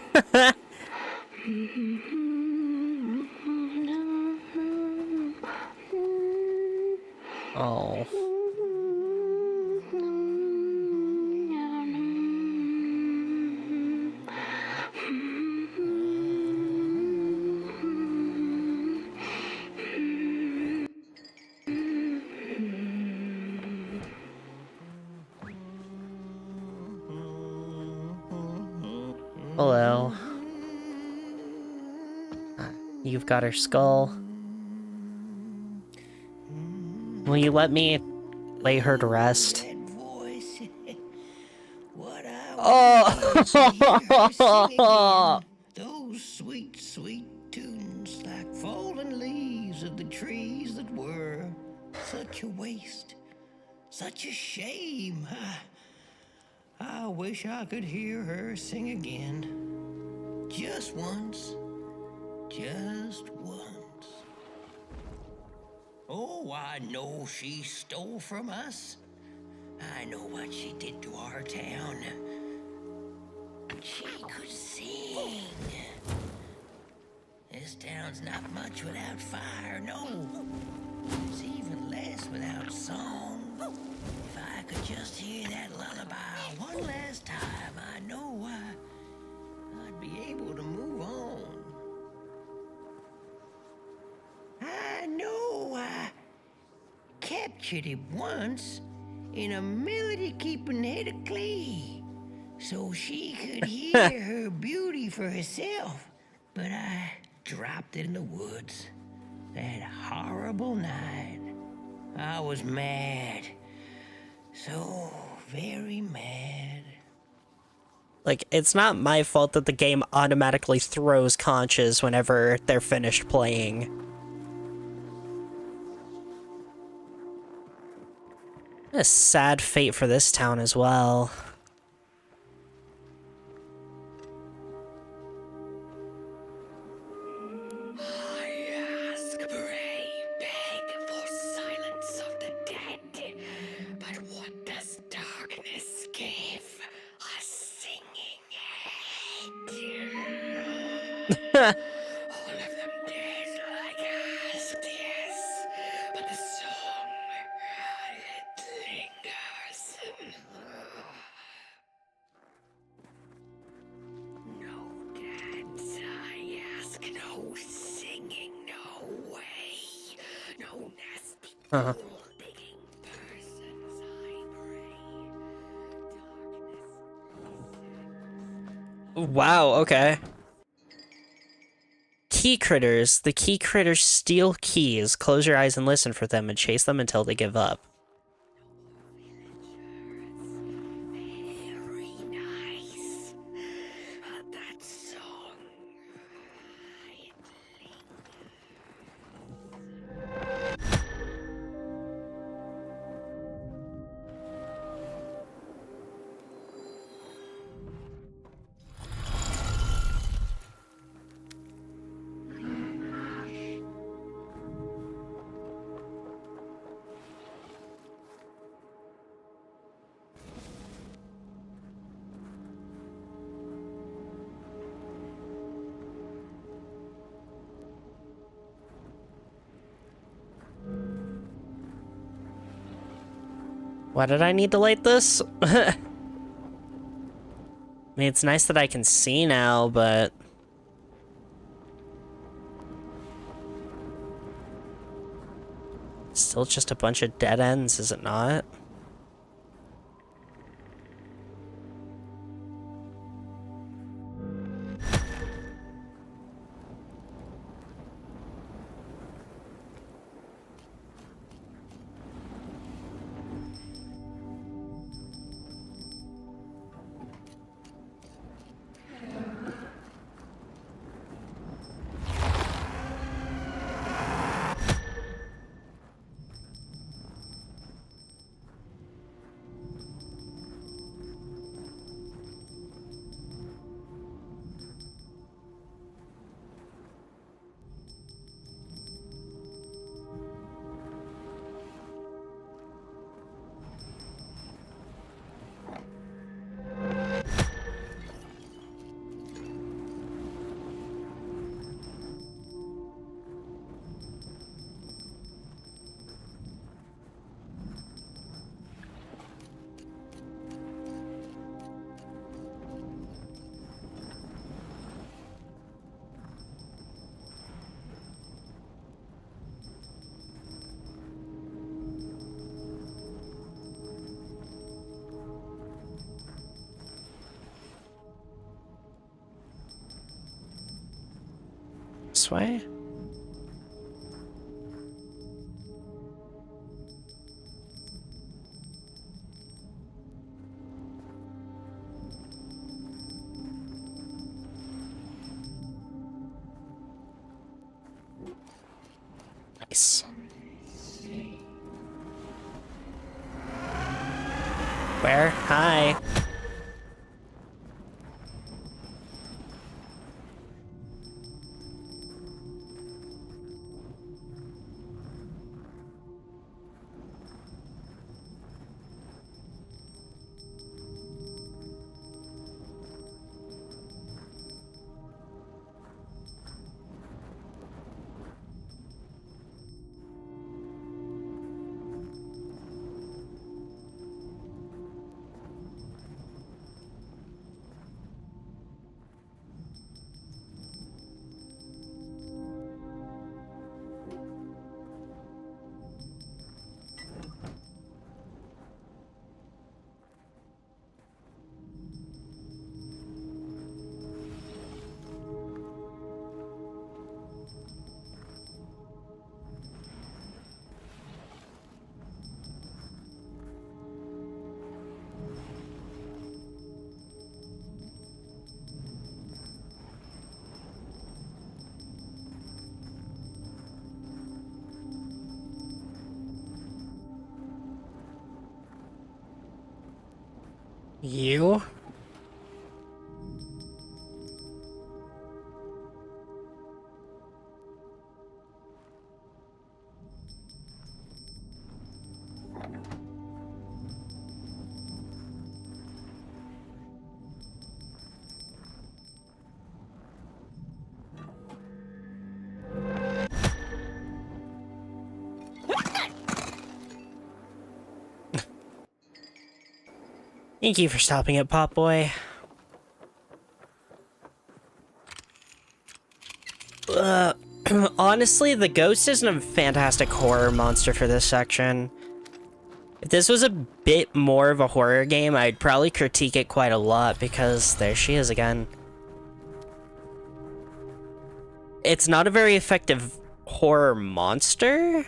Oh. Hello. You've got her skull. Will you let me lay her to rest? Oh! Those sweet, sweet tunes like fallen leaves of the trees that were. Such a waste. Such a shame. I wish I could hear her sing again. Just once. Just once. Oh, I know she stole from us. I know what she did to our town. she could sing. This town's not much without fire, no. It's even less without song. If I could just hear that lullaby one last time, I know I'd be able to move on. I know I captured it once in a melody-keeping head of clay, so she could hear her beauty for herself. But I dropped it in the woods that horrible night. I was mad. So very mad. Like, it's not my fault that the game automatically throws conches whenever they're finished playing. A sad fate for this town as well. I ask, pray, beg for silence of the dead. But what does darkness give? A singing head. All of them dead like asked, yes. But the song, it lingers. No dance, I ask. No singing, no way. No nasty digging persons, I pray. Wow, okay. Key critters. The key critters steal keys. Close your eyes and listen for them and chase them until they give up. Very nice. That song. Why did I need to light this? I mean, it's nice that I can see now, but... Still just a bunch of dead ends, is it not? This way? Nice. Where? Hi. You? Thank you for stopping it, Pop Boy. Honestly, the ghost isn't a fantastic horror monster for this section. If this was a bit more of a horror game, I'd probably critique it quite a lot because there she is again. It's not a very effective horror monster.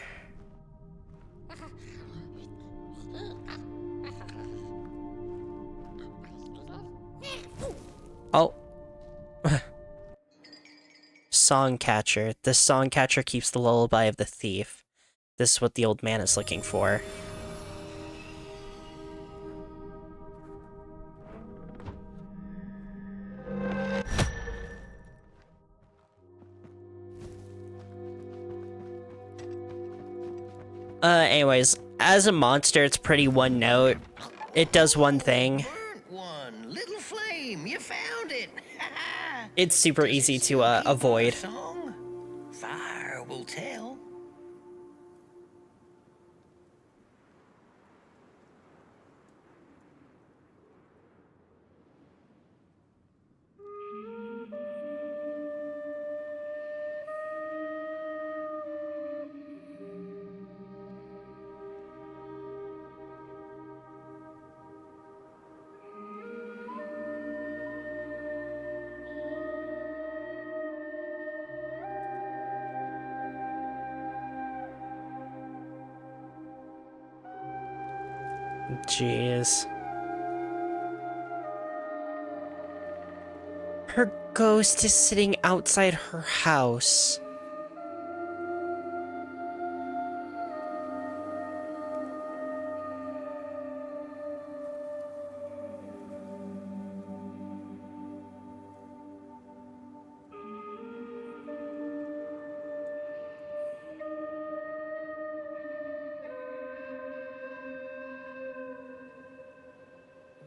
Oh. Songcatcher. This songcatcher keeps the lullaby of the thief. This is what the old man is looking for. Anyways, as a monster, it's pretty one note. It does one thing. Little flame, you found it. It's super easy to avoid. Fire will tell. Jeez. Her ghost is sitting outside her house.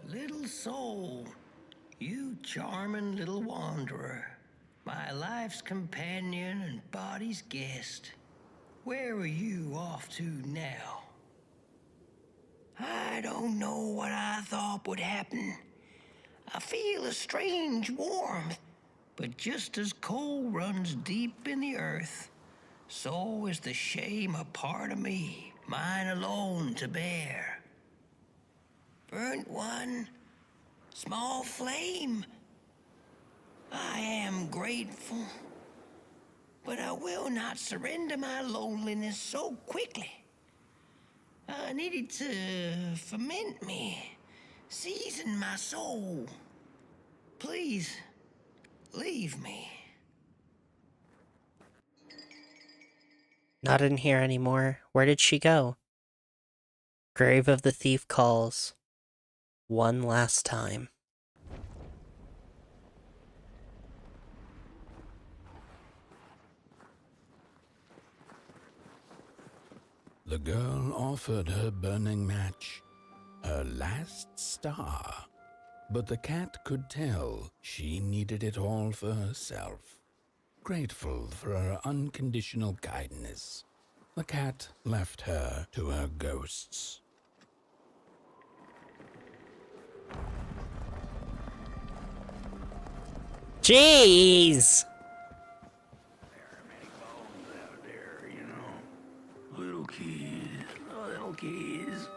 Little soul, you charming little wanderer, my life's companion and body's guest. Where are you off to now? I don't know what I thought would happen. I feel a strange warmth, but just as coal runs deep in the earth, so is the shame a part of me, mine alone to bear. Burnt one, small flame. I am grateful, but I will not surrender my loneliness so quickly. I needed to ferment me, season my soul. Please, leave me. Not in here anymore. Where did she go? Grave of the Thief calls. One last time. The girl offered her burning match, her last star, but the cat could tell she needed it all for herself. Grateful for her unconditional kindness, the cat left her to her ghosts. Jeez! Little keys, little keys.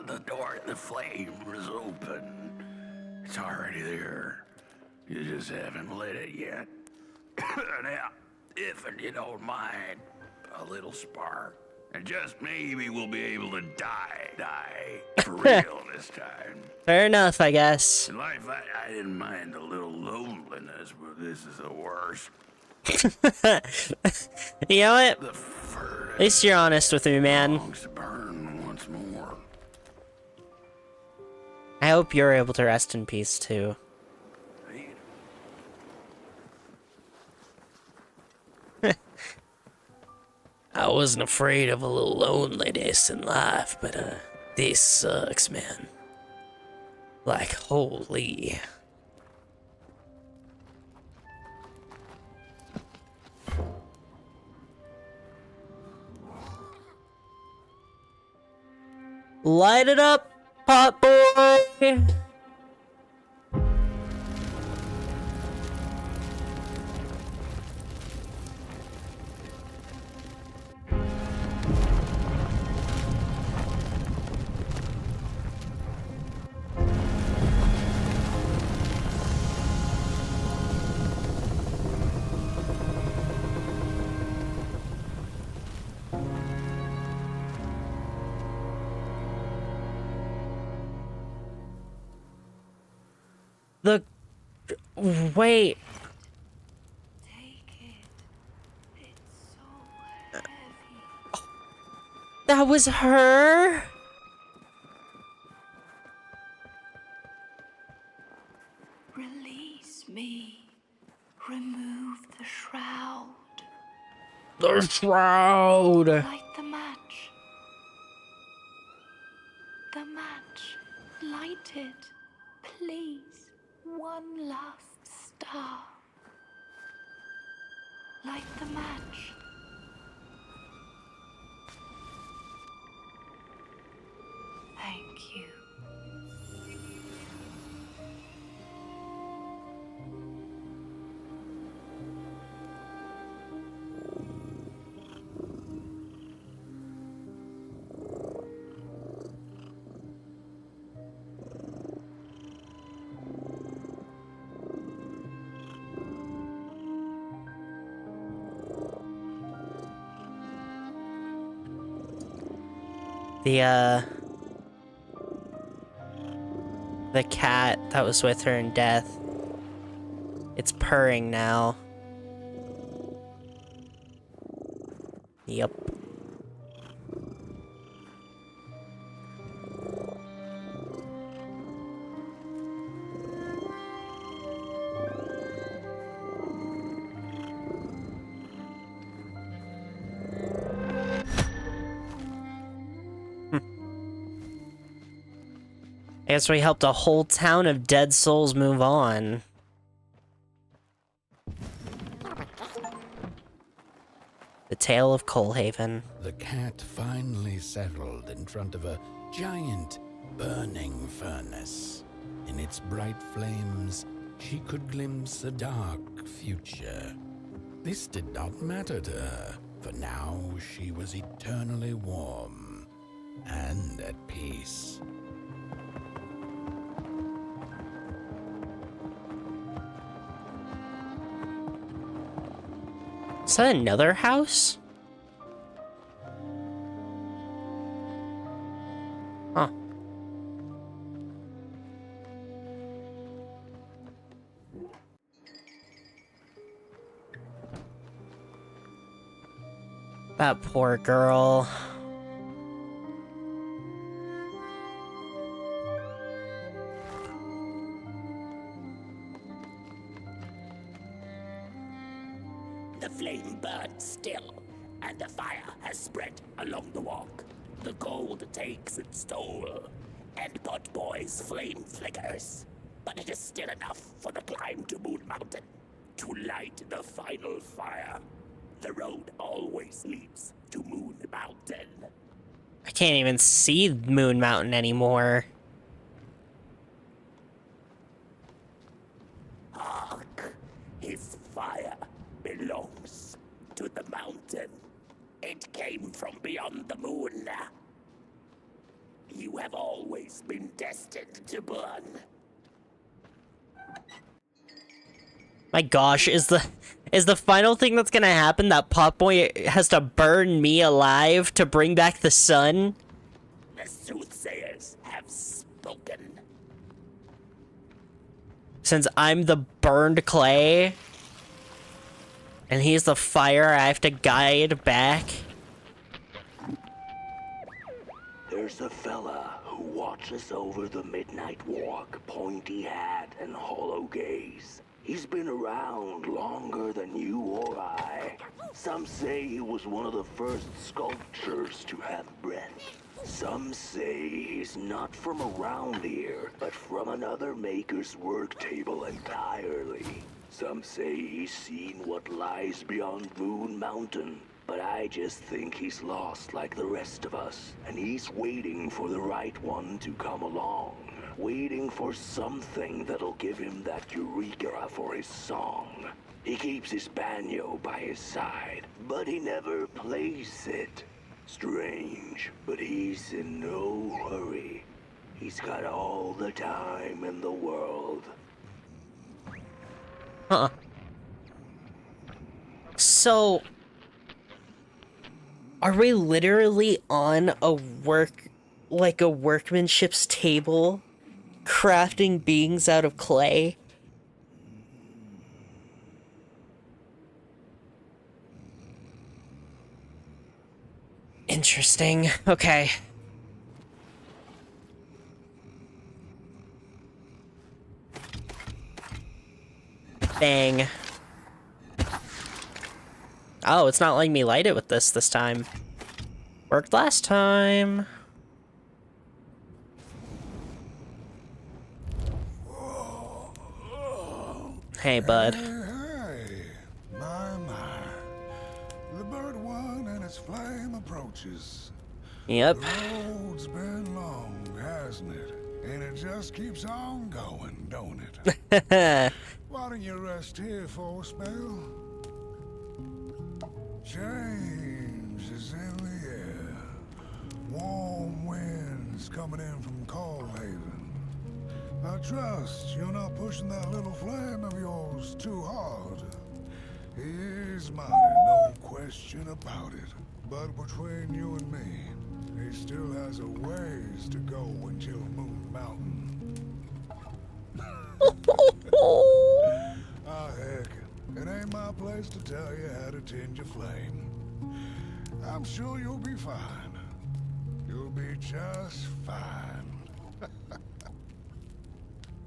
The door in the flame is open. It's already there. You just haven't lit it yet. Now, if you don't mind, a little spark. And just maybe we'll be able to die for real this time. Fair enough, I guess. In life, I didn't mind a little loneliness, but this is the worst. You know what? The fur At least you're honest with me, man. longs to burn once more. I hope you're able to rest in peace, too. I wasn't afraid of a little loneliness in life, but, this sucks, man. Like, holy. Light it up, pot boy! The... Wait. That was her? Release me. Remove the shroud. The shroud! Light the match. The match. Light it. Please. One last star. Light the match. Thank you. The cat that was with her in death. It's purring now. Yep. I guess we helped a whole town of dead souls move on. The Tale of Coalhaven. The cat finally settled in front of a giant burning furnace. In its bright flames, she could glimpse a dark future. This did not matter to her, for now she was eternally warm and at peace. Is that another house? Huh. That poor girl. The flame burns still, and the fire has spread along the walk. The cold takes its toll, and Potboy's flame flickers. But it is still enough for the climb to Moon Mountain, to light the final fire. The road always leads to Moon Mountain. I can't even see Moon Mountain anymore. Hark! His fire belongs to the mountain. It came from beyond the moon. You have always been destined to burn. My gosh, is the final thing that's gonna happen that Potboy has to burn me alive to bring back the sun? The soothsayers have spoken. Since I'm the burned clay, and he's the fire I have to guide back. There's a fella who watches over the midnight walk, pointy hat and hollow gaze. He's been around longer than you or I. Some say he was one of the first sculptures to have breath. Some say he's not from around here, but from another maker's work table entirely. Some say he's seen what lies beyond Moon Mountain, but I just think he's lost like the rest of us, and he's waiting for the right one to come along. Waiting for something that'll give him that eureka for his song. He keeps his banjo by his side, but he never plays it. Strange, but he's in no hurry. He's got all the time in the world. Huh. So, are we literally on a workmanship's table, crafting beings out of clay? Interesting. Okay. Bang. Oh, it's not letting me light it with this time. Worked last time. Hey, bud. Hey, my. The bird one and its flame approaches. Yep. The road's been long, hasn't it? And it just keeps on going, don't it? Why don't you rest here for a spell? Change is in the air. Warm winds coming in from Coalhaven. I trust you're not pushing that little flame of yours too hard. He is mighty, no question about it. But between you and me, he still has a ways to go until Moon Mountain. Ah, heck, it ain't my place to tell you how to tend your flame. I'm sure you'll be fine. You'll be just fine.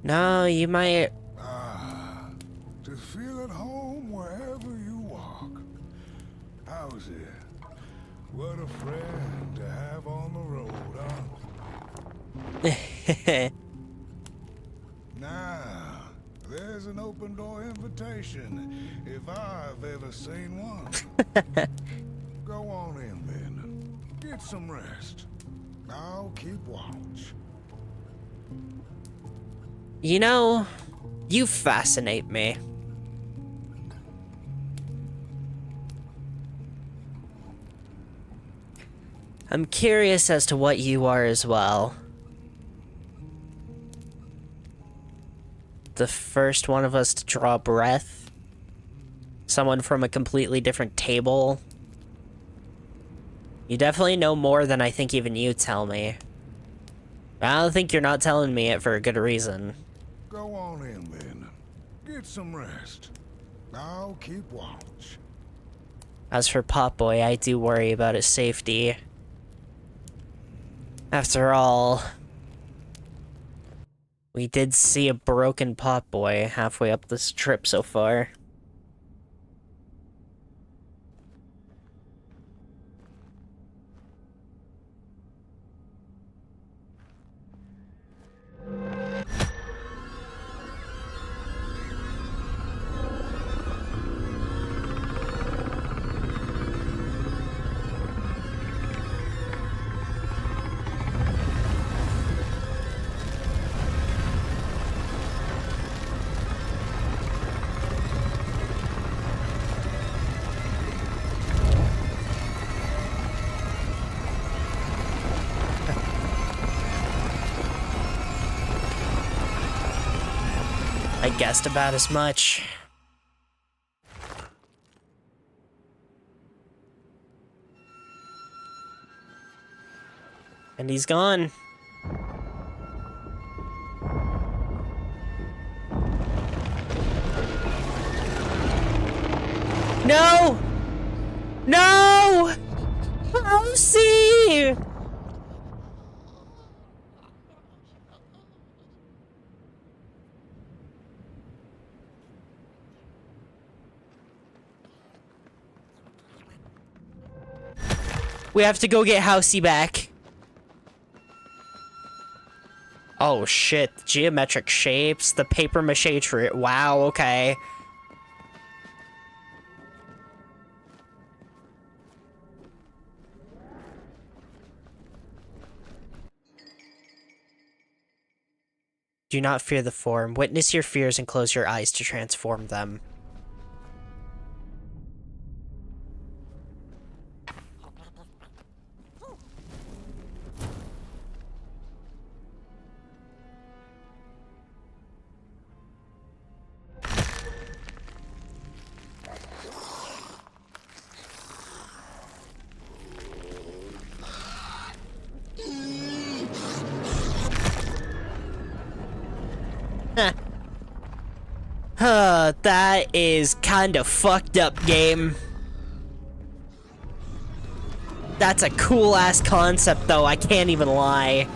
No, you might... To feel at home wherever you walk. How's it? What a friend to have on the road, huh? Now, there's an open door invitation, if I've ever seen one. Go on in then. Get some rest. I'll keep watch. You know, you fascinate me. I'm curious as to what you are as well. The first one of us to draw breath. Someone from a completely different table. You definitely know more than I think even you tell me. I don't think you're not telling me it for a good reason. Go on in then. Get some rest. I'll keep watch. As for Potboy, I do worry about his safety. After all, we did see a broken Potboy halfway up this trip so far. I guessed about as much. And he's gone. No! No! Housey! We have to go get Housey back. Oh shit, geometric shapes, the paper mache tree. Wow, okay. Do not fear the form. Witness your fears and close your eyes to transform them. That is kinda fucked up, game. That's a cool ass concept though, I can't even lie.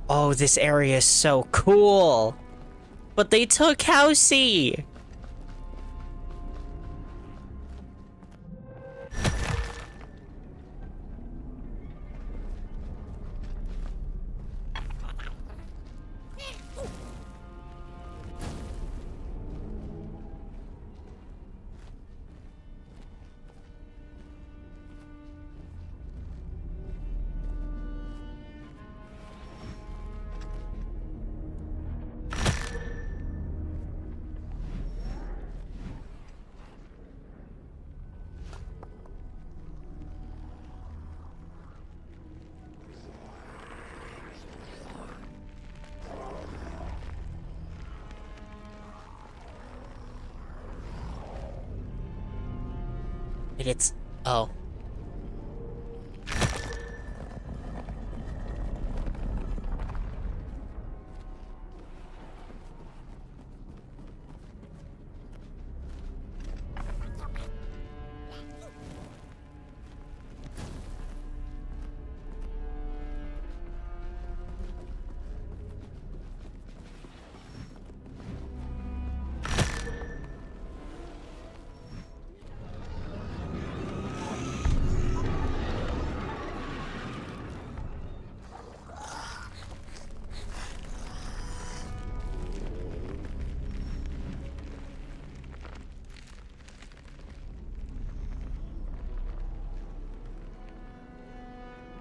Oh, this area is so cool. But they took Housey. It's... oh.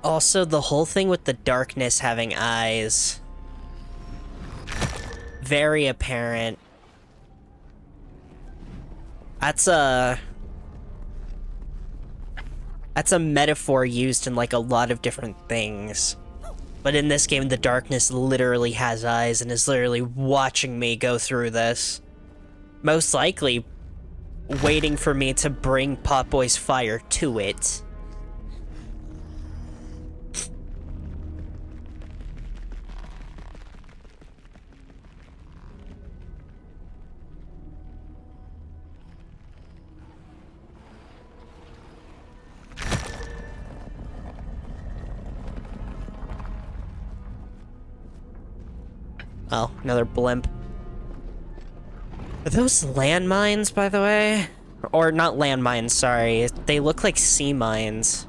Also, the whole thing with the darkness having eyes. Very apparent. That's a metaphor used in like a lot of different things. But in this game, the darkness literally has eyes and is literally watching me go through this. Most likely waiting for me to bring Potboy's fire to it. Oh, another blimp. Are those landmines, by the way? Or not landmines, sorry. They look like sea mines.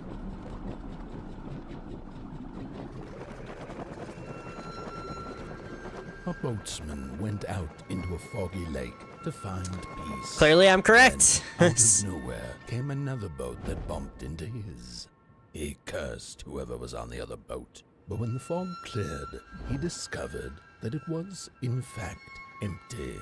A boatsman went out into a foggy lake to find peace. Clearly I'm correct. Then, out of nowhere came another boat that bumped into his. He cursed whoever was on the other boat. But when the fog cleared, he discovered that it was, in fact, empty.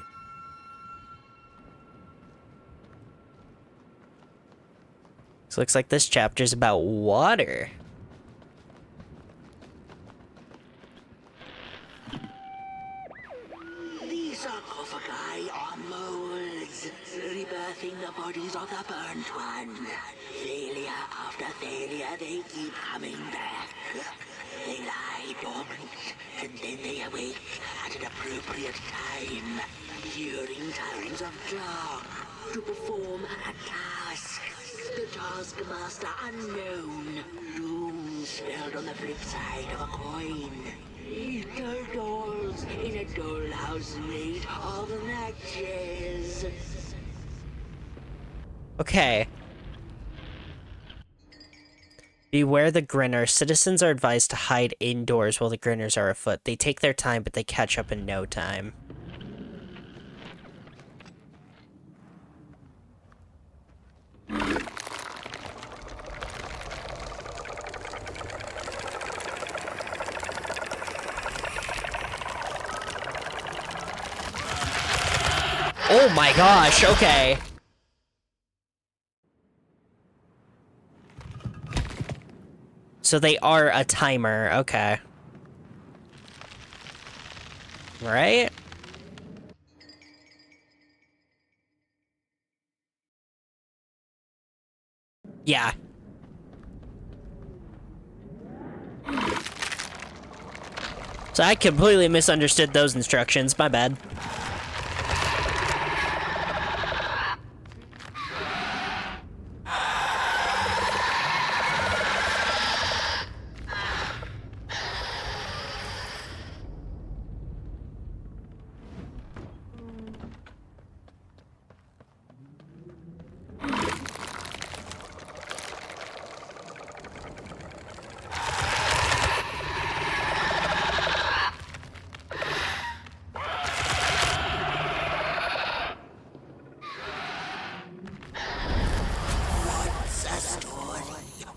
So looks like this chapter's about water. These sarcophagi are molds, rebirthing the bodies of the burnt one. Failure after failure, they keep coming back. They lie dormant, and then they awake at an appropriate time, during times of dark, to perform a task. The taskmaster unknown, doom spelled on the flip side of a coin. Little dolls in a dollhouse made of matches. Okay. Beware the grinner. Citizens are advised to hide indoors while the grinners are afoot. They take their time, but they catch up in no time. Oh my gosh, okay. So they are a timer, okay. Right? Yeah. So I completely misunderstood those instructions, my bad.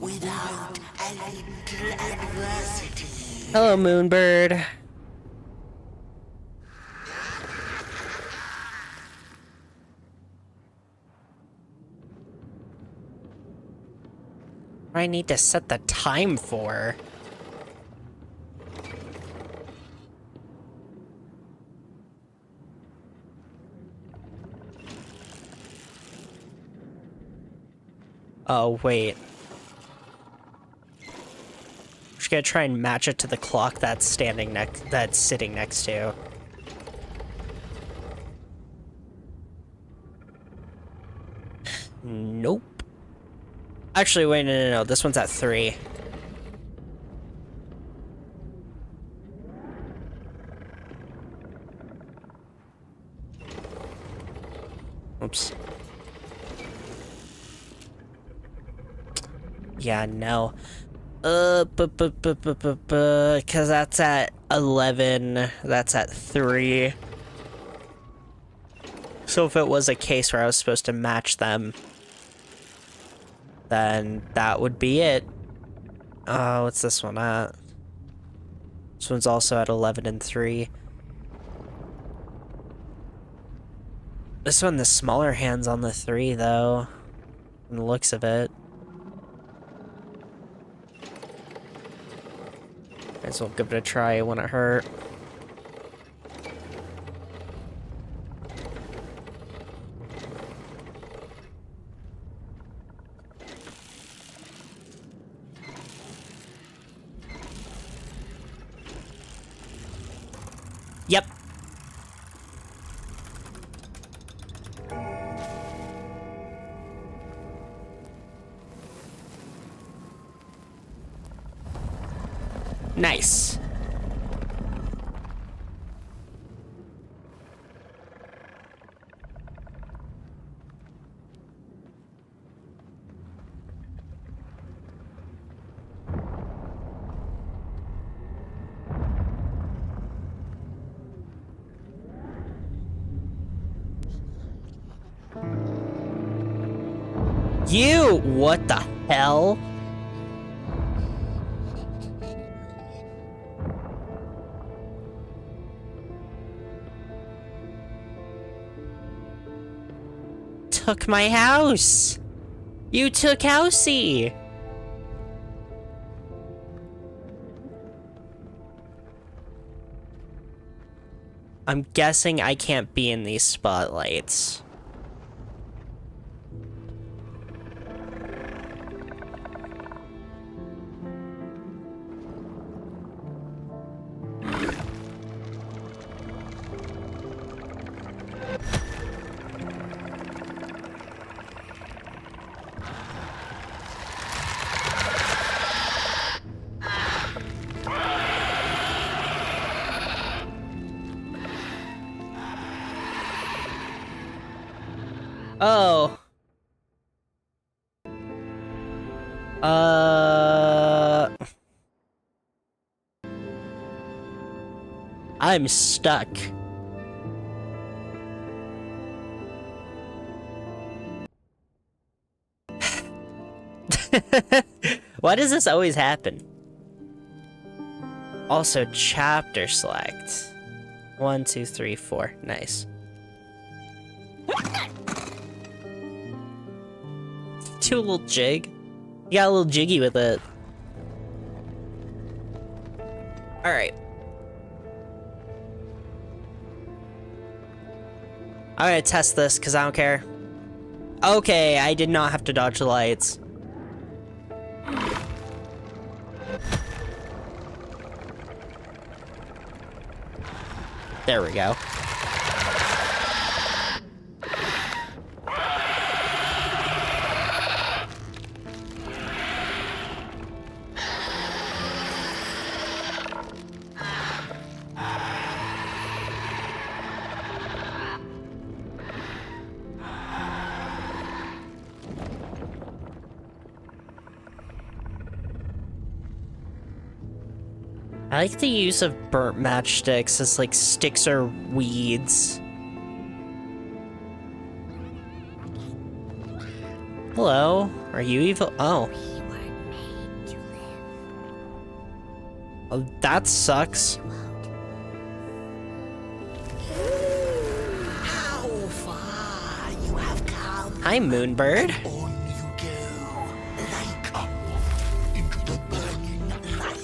Without a little adversity. Hello, Moonbird. What do I need to set the time for? Oh, wait. Just gonna try and match it to the clock that's sitting next to. Nope. Actually, wait, no. This one's at 3. Oops. Yeah, no. Because that's at 11, that's at 3. So if it was a case where I was supposed to match them, then that would be it. What's this one at? This one's also at 11 and 3. This one, the smaller hand's on the 3, though, from the looks of it. Might as well give it a try, it wouldn't hurt. Yep. Nice. You! What the hell? Took my house! You took Housey! I'm guessing I can't be in these spotlights. Oh. I'm stuck. Why does this always happen? Also, chapter select. 1, 2, 3, 4. Nice. Do a little jig. You got a little jiggy with it. Alright. I'm gonna test this because I don't care. Okay, I did not have to dodge the lights. There we go. I like the use of burnt matchsticks as like sticks or weeds. Hello, are you evil? Oh. Oh, that sucks. How far you have come. Hi, Moonbird. On you go, like up into the burning light.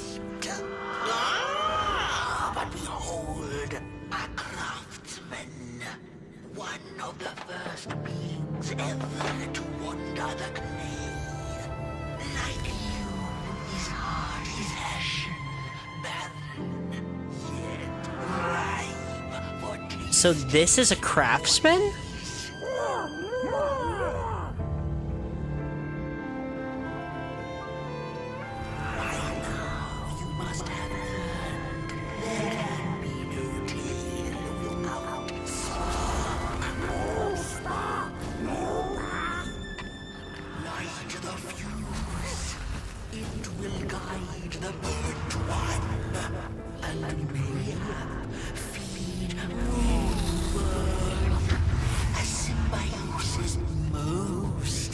But behold, a craftsman, one of the first beings ever to wander the clay. Like you, his heart is ashen, barren, yet ripe for taste. So this is a craftsman?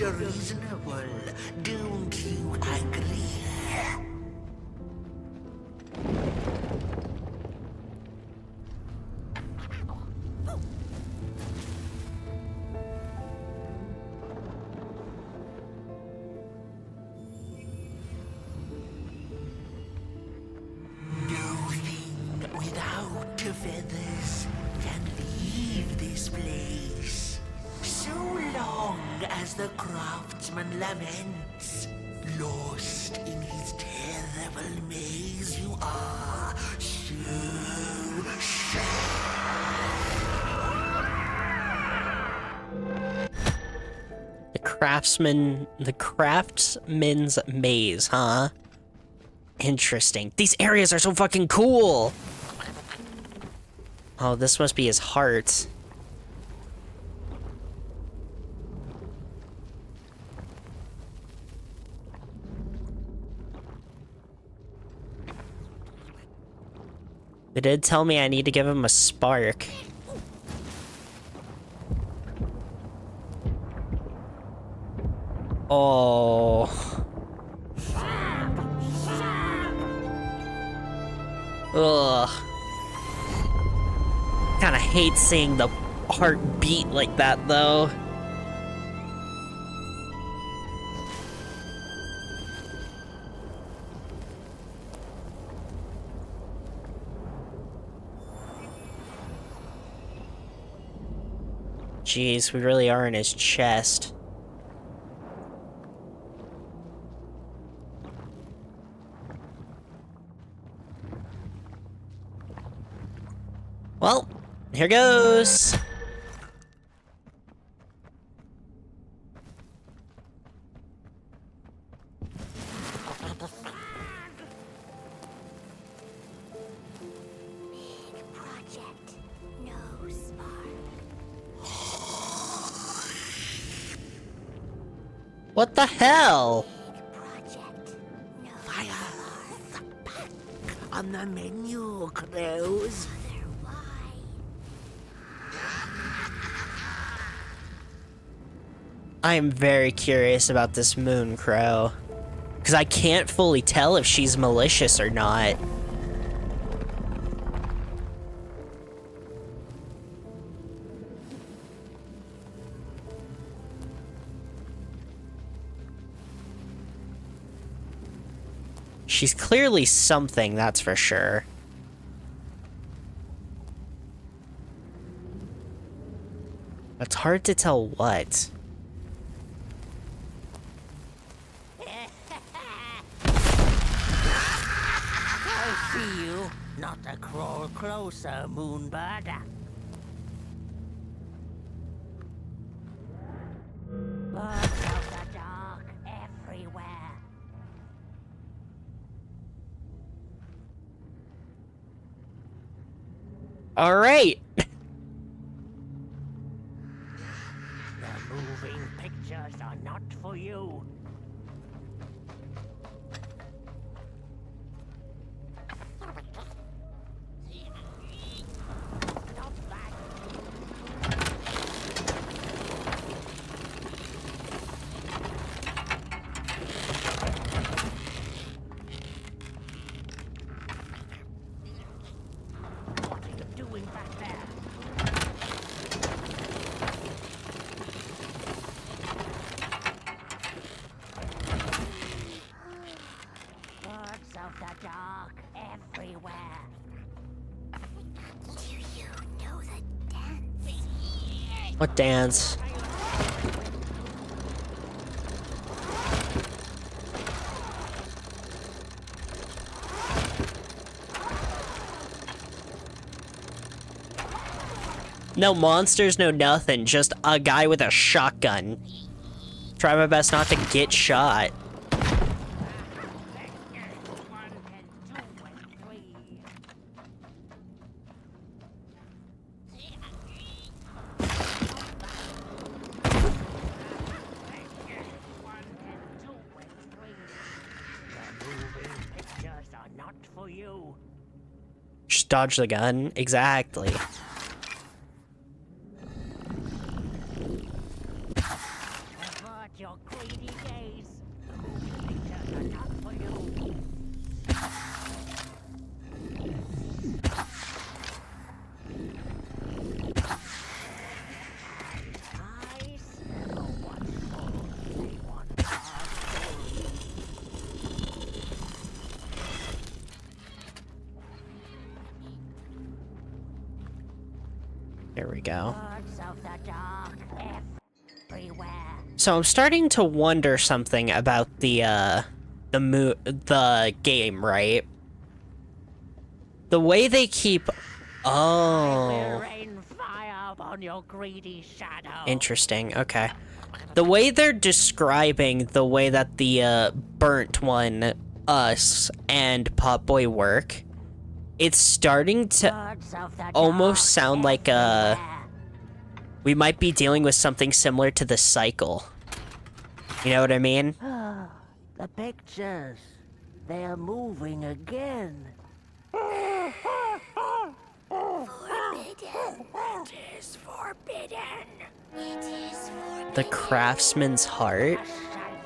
Reasonable, don't you agree? Nothing without feathers can leave this place. So long as the craftsman laments, lost in his terrible maze you are, so The craftsman's maze, huh? Interesting. These areas are so fucking cool! Oh, this must be his heart. They did tell me I need to give him a spark. Oh. Ugh. Kinda hate seeing the heart beat like that, though. Jeez, we really are in his chest. Well, here goes. What the hell? Fire! On the menu, Crows. I am very curious about this moon crow. Because I can't fully tell if she's malicious or not. She's clearly something, that's for sure. It's hard to tell what. I see you. Not a crawl closer, Moonbird. Birds of the dark everywhere. All right. The moving pictures are not for you. What dance? No monsters, no nothing. Just a guy with a shotgun. Try my best not to get shot. Just dodge the gun. Exactly. Your greedy gaze. Pictures are not for you. Eyes never watchful. They want our soul. There we go. Birds of the dark everywhere. So I'm starting to wonder something about the game, right? The way they keep... Oh. Rain fire upon your greedy shadow. Interesting, okay. The way they're describing the way that the burnt one, us, and Potboy work, it's starting to almost sound like we might be dealing with something similar to the cycle. You know what I mean? The pictures. They're moving again. Forbidden. It is forbidden. It is forbidden. The craftsman's heart?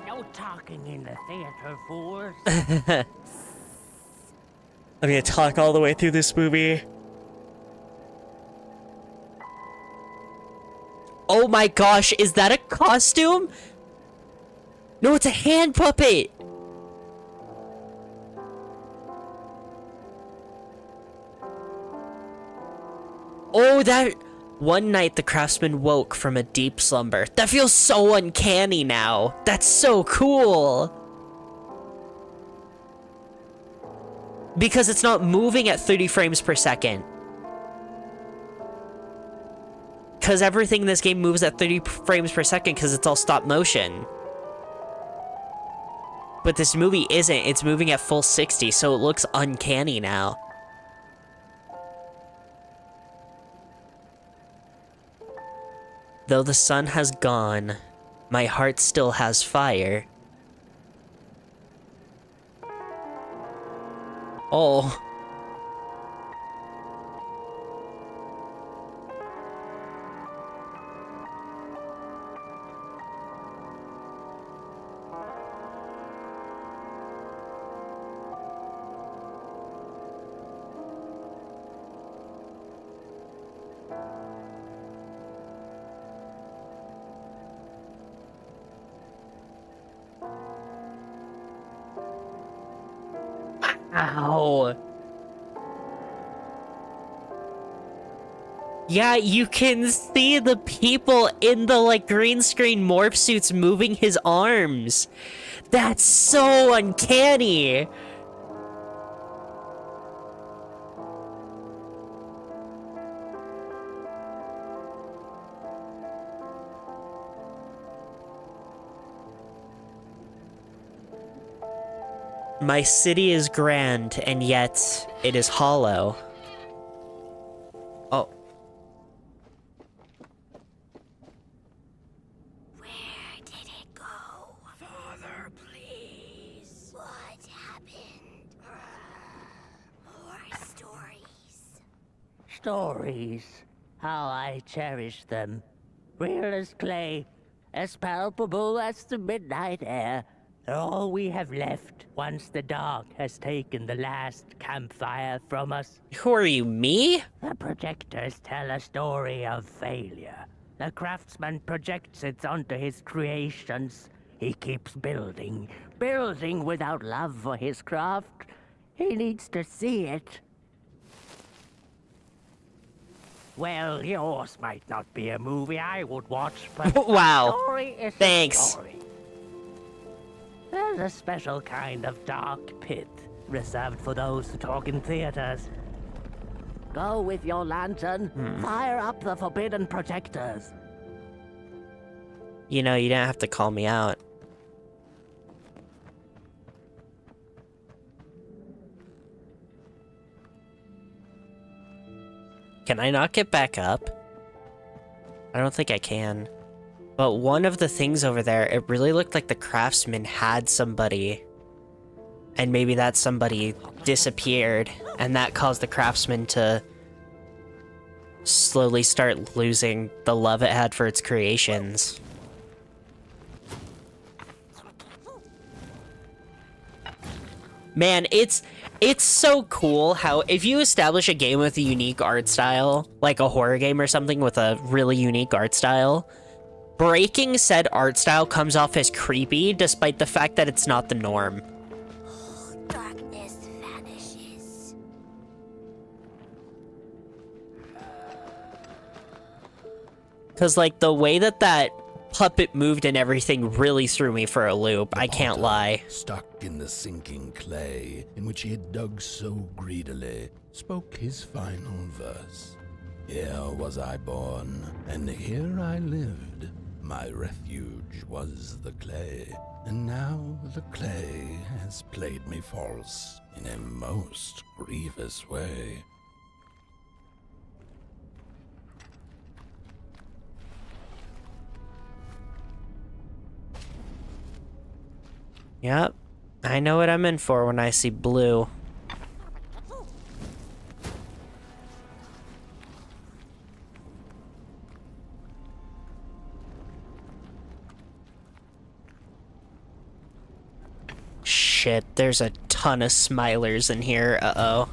No talking in the theater, fools. I'm gonna talk all the way through this movie. Oh my gosh, is that a costume? No, it's a hand puppet! Oh, One night, the craftsman woke from a deep slumber. That feels so uncanny now. That's so cool. Because it's not moving at 30 frames per second. Because everything in this game moves at 30 frames per second because it's all stop motion. But this movie isn't. It's moving at full 60, so it looks uncanny now. Though the sun has gone, my heart still has fire. Oh. Ow. Yeah, you can see the people in the, like, green screen morph suits moving his arms. That's so uncanny. My city is grand, and yet it is hollow. Oh. Where did it go? Father, please. What happened? More stories. Stories. How I cherish them. Real as clay, as palpable as the midnight air. They're all we have left once the dark has taken the last campfire from us. Who are you, me? The projectors tell a story of failure. The craftsman projects it onto his creations. He keeps building, building without love for his craft. He needs to see it. Well, yours might not be a movie I would watch, but Wow. a story is Thanks. a story. There's a special kind of dark pit reserved for those who talk in theaters. Go with your lantern, fire up the forbidden projectors. You know, you didn't have to call me out. Can I not get back up? I don't think I can. But one of the things over there, it really looked like the craftsman had somebody. And maybe that somebody disappeared, and that caused the craftsman to slowly start losing the love it had for its creations. Man, it's so cool how if you establish a game with a unique art style, like a horror game or something with a really unique art style, breaking said art style comes off as creepy despite the fact that it's not the norm. Darkness vanishes. Because, like, the way that puppet moved and everything really threw me for a loop, I can't lie. Stuck in the sinking clay in which he had dug so greedily, spoke his final verse. Here was I born, and here I lived. My refuge was the clay, and now the clay has played me false in a most grievous way. Yep, I know what I'm in for when I see blue. Shit, there's a ton of smilers in here, uh-oh.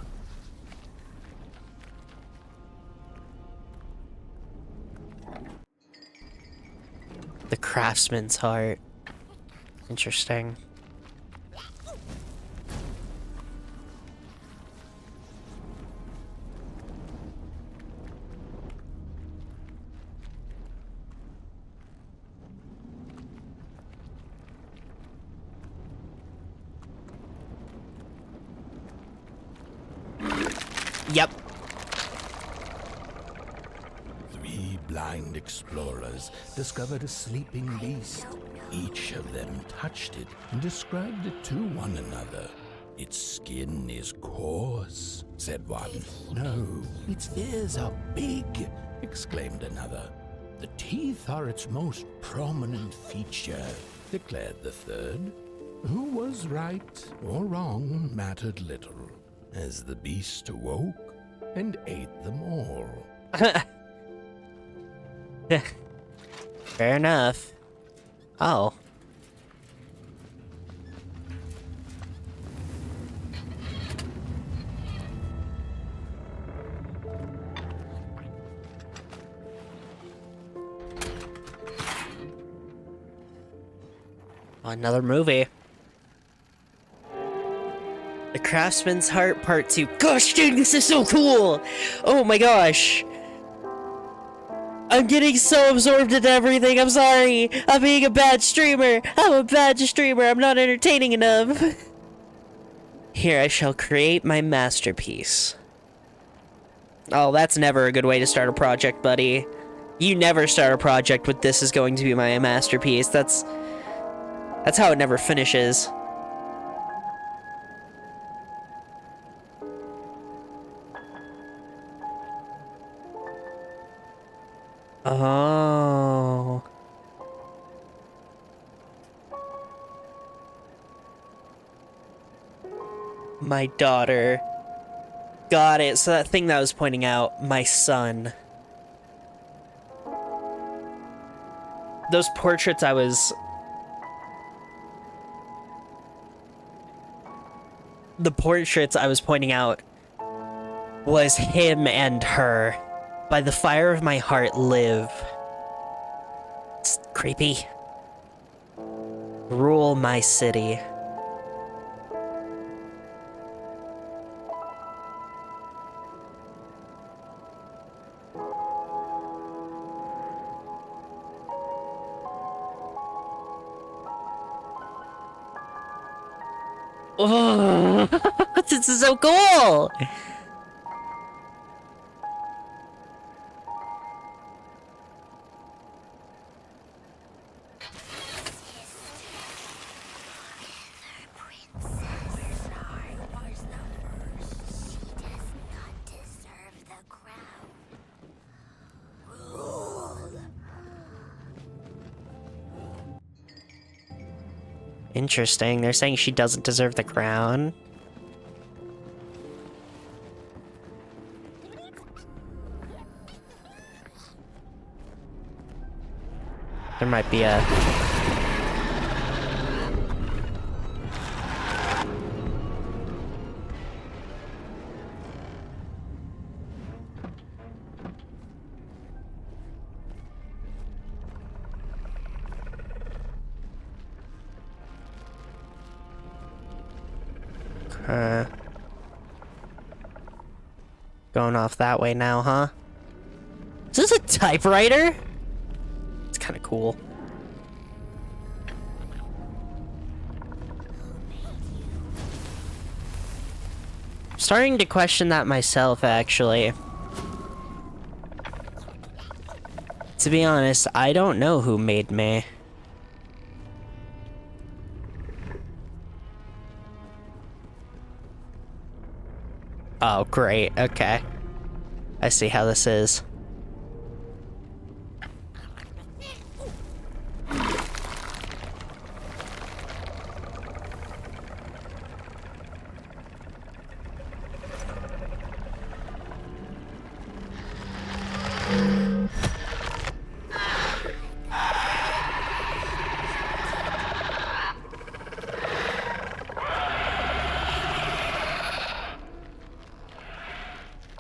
The craftsman's heart. Interesting. Yep. Three blind explorers discovered a sleeping beast. Each of them touched it and described it to one another. Its skin is coarse, said one. No, its ears are big, exclaimed another. The teeth are its most prominent feature, declared the third. Who was right or wrong mattered little, as the beast awoke and ate them all. Fair enough. Oh. Another movie. The Craftsman's Heart Part 2. Gosh, dude, this is so cool! Oh my gosh! I'm getting so absorbed into everything, I'm sorry! I'm being a bad streamer! I'm a bad streamer, I'm not entertaining enough! Here I shall create my masterpiece. Oh, that's never a good way to start a project, buddy. You never start a project with "this is going to be my masterpiece." That's how it never finishes. Oh. My daughter. Got it. So that thing that I was pointing out, my son. Those portraits I was... The portraits I was pointing out was him and her. By the fire of my heart, live. It's creepy. Rule my city. Oh, this is so cool! Interesting. They're saying she doesn't deserve the crown. There might be a... Going off that way now, huh? Is this a typewriter? It's kind of cool. I'm starting to question that myself, actually. To be honest, I don't know who made me. Oh, great. Okay. I see how this is.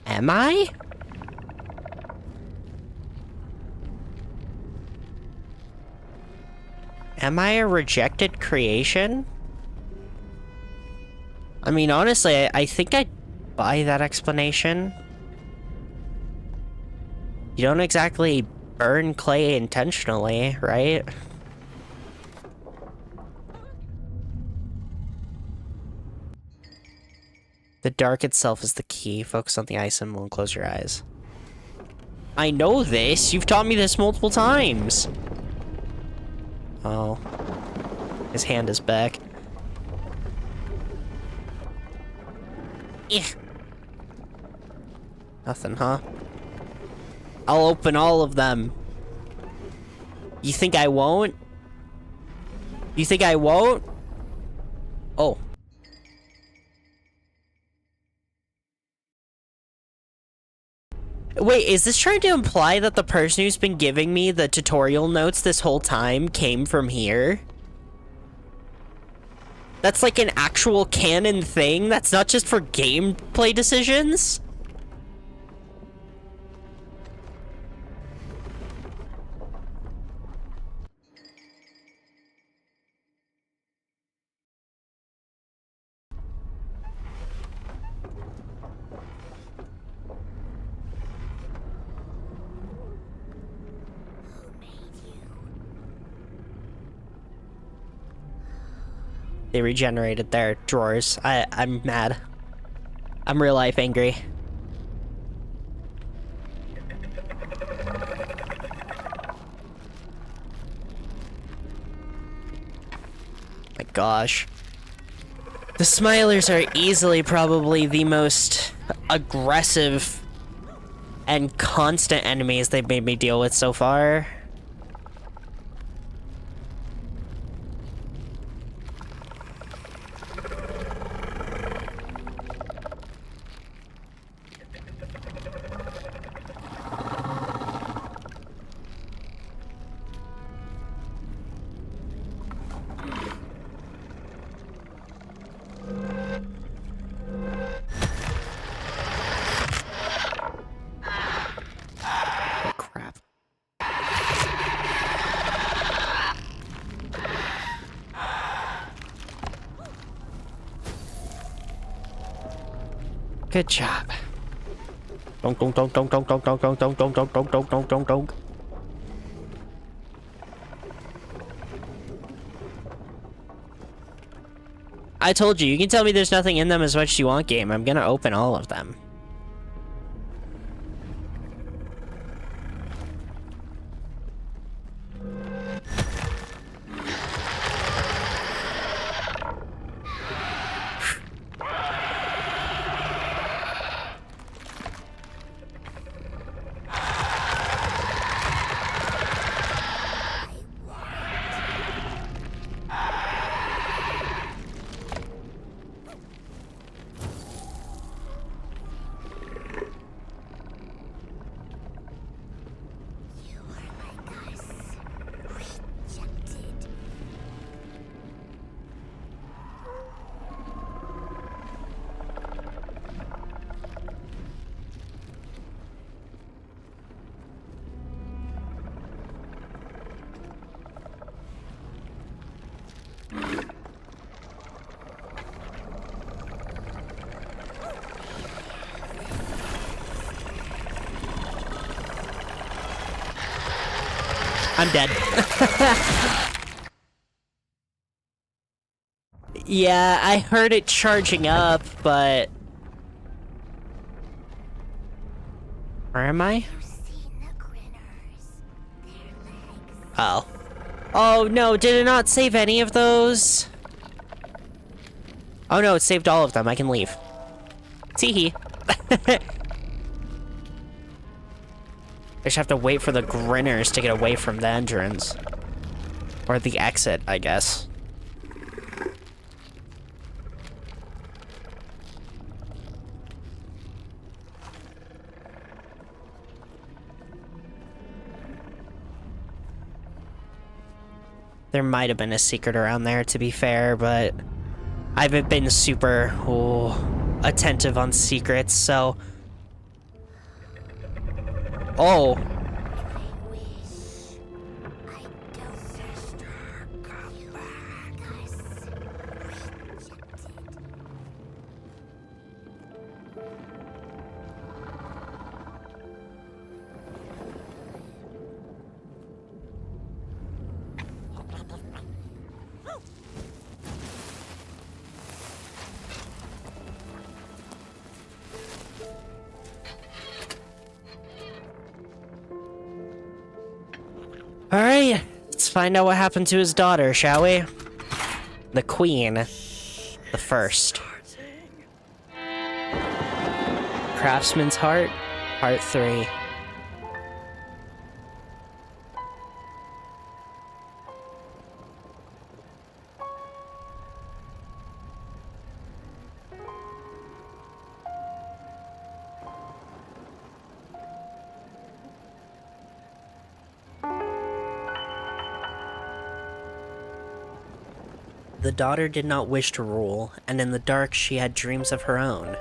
Am I? Am I a rejected creation? I mean, honestly, I think I'd buy that explanation. You don't exactly burn clay intentionally, right? The dark itself is the key. Focus on the eye symbol and close your eyes. I know this. You've taught me this multiple times. Oh. His hand is back. Yeah. Nothing, huh? I'll open all of them. You think I won't? You think I won't? Oh. Wait, is this trying to imply that the person who's been giving me the tutorial notes this whole time came from here? That's like an actual canon thing? That's not just for gameplay decisions? They regenerated their drawers. I'm mad. I'm real life angry. My gosh. The Smilers are easily probably the most aggressive and constant enemies they've made me deal with so far. Good job. Donk, donk, donk, donk, donk, donk, donk, donk, donk, donk, donk, donk, donk, donk, donk, donk. I told you, you can tell me there's nothing in them as much as you want, game. I'm gonna open all of them. I'm dead. Yeah, I heard it charging up, but... Where am I? Oh. Oh no, did it not save any of those? Oh no, it saved all of them. I can leave. Tee-hee. I just have to wait for the grinners to get away from the entrance. Or the exit, I guess. There might have been a secret around there, to be fair, but I haven't been super attentive on secrets, so... Oh. Alright, let's find out what happened to his daughter, shall we? The queen. The first. Craftsman's Heart, Part 3. The daughter did not wish to rule, and in the dark she had dreams of her own.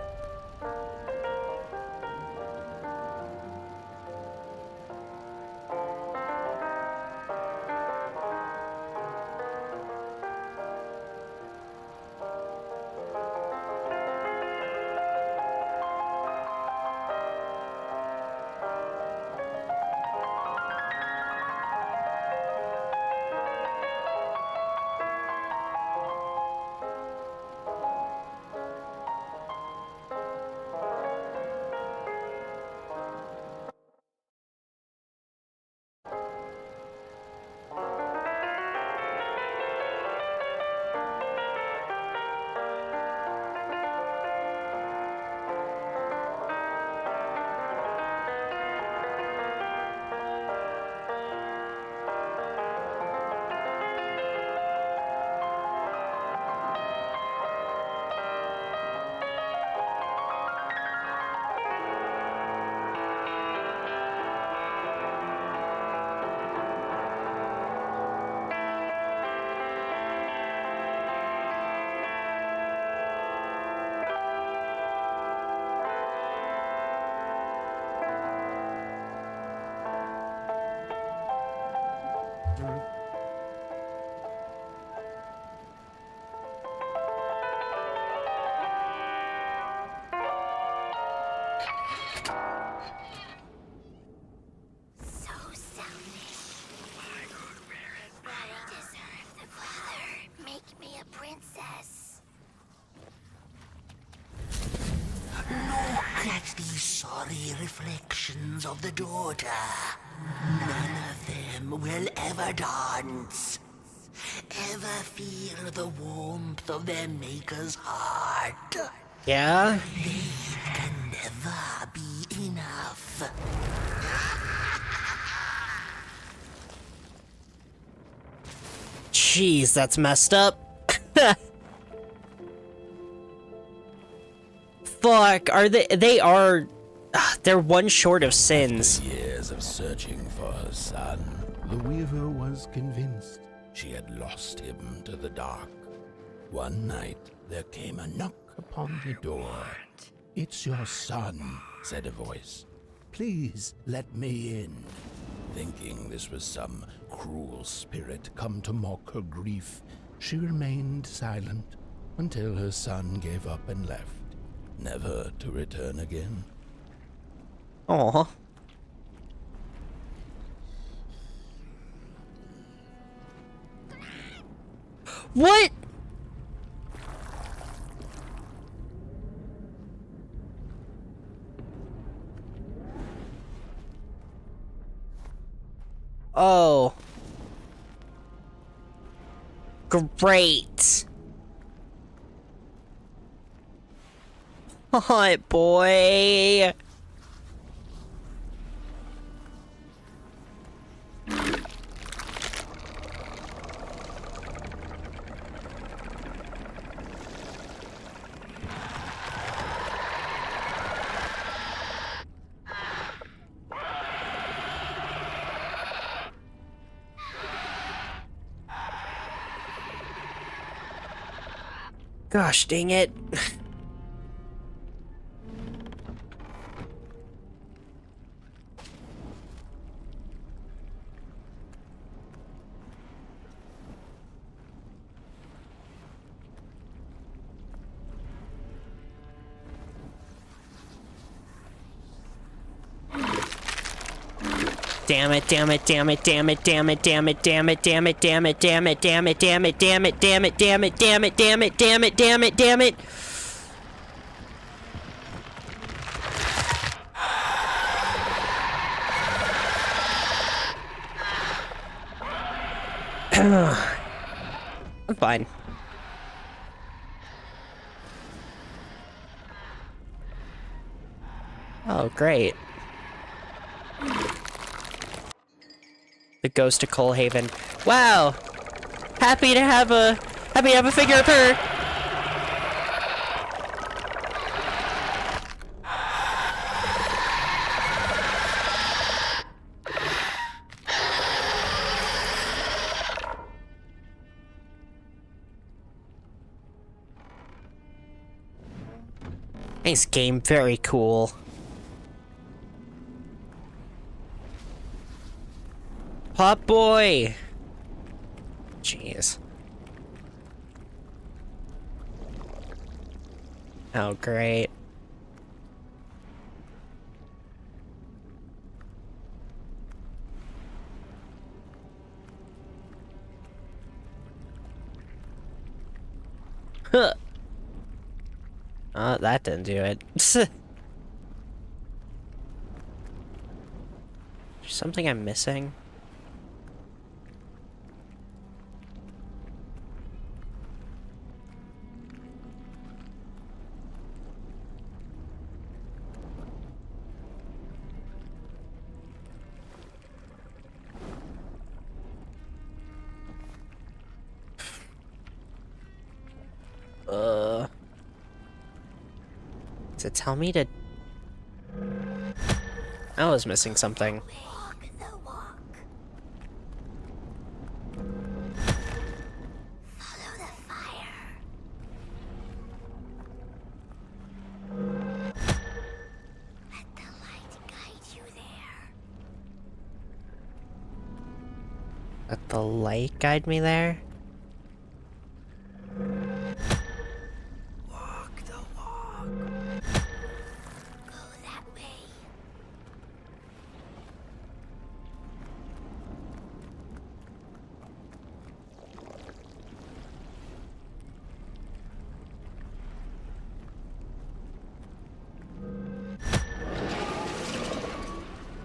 So selfish. I deserve the father. Make me a princess. Look at these sorry reflections of the daughter. None of them will ever dance. Ever feel the warmth of their maker's heart. Yeah? They can never be enough. Jeez, that's messed up. Fuck, they're one short of sins. After years of searching for her son, the weaver was convinced she had lost him to the dark. One night, there came a knock upon the door. "It's your son," said a voice. "Please let me in." Thinking this was some cruel spirit come to mock her grief, she remained silent until her son gave up and left, never to return again. Aw. What? Oh. Great. Hot boy. Gosh dang it. Damn it, damn it, damn it, damn it, damn it, damn it, damn it, damn it, damn it, damn it, damn it, damn it, damn it, damn it, damn it, damn it, damn it, damn it, damn it, damn it. I'm fine. Oh, great. The ghost of Coalhaven. Wow! Happy to have a figure of her! Nice game, very cool. Pop boy! Jeez. Oh, great. Huh. Oh, that didn't do it. There's something I'm missing. Does it tell me to... I was missing something. Walk the walk. Follow the fire. Let the light guide you there. Let the light guide me there? Walk the walk. Go that way.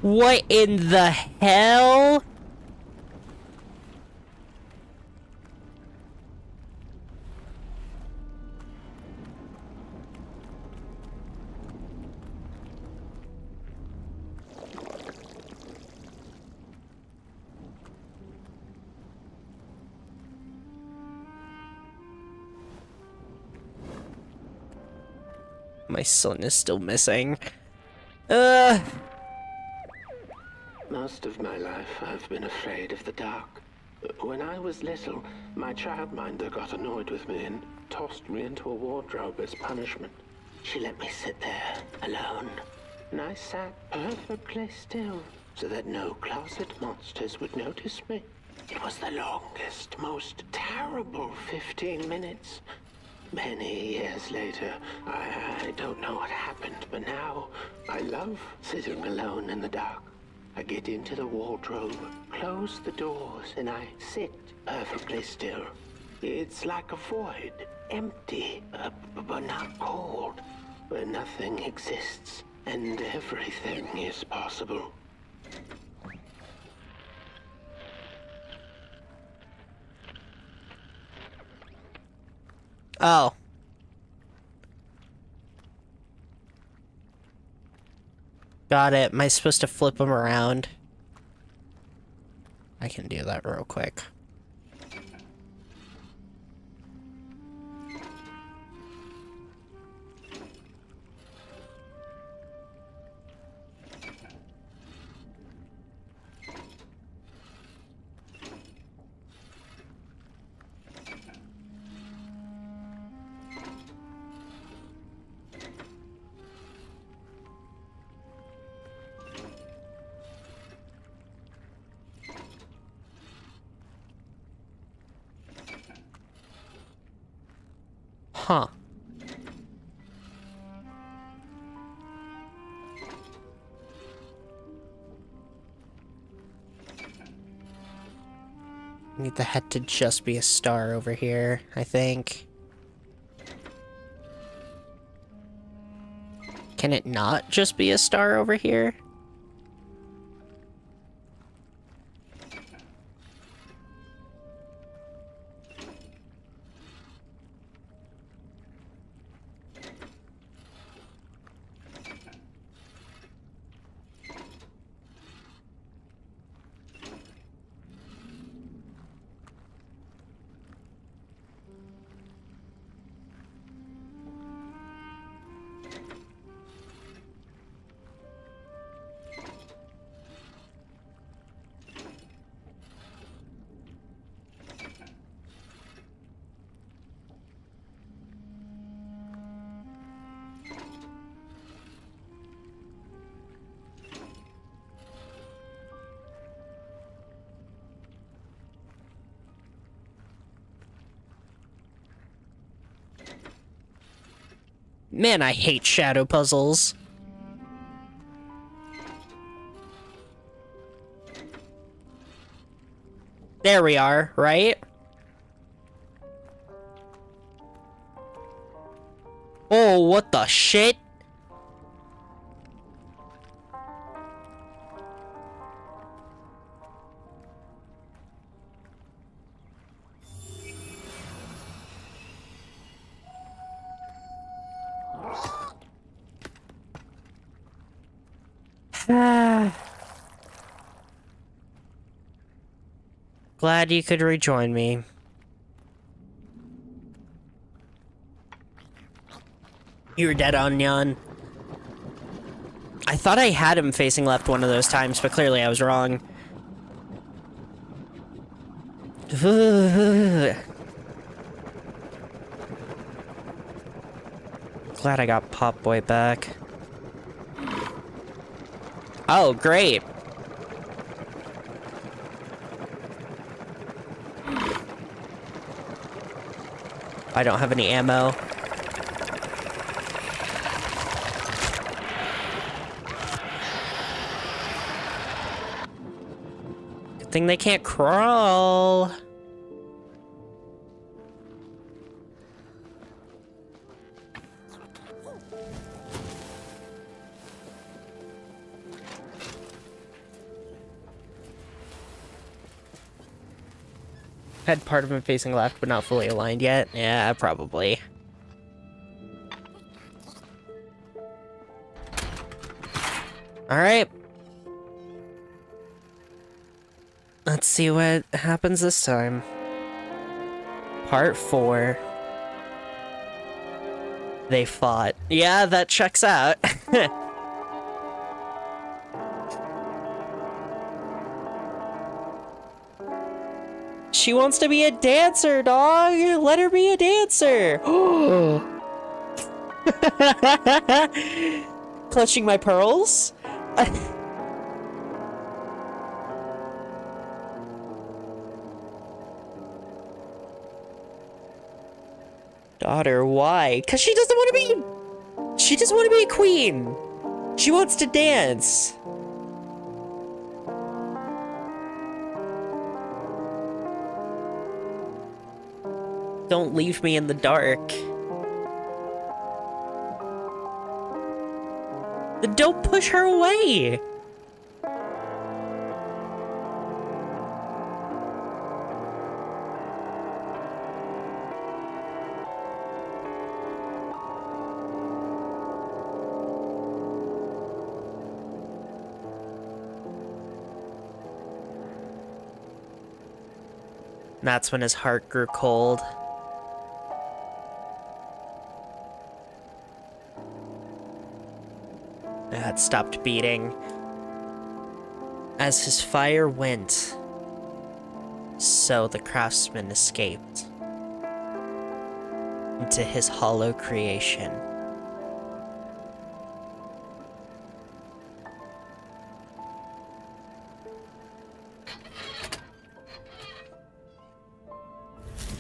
What in the hell? My son is still missing. Most of my life, I've been afraid of the dark. When I was little, my childminder got annoyed with me and tossed me into a wardrobe as punishment. She let me sit there, alone, and I sat perfectly still so that no closet monsters would notice me. It was the longest, most terrible 15 minutes. Many years later, I don't know what happened, but now I love sitting alone in the dark. I get into the wardrobe, close the doors, and I sit perfectly still. It's like a void, empty, but not cold, where nothing exists and everything is possible. Oh. Got it. Am I supposed to flip them around? I can do that real quick. Huh. Need the head to just be a star over here, I think. Can it not just be a star over here? Man, I hate shadow puzzles. There we are, right? Oh, what the shit? Glad you could rejoin me. You were dead on, Nyan. I thought I had him facing left one of those times, but clearly I was wrong. Glad I got Pop Boy back. Oh, great. I don't have any ammo. Good thing they can't crawl. Had part of him facing left, but not fully aligned yet. Yeah, probably. Alright. Let's see what happens this time. Part 4. They fought. Yeah, that checks out. She wants to be a dancer, dog! Let her be a dancer! Clutching my pearls? Daughter, why? 'Cause she doesn't want to be... She doesn't want to be a queen! She wants to dance! Don't leave me in the dark. Then don't push her away! That's when his heart grew cold. It stopped beating. As his fire went, so the craftsman escaped into his hollow creation.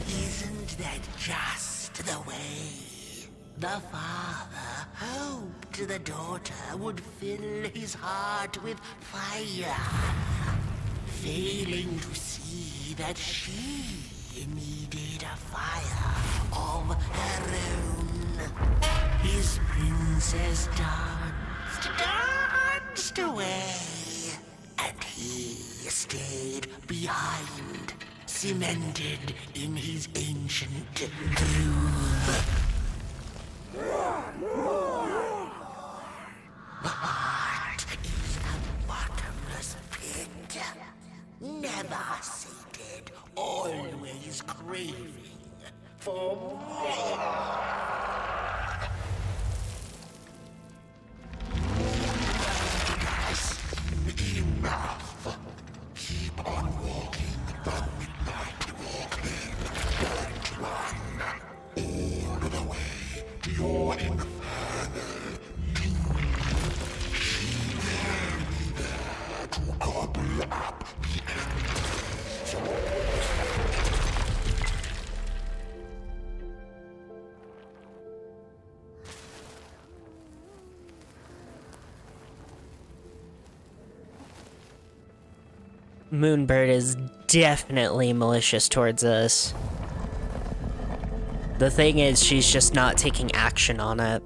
Isn't that just the way? The father hoped the daughter would fill his heart with fire, failing to see that she needed a fire of her own. His princess danced away, and he stayed behind, cemented in his ancient groove. The heart is a bottomless pit, never sated, always craving for more. Enough. Keep on walking the midnight walking. Don't run all the way to your infernal doom. She will be there to gobble up the entities. Moonbird is definitely malicious towards us. The thing is, she's just not taking action on it.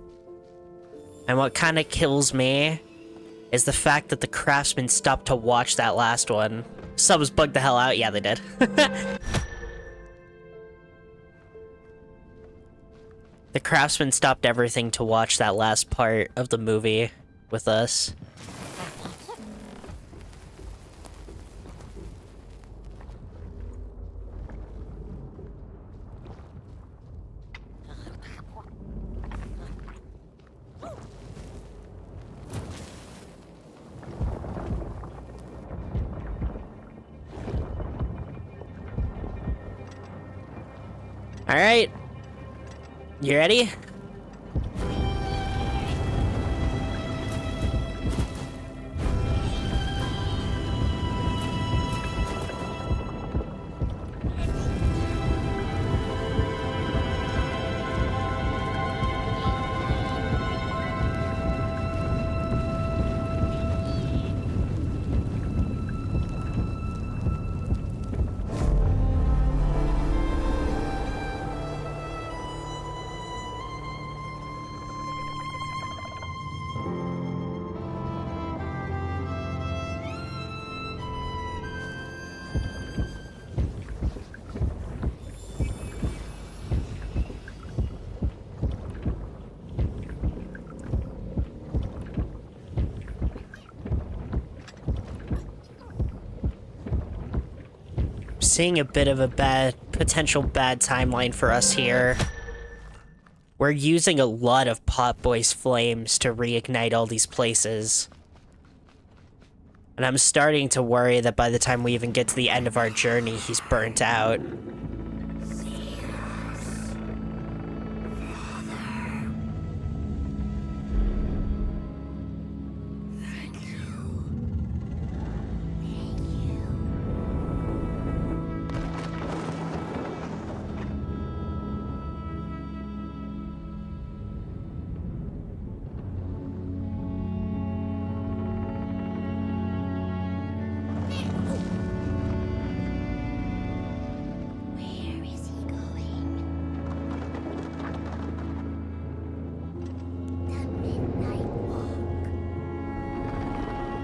And what kind of kills me is the fact that the craftsmen stopped to watch that last one. Subs bugged the hell out. Yeah, they did. The craftsmen stopped everything to watch that last part of the movie with us. All right. You ready? Seeing a bit of a potential bad timeline for us here. We're using a lot of Potboy's flames to reignite all these places. And I'm starting to worry that by the time we even get to the end of our journey, he's burnt out.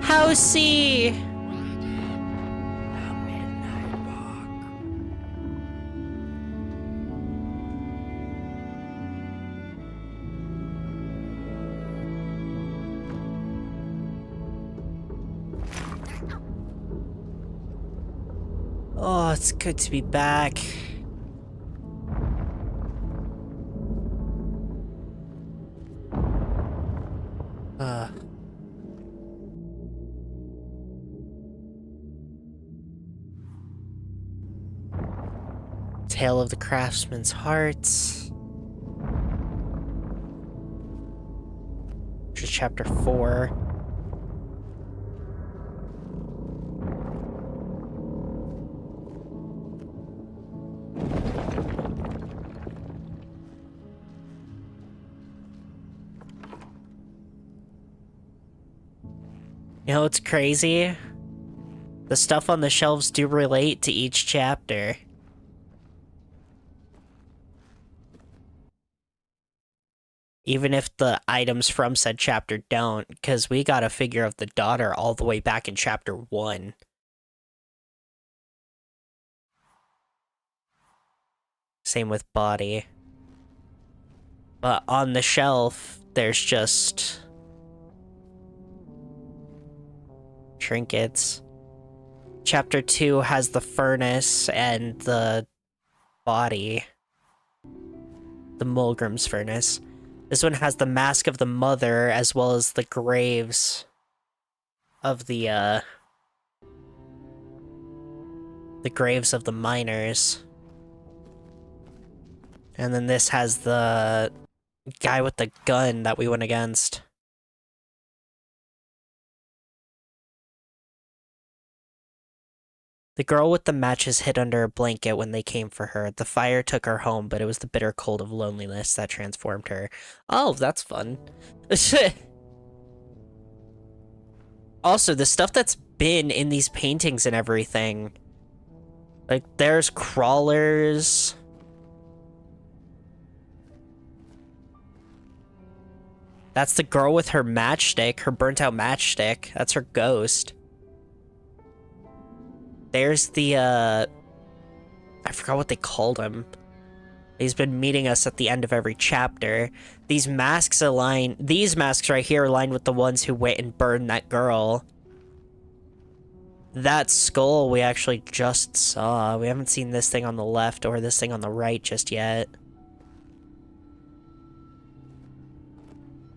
Housey! Oh, it's good to be back. Tale of the Craftsman's Hearts. Which is chapter 4. You know what's crazy? The stuff on the shelves do relate to each chapter. Even if the items from said chapter don't, because we got a figure of the daughter all the way back in chapter 1. Same with body. But on the shelf, there's just trinkets. Chapter 2 has the furnace and the body. The Mulgrim's furnace. This one has the mask of the mother as well as the graves of the graves of the miners. And then this has the guy with the gun that we went against. The girl with the matches hid under a blanket when they came for her. The fire took her home, but it was the bitter cold of loneliness that transformed her. Oh, that's fun. Also, the stuff that's been in these paintings and everything. Like, there's crawlers. That's the girl with her matchstick, her burnt out matchstick. That's her ghost. There's the, I forgot what they called him. He's been meeting us at the end of every chapter. These masks right here align with the ones who went and burned that girl. That skull we actually just saw. We haven't seen this thing on the left or this thing on the right just yet.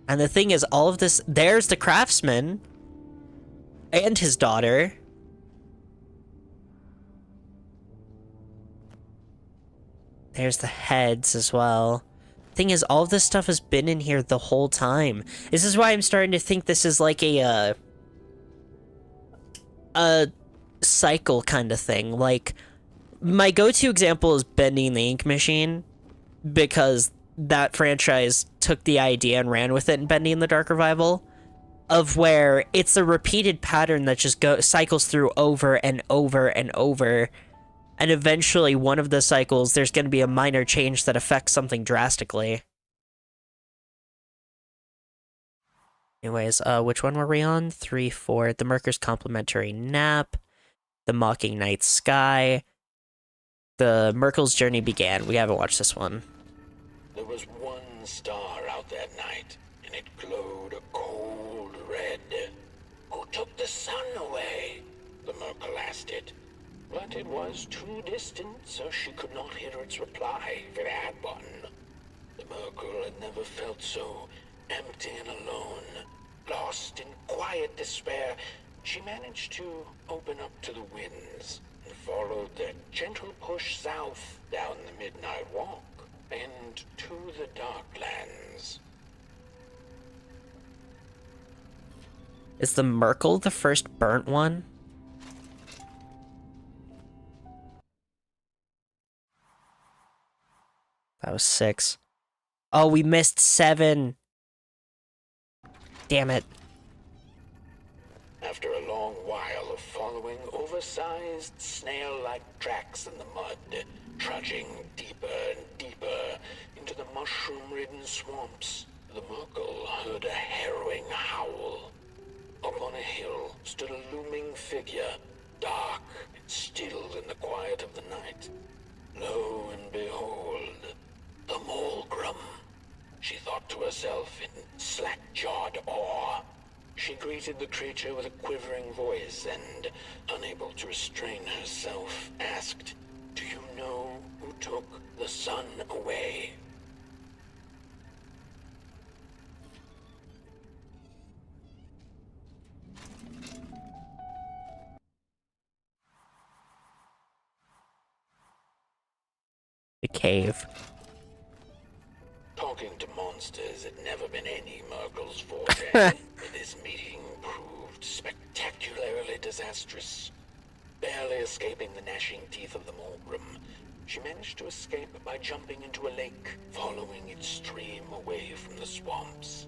And the thing is, all of this... There's the craftsman. And his daughter. There's the heads as well. Thing is, all of this stuff has been in here the whole time. This is why I'm starting to think this is like a cycle kind of thing. Like, my go-to example is Bending the Ink Machine, because that franchise took the idea and ran with it in Bending the Dark Revival, of where it's a repeated pattern that just cycles through over and over and over. And eventually, one of the cycles, there's going to be a minor change that affects something drastically. Anyways, which one were we on? 3, 4. The Merker's Complimentary Nap. The Mocking Night Sky. The Merkel's Journey Began. We haven't watched this one. There was one star out that night, and it glowed a cold red. Who took the sun away? The Merkel asked it. But it was too distant, so she could not hear its reply if it had one. The Merkel had never felt so empty and alone. Lost in quiet despair, she managed to open up to the winds and followed their gentle push south down the Midnight Walk and to the Darklands. Is the Merkel the first burnt one? That was 6. Oh, we missed 7. Damn it. After a long while of following oversized snail-like tracks in the mud, trudging deeper and deeper into the mushroom-ridden swamps, the Merkel heard a harrowing howl. Up on a hill stood a looming figure, dark and still in the quiet of the night. Lo and behold, the Mulgrim, she thought to herself in slack-jawed awe. She greeted the creature with a quivering voice and, unable to restrain herself, asked, "Do you know who took the sun away?" The cave. Talking to monsters had never been any Merkel's forte, but this meeting proved spectacularly disastrous. Barely escaping the gnashing teeth of the Mulgrim, she managed to escape by jumping into a lake, following its stream away from the swamps.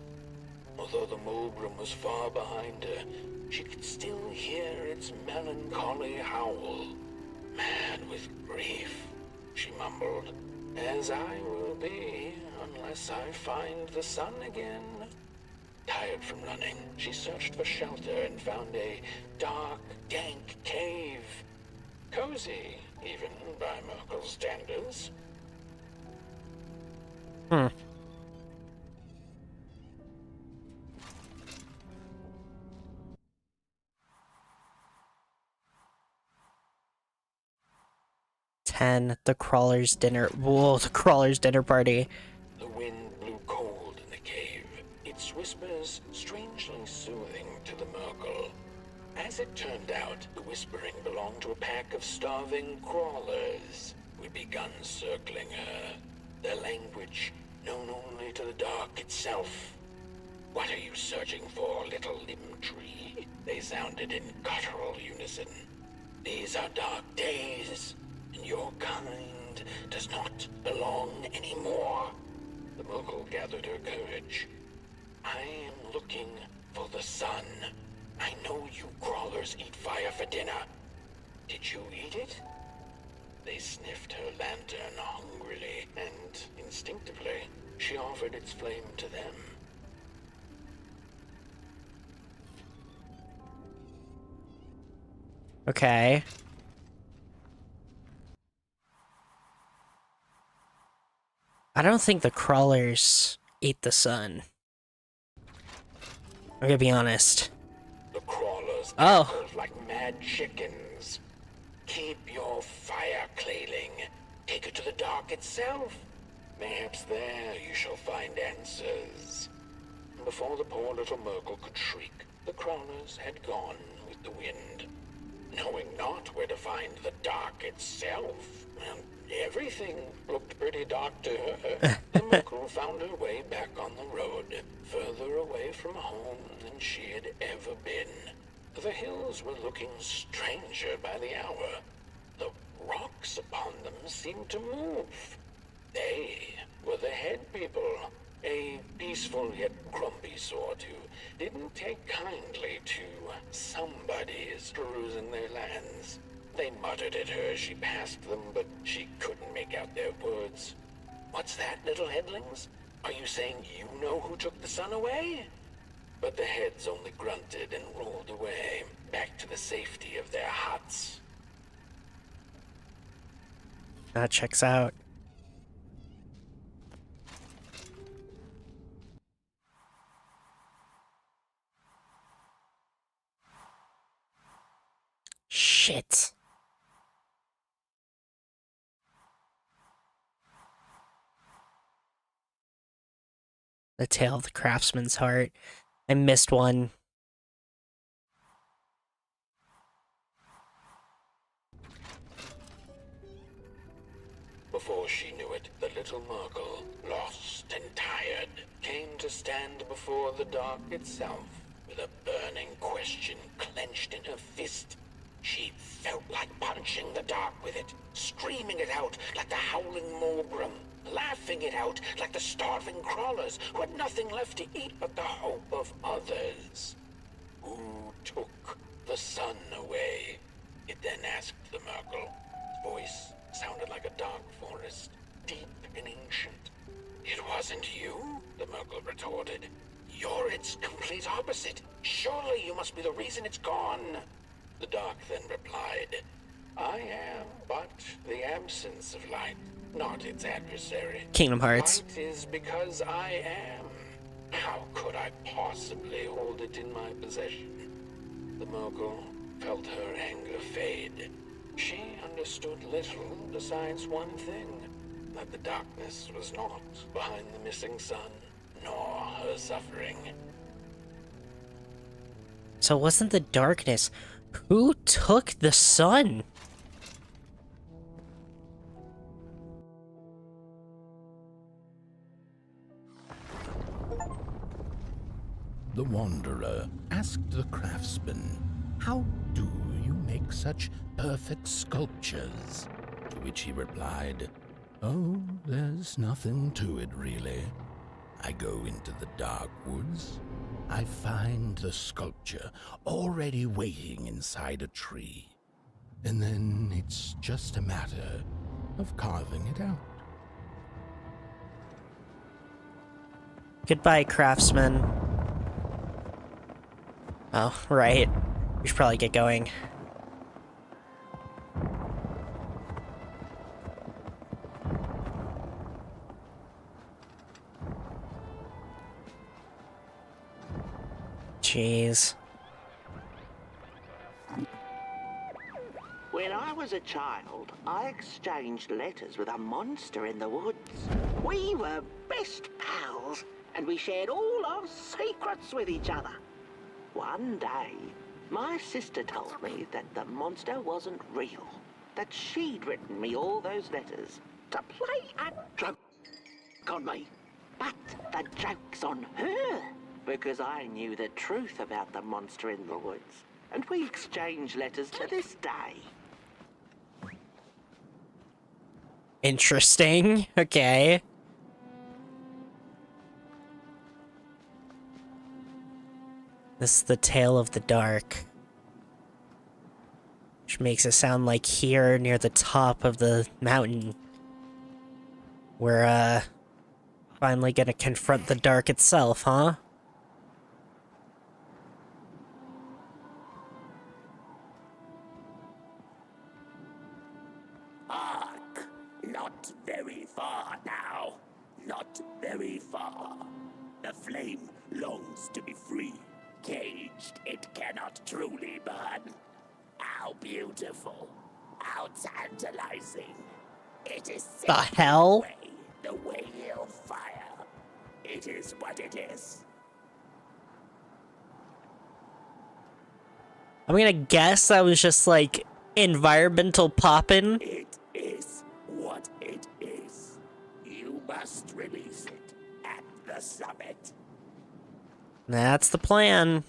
Although the Mulgrim was far behind her, she could still hear its melancholy howl. Mad with grief, she mumbled, "As I will be, unless I find the sun again." Tired from running, she searched for shelter and found a dark, dank cave. Cozy, even by Merkel's standards. Hmm. The Crawler's Dinner. Whoa, the Crawler's Dinner Party. The wind blew cold in the cave, its whispers strangely soothing to the Merkel. As it turned out, the whispering belonged to a pack of starving crawlers who'd begun circling her, their language known only to the dark itself. "What are you searching for, little limb tree?" they sounded in guttural unison. "These are dark days, and your kind does not belong anymore." The Merkel gathered her courage. "I am looking for the sun. I know you crawlers crawlers eat fire for dinner. Did you eat it? They sniffed her lantern hungrily, and instinctively, she offered its flame to them. Okay. I don't think the crawlers ate the sun. I'm gonna be honest. The crawlers Oh. cackled like mad chickens. Keep your fire, Clayling. Take it to the dark itself. Perhaps there you shall find answers. Before the poor little Merkel could shriek, the crawlers had gone with the wind. Knowing not where to find the dark itself, and everything looked pretty dark to her, the Merkel found her way back on the road, further away from home than she had ever been. The hills were looking stranger by the hour. The rocks upon them seemed to move. They were the head people, a peaceful yet grumpy sort who didn't take kindly to somebody's perusing their lands. They muttered at her as she passed them, but she couldn't make out their words. What's that, little headlings? Are you saying you know who took the sun away? But the heads only grunted and rolled away, back to the safety of their huts. That checks out. Shit. The Tale of the Craftsman's Heart. I missed one. Before she knew it, the little Merkel, lost and tired, came to stand before the dark itself with a burning question clenched in her fist. She felt like punching the dark with it, screaming it out like the howling Morgrim, laughing it out like the starving crawlers who had nothing left to eat but the hope of others. Who took the sun away? It then asked the Merkel. Its voice sounded like a dark forest, deep and ancient. It wasn't you, the Merkel retorted. You're its complete opposite. Surely you must be the reason it's gone. The dark then replied, I am but the absence of light, not its adversary. Kingdom Hearts. Light is because I am. How could I possibly hold it in my possession? The Merkel felt her anger fade. She understood little besides one thing, that the darkness was not behind the missing sun, nor her suffering. So it wasn't the darkness. Who took the sun? The Wanderer asked the craftsman, "How do you make such perfect sculptures?" To which he replied, "Oh, there's nothing to it really. I go into the dark woods. I find the sculpture already waiting inside a tree. And then it's just a matter of carving it out." Goodbye, craftsman. Oh, right. We should probably get going. Jeez. When I was a child, I exchanged letters with a monster in the woods. We were best pals, and we shared all our secrets with each other. One day, my sister told me that the monster wasn't real, that she'd written me all those letters to play a joke on me. But the joke's on her, because I knew the truth about the monster in the woods, and we exchange letters to this day. Interesting. Okay. This is the tale of the dark. Which makes it sound like here near the top of the mountain, we're finally gonna confront the dark itself, huh? Hark! Not very far now. Not very far. The flame longs to be free. Caged, it cannot truly burn. How beautiful. How tantalizing. It is The hell? the way of fire. It is what it is. I'm gonna guess that was just like environmental poppin'. It is what it is. You must release it at the summit. That's the plan.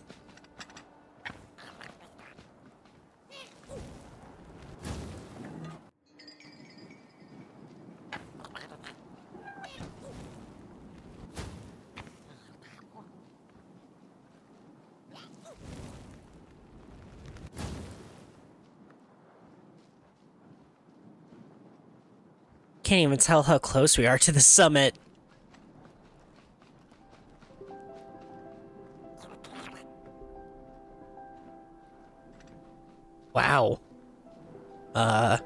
Can't even tell how close we are to the summit. Wow. Wow.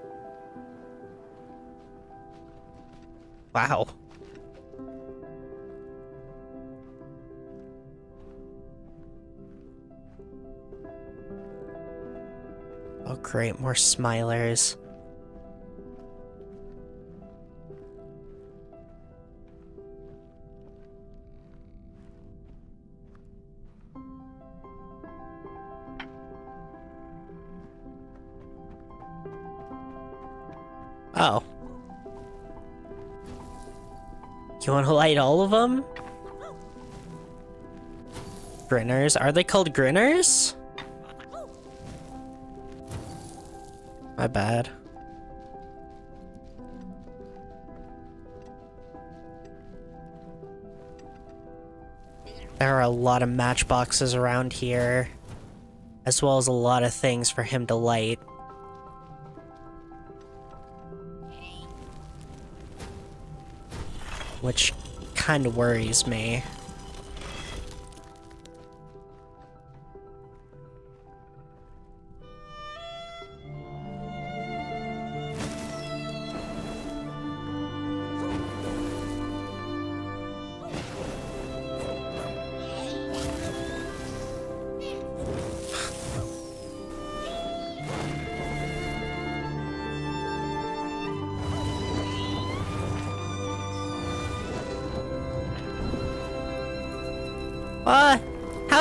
Oh great, more smilers. Oh. You want to light all of them? Grinners? Are they called grinners? My bad. There are a lot of matchboxes around here, as well as a lot of things for him to light. Which kind of worries me.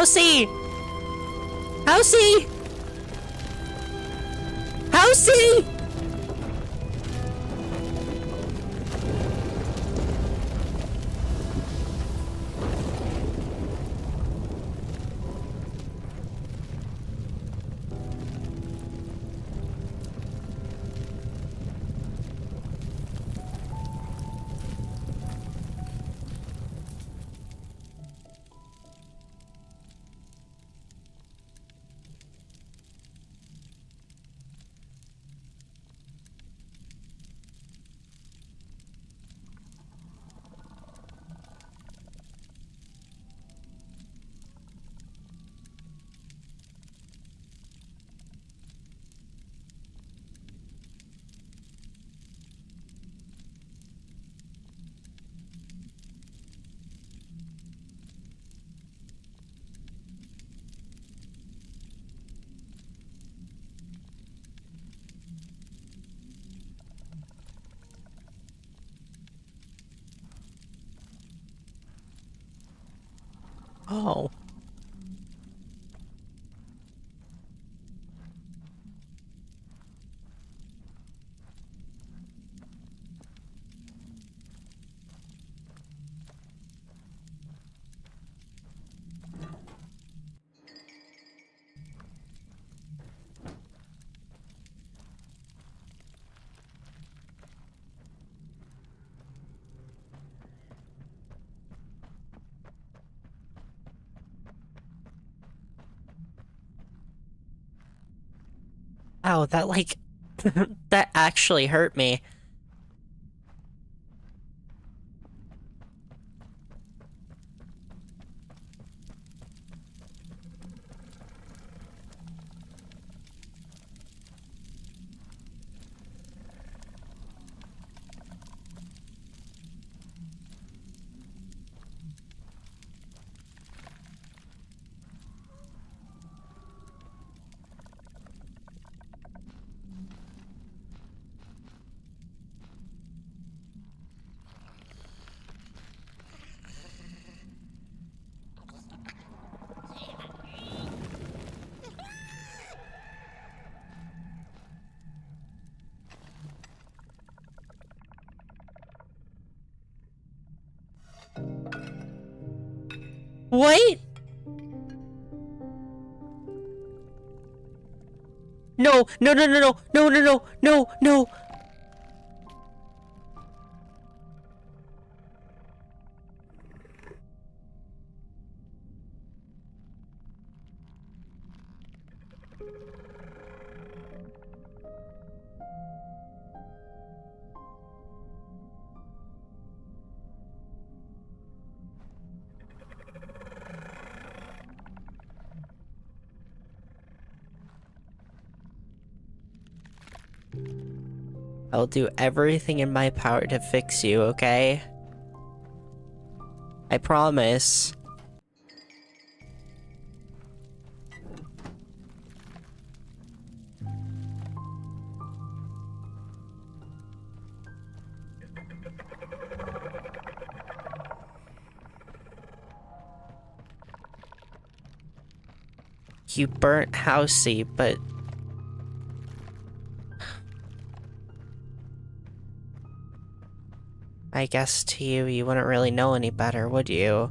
Housey! Housey! Housey! Oh. Ow, that like, that actually hurt me. What? No, no, no, no, no, no, no, no, no, no. I'll do everything in my power to fix you, okay? I promise. You burnt Housey, but... I guess to you, you wouldn't really know any better, would you?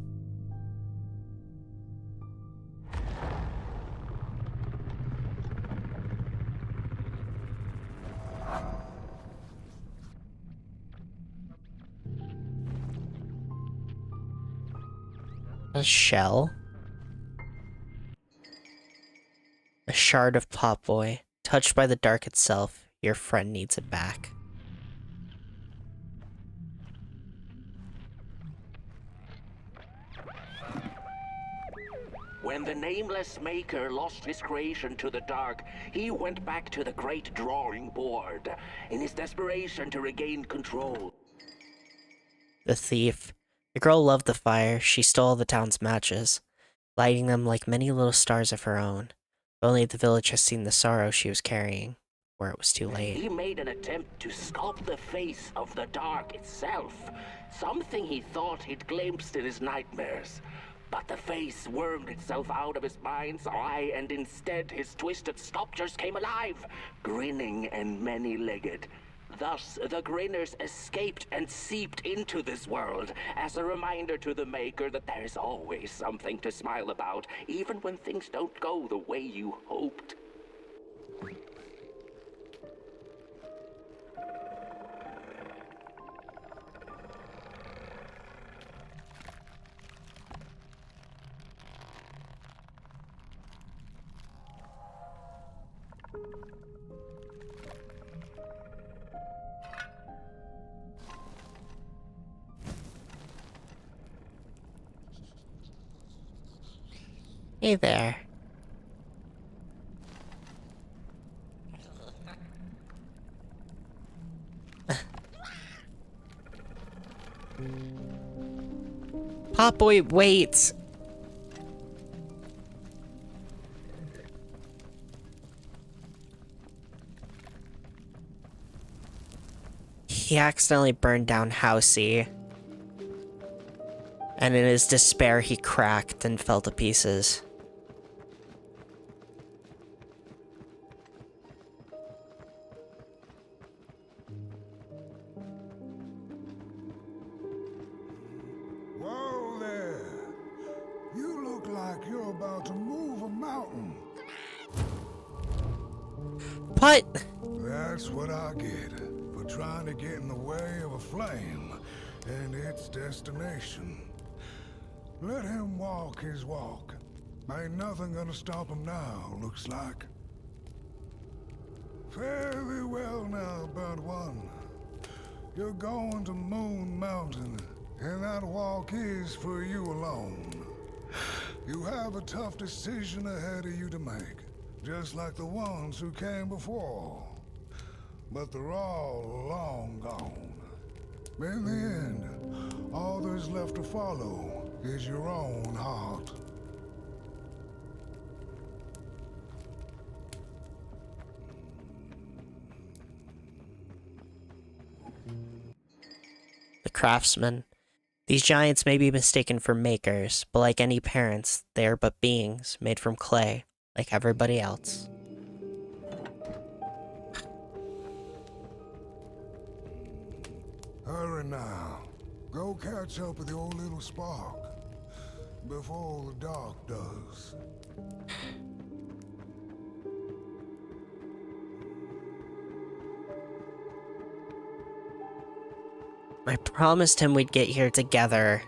A shell? A shard of Popboy. Touched by the dark itself, your friend needs it back. When the nameless maker lost his creation to the dark, he went back to the great drawing board in his desperation to regain control. The thief. The girl loved the fire. She stole the town's matches, lighting them like many little stars of her own. Only the village has seen the sorrow she was carrying, where it was too late. He made an attempt to sculpt the face of the dark itself, something he thought he'd glimpsed in his nightmares. But the face wormed itself out of his mind's eye, and instead his twisted sculptures came alive, grinning and many-legged. Thus, the grinners escaped and seeped into this world, as a reminder to the Maker that there is always something to smile about, even when things don't go the way you hoped. Hey there. Popboy, wait! He accidentally burned down Housey. And in his despair, he cracked and fell to pieces. Whoa there! You look like you're about to move a mountain. What? That's what I get for trying to get in the way of a flame and its destination. Let him walk his walk. Ain't nothing gonna stop him now, looks like. now, Bird One. You're going to Moon Mountain, and that walk is for you alone. You have a tough decision ahead of you to make, just like the ones who came before. But they're all long gone. In the end, all there's left to follow is your own heart. The craftsman. These giants may be mistaken for makers, but like any parents, they are but beings made from clay, like everybody else. Hurry now. Go catch up with your little spark before the dark does. I promised him we'd get here together.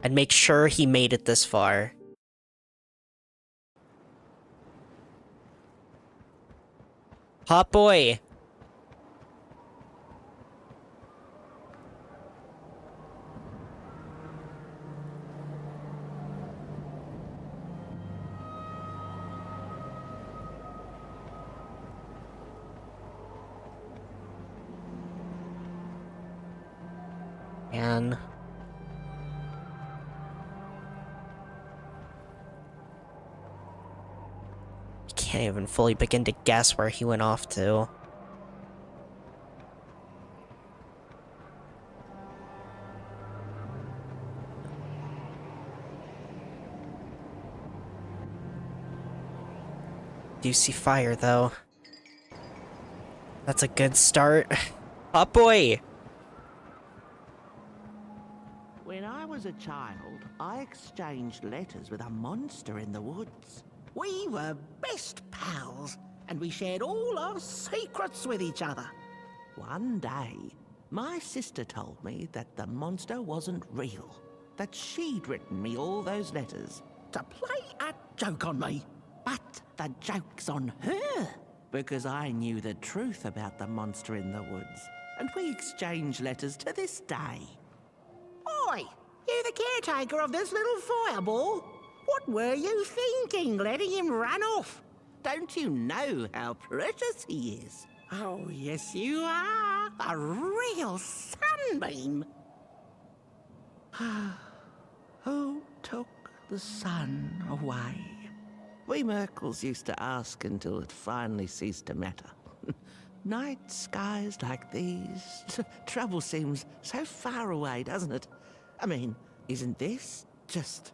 I'd make sure he made it this far. Hot boy! Man. I can't even fully begin to guess where he went off to. Do you see fire, though? That's a good start. Hot boy! When I was a child, I exchanged letters with a monster in the woods. We were best pals, and we shared all our secrets with each other. One day, my sister told me that the monster wasn't real, that she'd written me all those letters to play a joke on me. But the joke's on her, because I knew the truth about the monster in the woods, and we exchange letters to this day. Oi! You the caretaker of this little fireball? What were you thinking, letting him run off? Don't you know how precious he is? Oh, yes you are. A real sunbeam. Who took the sun away? We Merkles used to ask until it finally ceased to matter. Night skies like these, trouble seems so far away, doesn't it? I mean, isn't this just...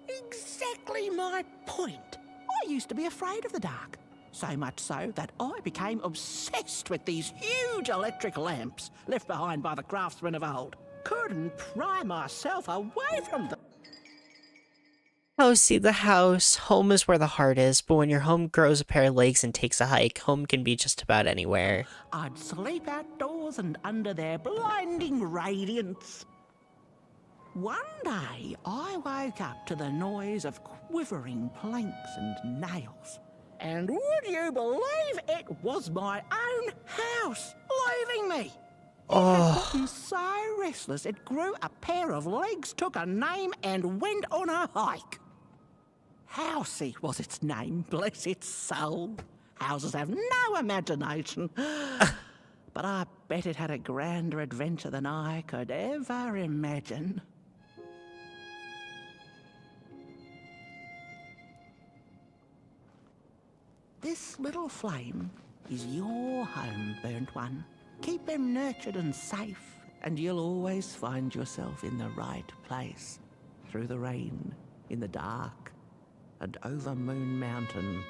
Exactly my point. I used to be afraid of the dark. So much so that I became obsessed with these huge electric lamps left behind by the craftsmen of old. Couldn't pry myself away from them. Oh, see the house. Home is where the heart is, but when your home grows a pair of legs and takes a hike, home can be just about anywhere. I'd sleep outdoors and under their blinding radiance. One day, I woke up to the noise of quivering planks and nails. And would you believe it was my own house leaving me? It had gotten so restless it grew a pair of legs, took a name, and went on a hike. Housey was its name, bless its soul. Houses have no imagination. But I bet it had a grander adventure than I could ever imagine. This little flame is your home, Burnt One. Keep him nurtured and safe, and you'll always find yourself in the right place. Through the rain, in the dark, and over Moon Mountain.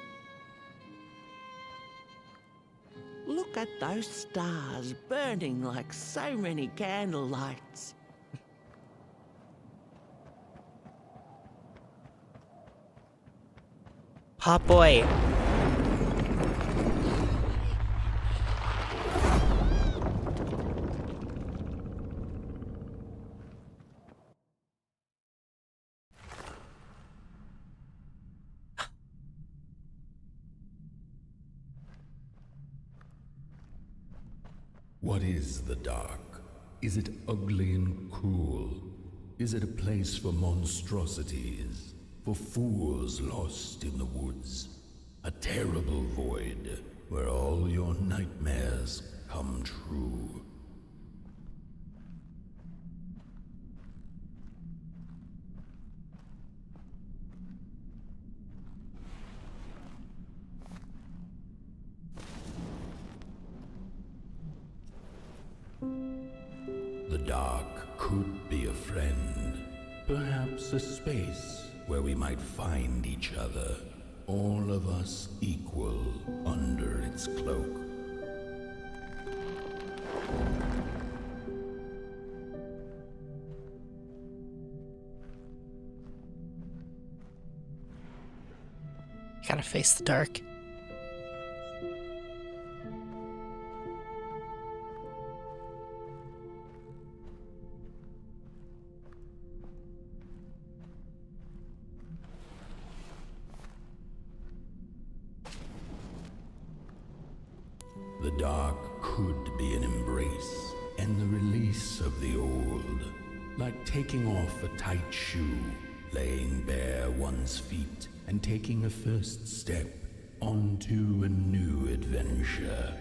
Look at those stars burning like so many candle lights. Hot boy. What is the dark? Is it ugly and cruel? Is it a place for monstrosities? For fools lost in the woods? A terrible void where all your nightmares come true? The dark could be a friend, perhaps a space where we might find each other, all of us equal under its cloak. Gotta face the dark. The dark could be an embrace and the release of the old, like taking off a tight shoe, laying bare one's feet, and taking a first step onto a new adventure.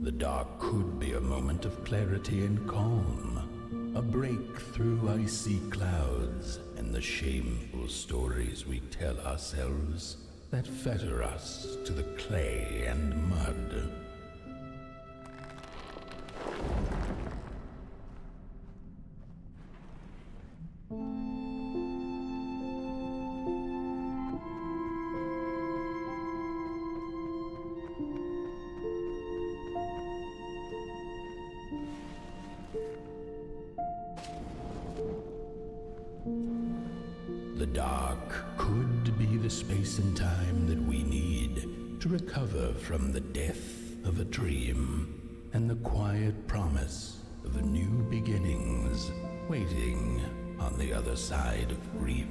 The dark could be a moment of clarity and calm, a break through icy clouds and the shameful stories we tell ourselves that fetter us to the clay and mud. The dark could be the space and time that we need to recover from the death of a dream and the quiet promise of new beginnings waiting on the other side of grief.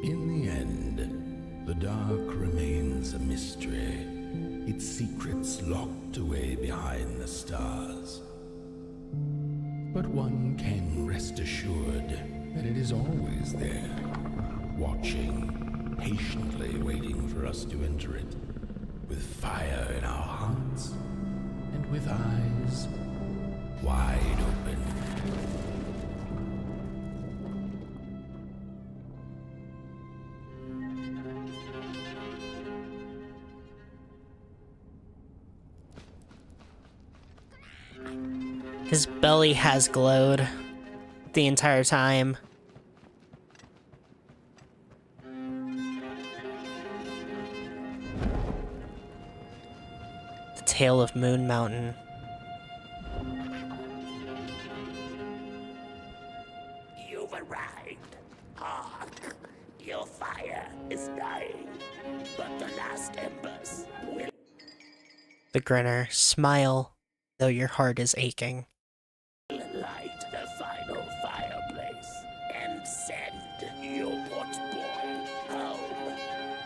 In the end, the dark remains a mystery, its secrets locked away behind the stars. But one can rest assured that it is always there, watching, patiently waiting for us to enter it, with fire in our hearts and with eyes wide open. His belly has glowed the entire time. The Tale of Moon Mountain. You've arrived. Hark! Your fire is dying, but the last embers will The Grinner. Smile, though your heart is aching. light the final fireplace and send your boy home.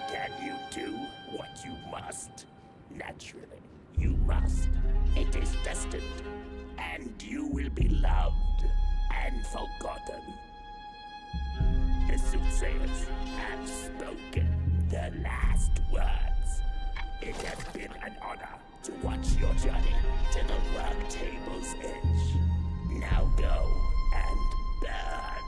Can you do what you must? Naturally, you must. It is destined, and you will be loved and forgotten. The soothsayers have spoken the last words. It has been an honor to watch your journey to the work table's edge. Now go and burn.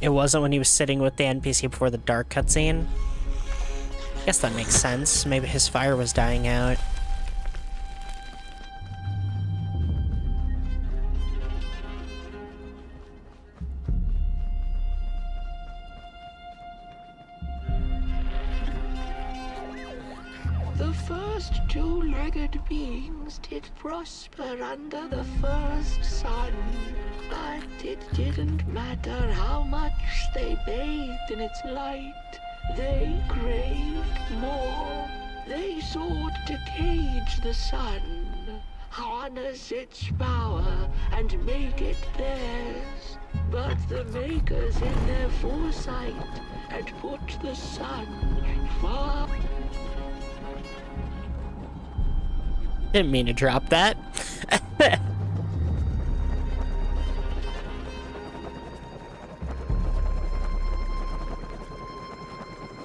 It wasn't when he was sitting with the NPC before the dark cutscene. Guess that makes sense. Maybe his fire was dying out. The first two-legged beings did prosper under the first sun, but it didn't matter how much they bathed in its light. They craved more. They sought to cage the sun, harness its power, and make it theirs. But the makers in their foresight had put the sun far... Didn't mean to drop that.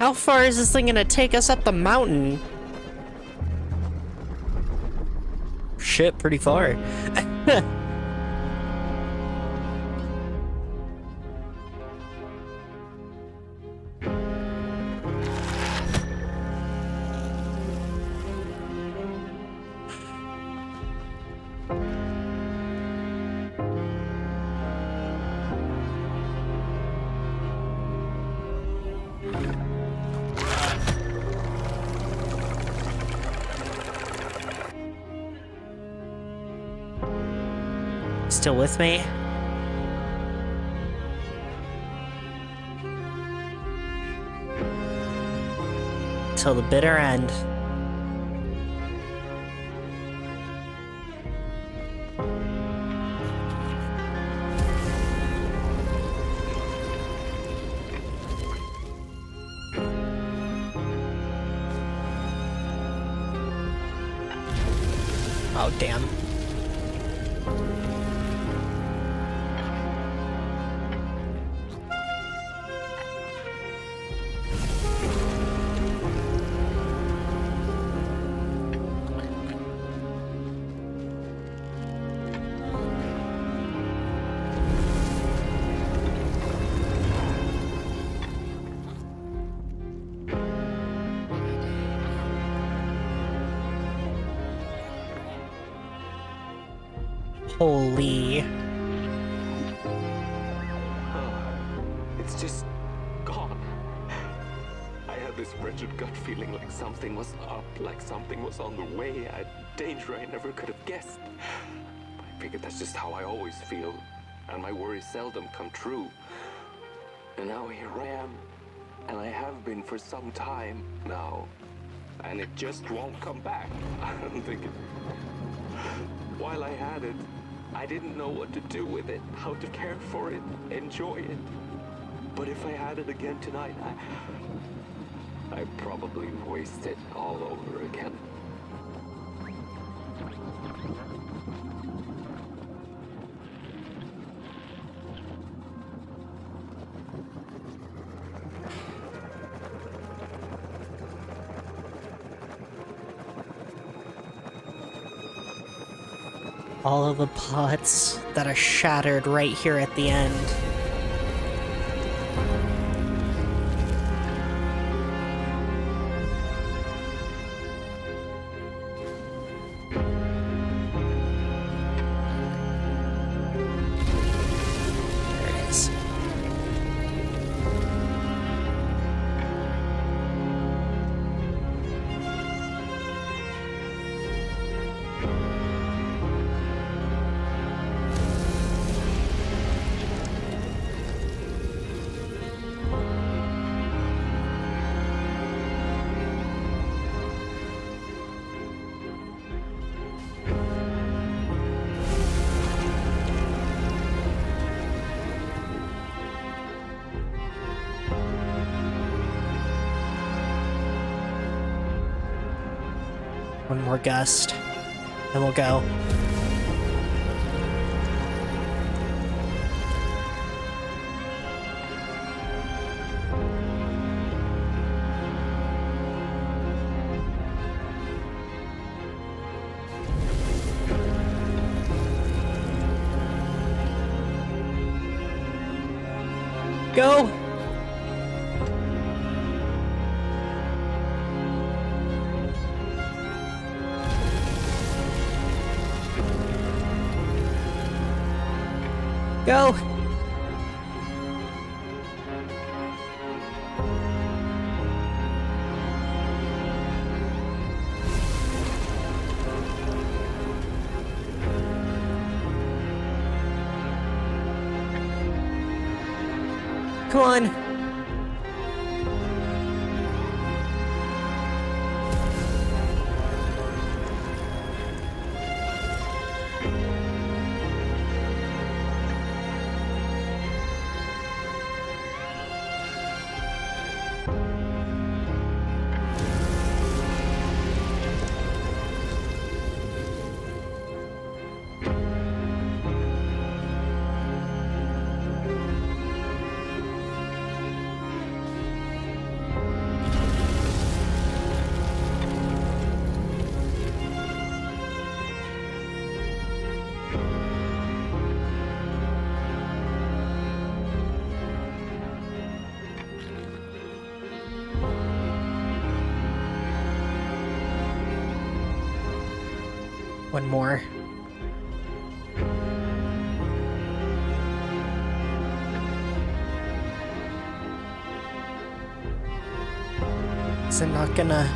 How far is this thing gonna take us up the mountain? Shit, pretty far. Still with me? Till the bitter end. Oh, damn. Holy. It's just gone. I had this wretched gut feeling like something was up, like something was on the way, a danger I never could have guessed. I figured that's just how I always feel, and my worries seldom come true. And now here I am, and I have been for some time now, and it just won't come back. I'm thinking, while I had it, I didn't know what to do with it, how to care for it, enjoy it. But if I had it again tonight, I'd probably waste it all over again. All of the pots that are shattered right here at the end. There it is. One more gust, then we'll go. Go! Go! Come on! One more. Is it not gonna...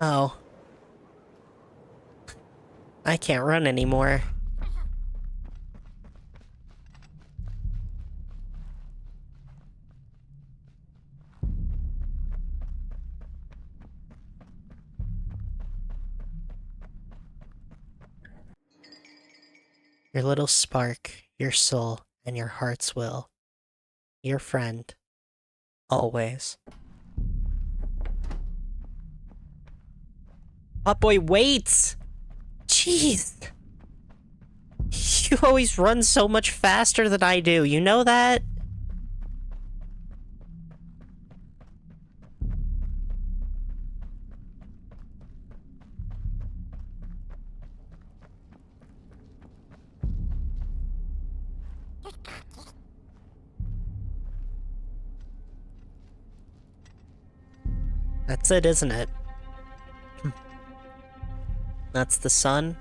Oh. I can't run anymore. Your little spark, your soul, and your heart's will. Your friend. Always. Hot boy, wait! Jeez! You always run so much faster than I do, you know that? That's it, isn't it? That's the sun.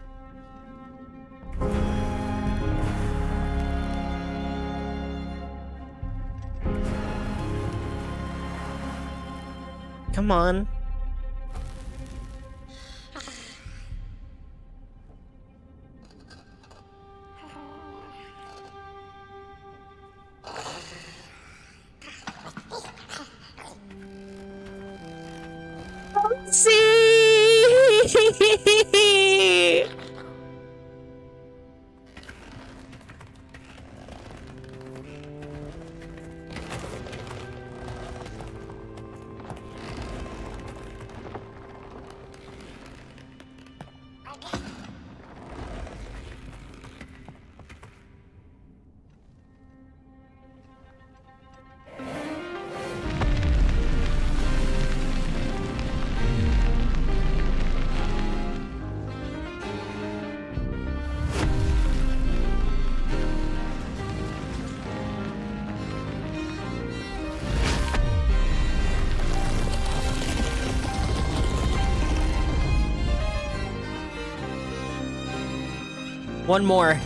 Come on. See. One more.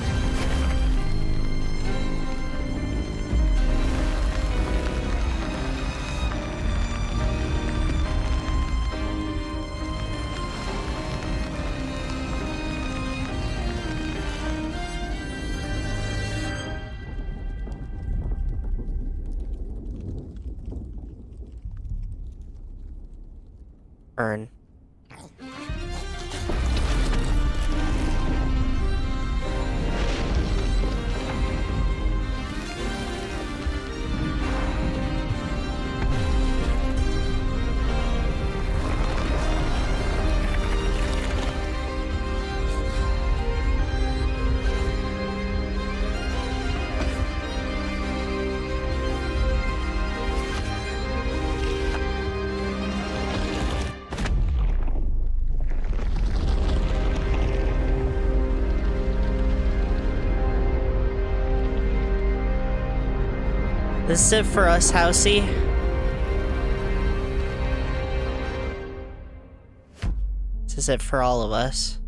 Earn. This is it for us, Housey. This is it for all of us.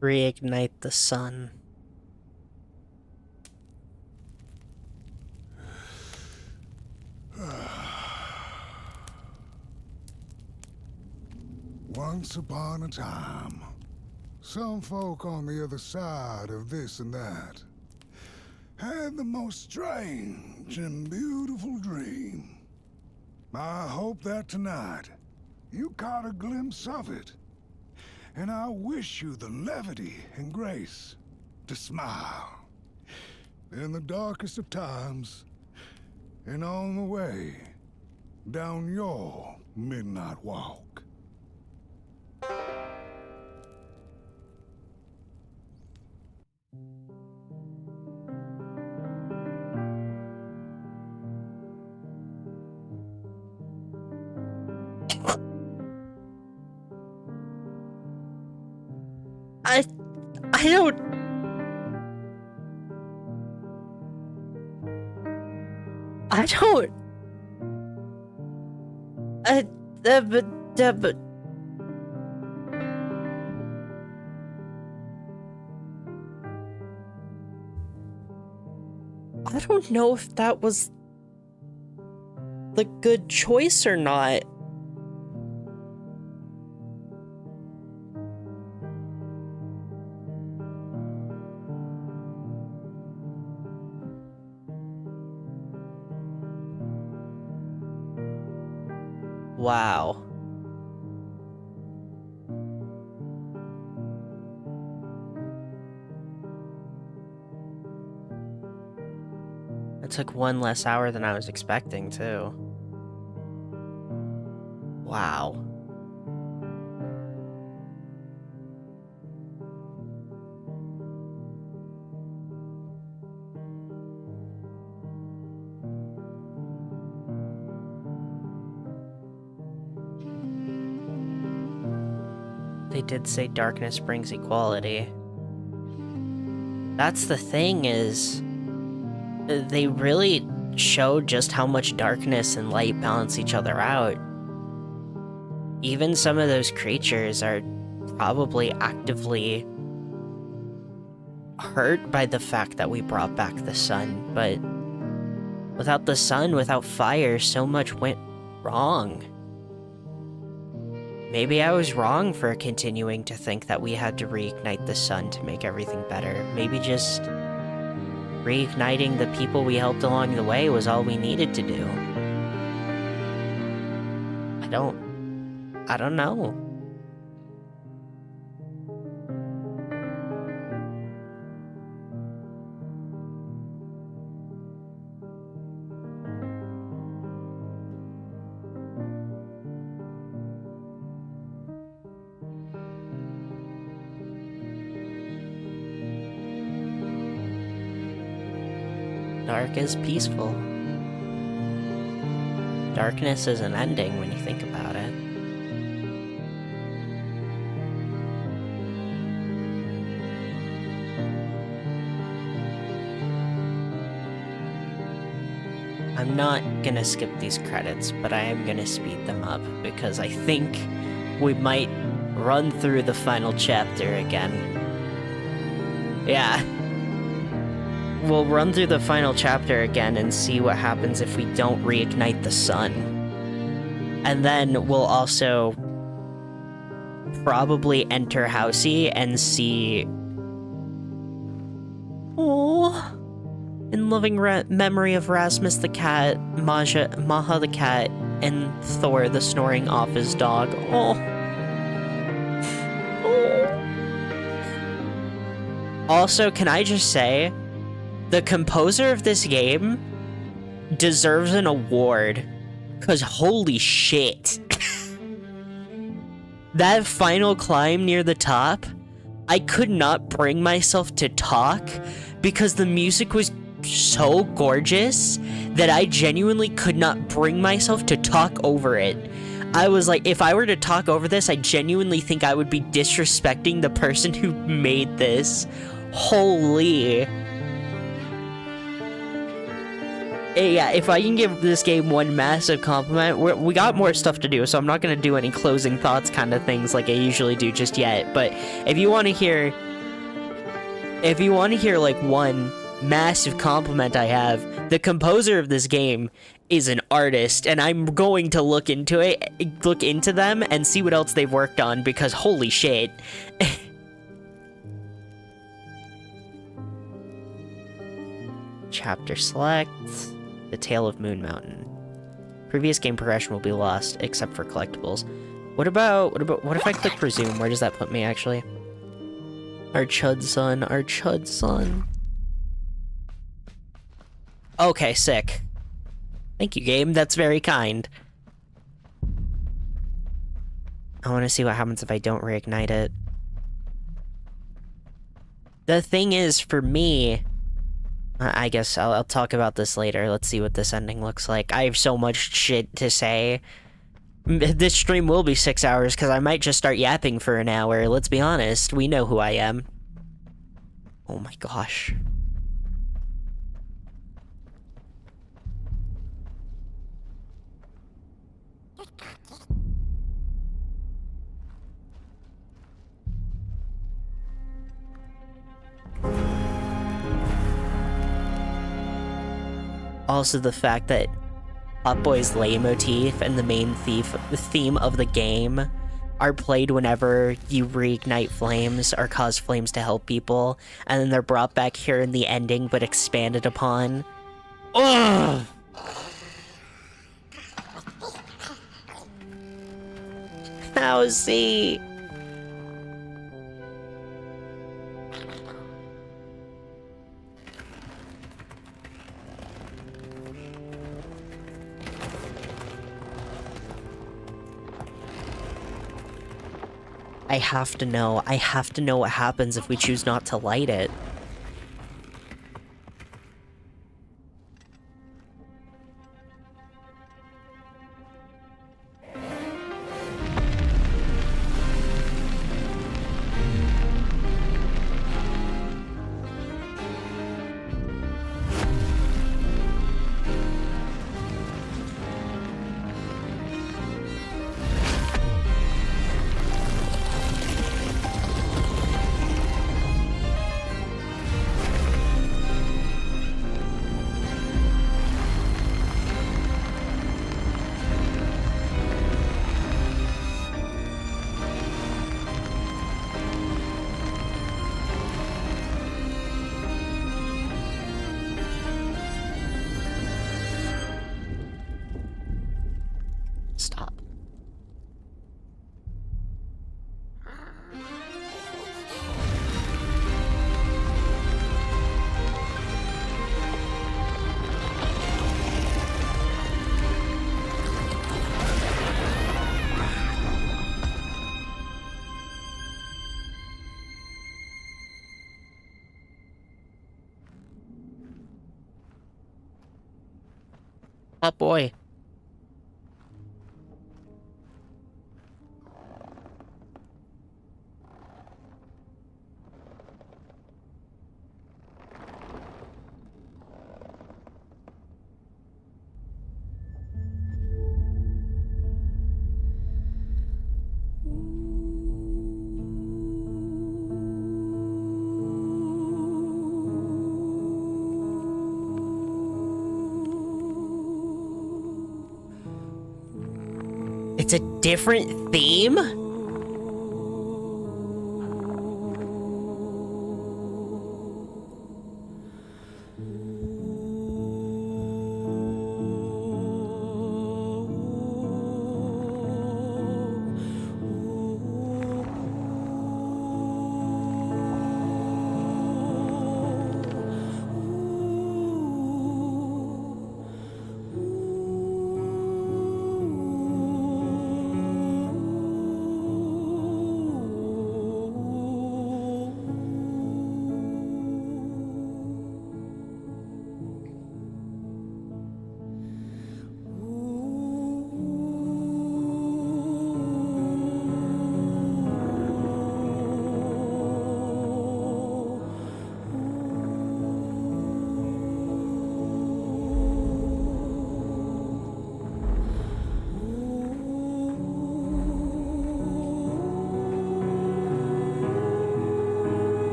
Reignite the sun. Once upon a time, some folk on the other side of this and that had the most strange and beautiful dream. I hope that tonight you caught a glimpse of it. And I wish you the levity and grace to smile in the darkest of times and on the way down your midnight walk. I don't... but... I don't know if that was the good choice or not. Wow. It took one less hour than I was expecting, too. Wow. They did say darkness brings equality. That's the thing, is they really show just how much darkness and light balance each other out. Even some of those creatures are probably actively hurt by the fact that we brought back the sun, but without the sun, without fire, so much went wrong. Maybe I was wrong for continuing to think that we had to reignite the sun to make everything better. Maybe just reigniting the people we helped along the way was all we needed to do. I don't know. Dark is peaceful. Darkness is an ending when you think about it. I'm not gonna skip these credits, but I am gonna speed them up because I think we might run through the final chapter again. Yeah. We'll run through the final chapter again and see what happens if we don't reignite the sun. And then we'll also probably enter Housey and see... Oh, in loving memory of Rasmus the cat, Maha the cat, and Thor the snoring off his dog. Oh. Also, can I just say, the composer of this game deserves an award, because holy shit. That final climb near the top, I could not bring myself to talk because the music was so gorgeous that I genuinely could not bring myself to talk over it. I was like, if I were to talk over this, I genuinely think I would be disrespecting the person who made this. Holy. Yeah, if I can give this game one massive compliment, we got more stuff to do, so I'm not going to do any closing thoughts kind of things like I usually do just yet, but if you want to hear like one massive compliment I have, the composer of this game is an artist, and I'm going to look into them and see what else they've worked on, because holy shit. Chapter select. The Tale of Moon Mountain. Previous game progression will be lost, except for collectibles. What if I click resume? Where does that put me, actually? Our Chud son. Okay, sick. Thank you, game. That's very kind. I want to see what happens if I don't reignite it. The thing is, for me... I guess I'll talk about this later. Let's see what this ending looks like. I have so much shit to say. This stream will be 6 hours because I might just start yapping for an hour. Let's be honest. We know who I am. Oh my gosh. Also, the fact that Hot Boy's leitmotif and the main theme of the game are played whenever you reignite flames or cause flames to help people, and then they're brought back here in the ending but expanded upon. Ugh! Housey! I have to know. I have to know what happens if we choose not to light it. Oh boy. It's a different theme?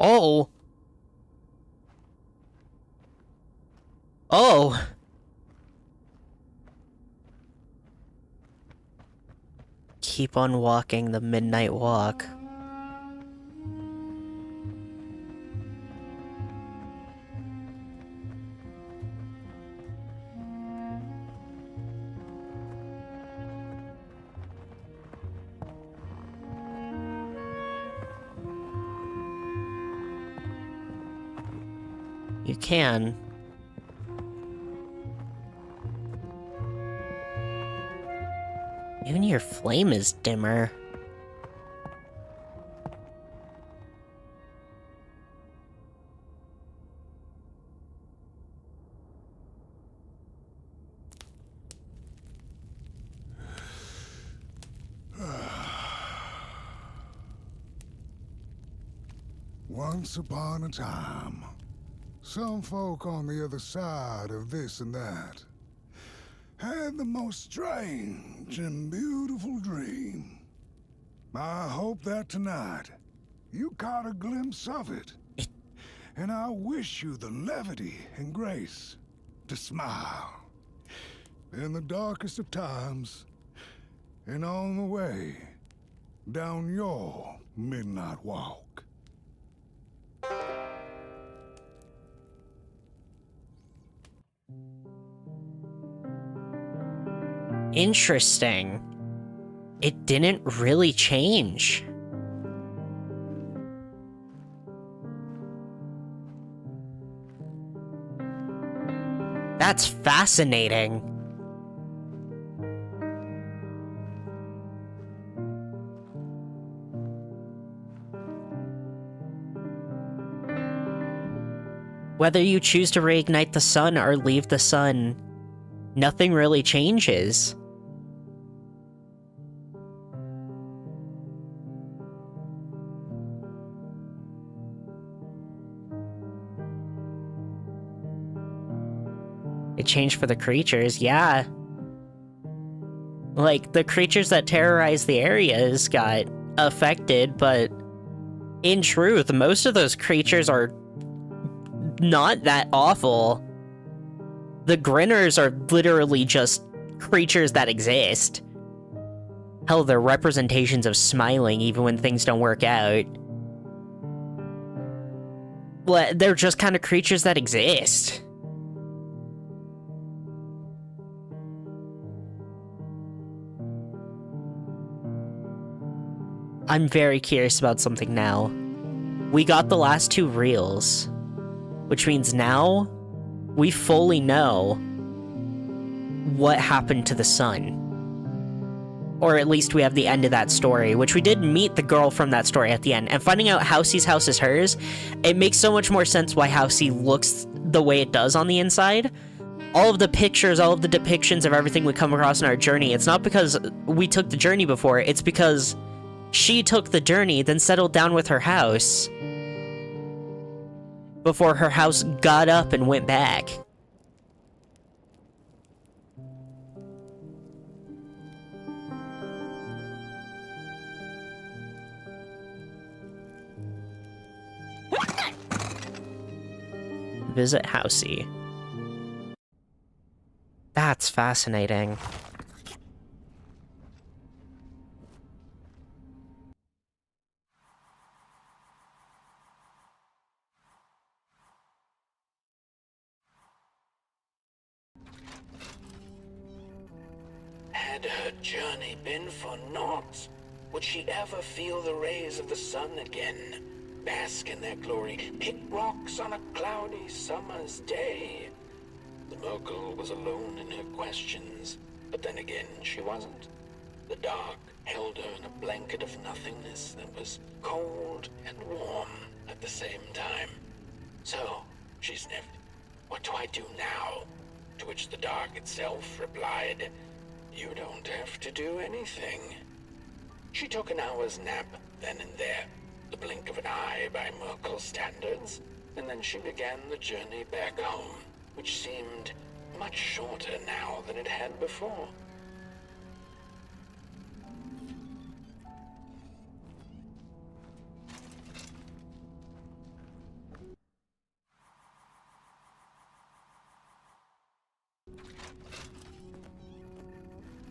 Oh. Oh. Keep on walking the midnight walk. You can. Even your flame is dimmer. Once upon a time, some folk on the other side of this and that had the most strange and beautiful dream. I hope that tonight you caught a glimpse of it. And I wish you the levity and grace to smile in the darkest of times and on the way down your midnight walk. Interesting. It didn't really change. That's fascinating. Whether you choose to reignite the sun or leave the sun, nothing really changes. It changed for the creatures, yeah. Like, the creatures that terrorize the areas got affected, but in truth, most of those creatures are not that awful. The Grinners are literally just creatures that exist. Hell, they're representations of smiling even when things don't work out. they're just kind of creatures that exist. I'm very curious about something now. We got the last 2 reels, which means now we fully know what happened to the son. Or at least we have the end of that story, which we did meet the girl from that story at the end. And finding out Housey's house is hers, it makes so much more sense why Housey looks the way it does on the inside. All of the pictures, all of the depictions of everything we come across in our journey, it's not because we took the journey before, it's because she took the journey, then settled down with her house before her house got up and went back. Visit Housey. That's fascinating. Had her journey been for naught, would she ever feel the rays of the sun again? Bask in their glory, pick rocks on a cloudy summer's day? The Merkel was alone in her questions, but then again she wasn't. The dark held her in a blanket of nothingness that was cold and warm at the same time. So, she sniffed, "What do I do now?" To which the dark itself replied, "You don't have to do anything." She took an hour's nap then and there, the blink of an eye by Merkel standards, and then she began the journey back home, which seemed much shorter now than it had before.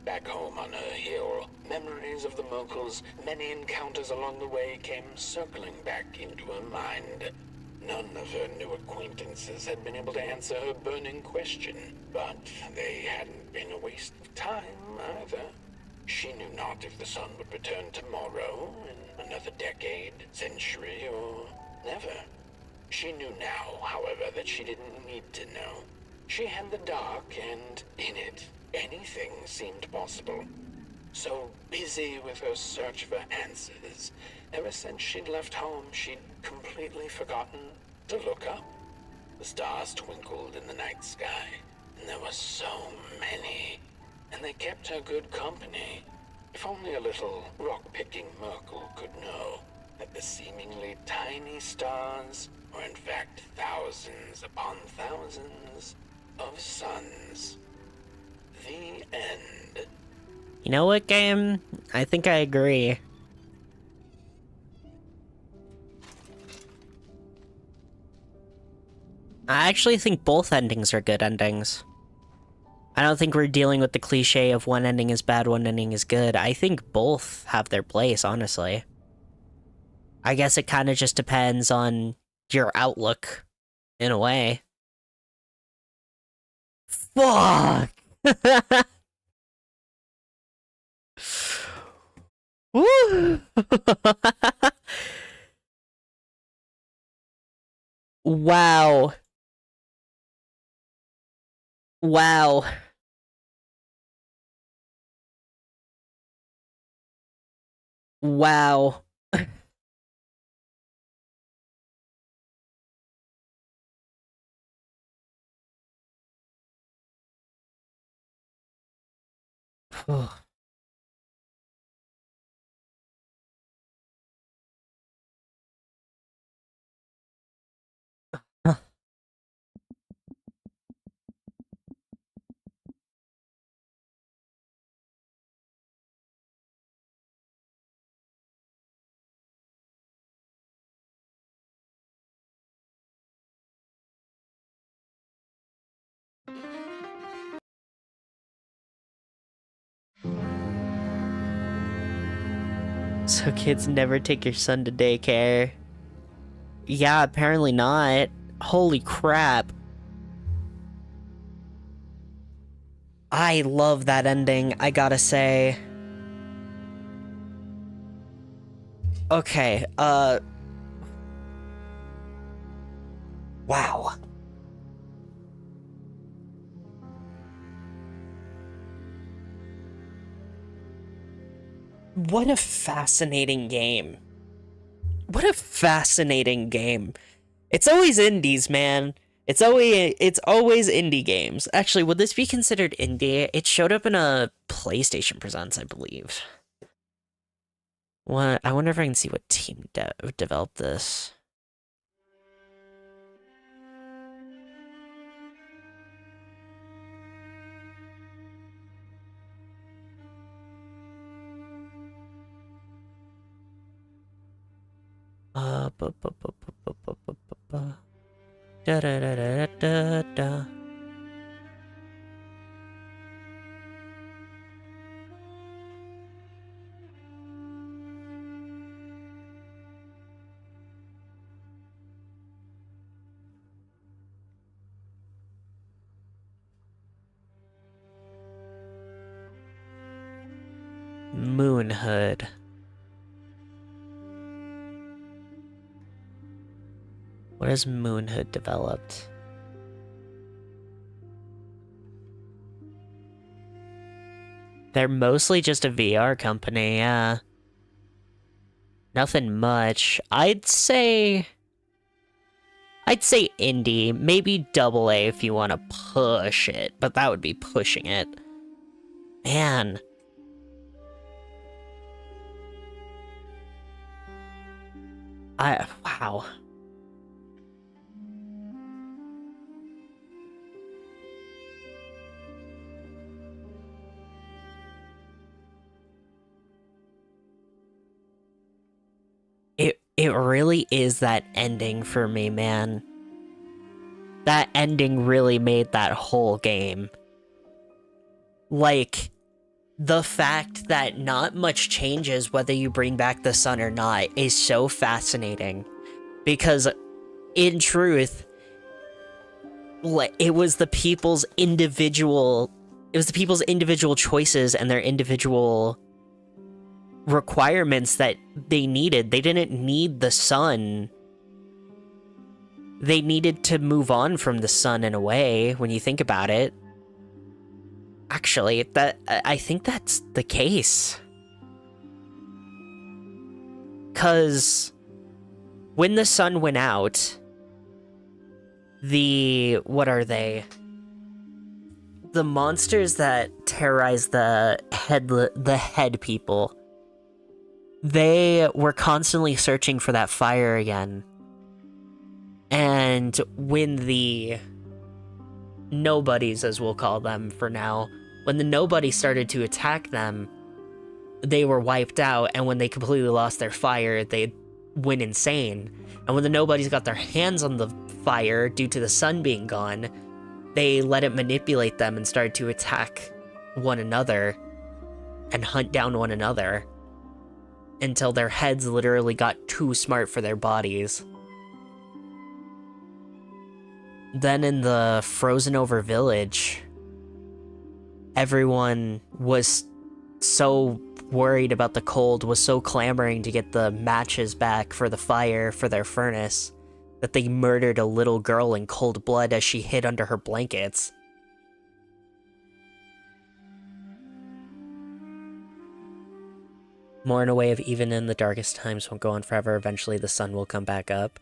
Back home on her hill, memories of the Merkel's many encounters along the way came circling back into her mind. None of her new acquaintances had been able to answer her burning question, but they hadn't been a waste of time either. She knew not if the sun would return tomorrow, in another decade, century, or never. She knew now, however, that she didn't need to know. She had the dark, and in it, anything seemed possible. So busy with her search for answers, ever since she'd left home, she'd completely forgotten to look up. The stars twinkled in the night sky, and there were so many, and they kept her good company. If only a little rock-picking Merkel could know that the seemingly tiny stars were in fact thousands upon thousands of suns. The end. You know what, game? I think I agree. I actually think both endings are good endings. I don't think we're dealing with the cliche of one ending is bad, one ending is good. I think both have their place, honestly. I guess it kind of just depends on your outlook, in a way. Fuck! Woo! Wow. Wow. Wow. So kids, never take your son to daycare. Yeah, apparently not. Holy crap. I love that ending, I gotta say. Okay, wow. What a fascinating game. What a fascinating game. It's always indies, man. It's always indie games. Actually, would this be considered indie? It showed up in a PlayStation Presents, I believe. What? I wonder if I can see what team developed this. Da da da da da da. Moonhood. What has Moonhood developed? They're mostly just a VR company, yeah. Nothing much. I'd say indie, maybe double A if you want to push it, but that would be pushing it. Man. Wow. It really is that ending for me, man. That ending really made that whole game. Like, the fact that not much changes whether you bring back the sun or not is so fascinating. Because, in truth, it was the people's individual choices and their individual requirements that they needed. They didn't need the sun. They needed to move on from the sun in a way, when you think about it. Actually, I think that's the case. 'Cause when the sun went out, what are they? The monsters that terrorize the head people, they were constantly searching for that fire again. And when the nobodies, as we'll call them for now, when the nobodies started to attack them, they were wiped out, and when they completely lost their fire, they went insane. And when the nobodies got their hands on the fire due to the sun being gone, they let it manipulate them and started to attack one another and hunt down one another until their heads literally got too smart for their bodies. Then in the frozen over village, everyone was so worried about the cold, was so clamoring to get the matches back for the fire for their furnace, that they murdered a little girl in cold blood as she hid under her blankets. More in a way of even in the darkest times won't go on forever, eventually the sun will come back up.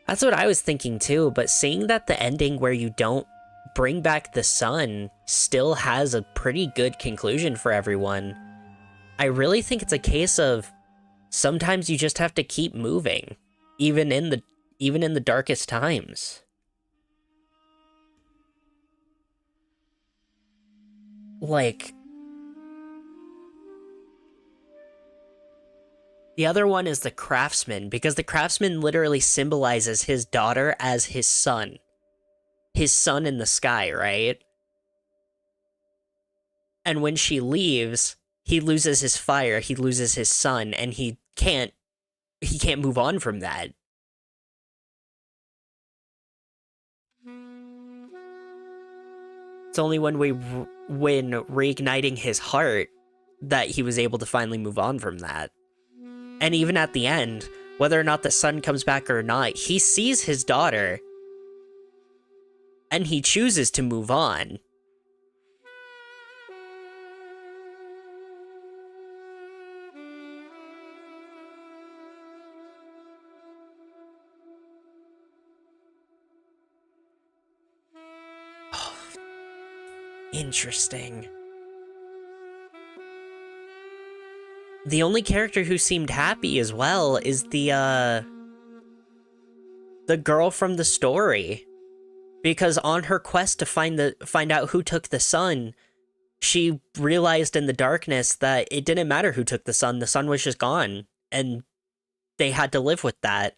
That's what I was thinking too, but seeing that the ending where you don't bring back the sun still has a pretty good conclusion for everyone, I really think it's a case of sometimes you just have to keep moving, even in the darkest times. Like, the other one is the craftsman, because the craftsman literally symbolizes his daughter as his sun in the sky, right? And when she leaves, he loses his fire, he loses his sun, and he can't move on from that. It's only when when reigniting his heart that he was able to finally move on from that. And even at the end, whether or not the son comes back or not, he sees his daughter and he chooses to move on. Oh, interesting. The only character who seemed happy as well is the girl from the story. Because on her quest to find out who took the sun, she realized in the darkness that it didn't matter who took the sun was just gone, and they had to live with that.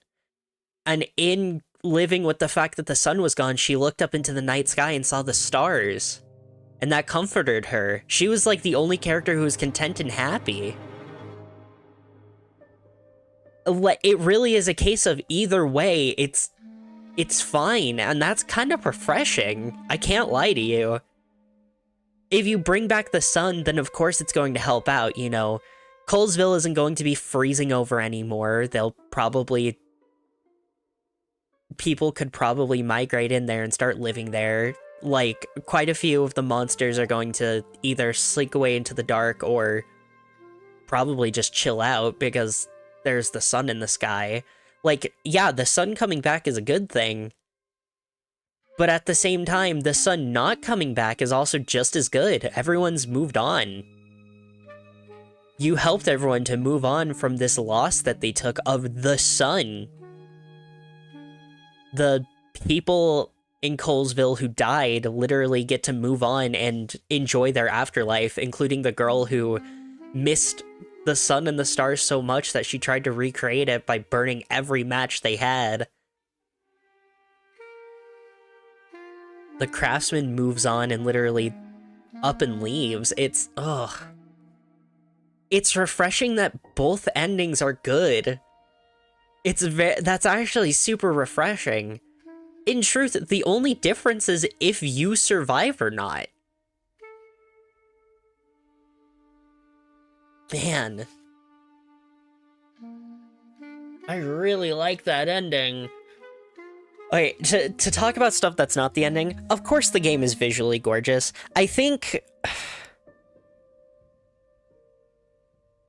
And in living with the fact that the sun was gone, she looked up into the night sky and saw the stars, and that comforted her. She was like the only character who was content and happy. It really is a case of either way, it's fine, and that's kind of refreshing. I can't lie to you. If you bring back the sun, then of course it's going to help out, you know. Colesville isn't going to be freezing over anymore. People could probably migrate in there and start living there. Like, quite a few of the monsters are going to either slink away into the dark or probably just chill out because there's the sun in the sky. Like, yeah, the sun coming back is a good thing, but at the same time, the sun not coming back is also just as good. Everyone's moved on. You helped everyone to move on from this loss that they took of the sun. The people in Colesville who died literally get to move on and enjoy their afterlife, including the girl who missed the sun and the stars so much that she tried to recreate it by burning every match they had. The craftsman moves on and literally up and leaves. It's refreshing that both endings are good. That's actually super refreshing. In truth, the only difference is if you survive or not. Man. I really like that ending. Okay, to talk about stuff that's not the ending, of course the game is visually gorgeous. I think...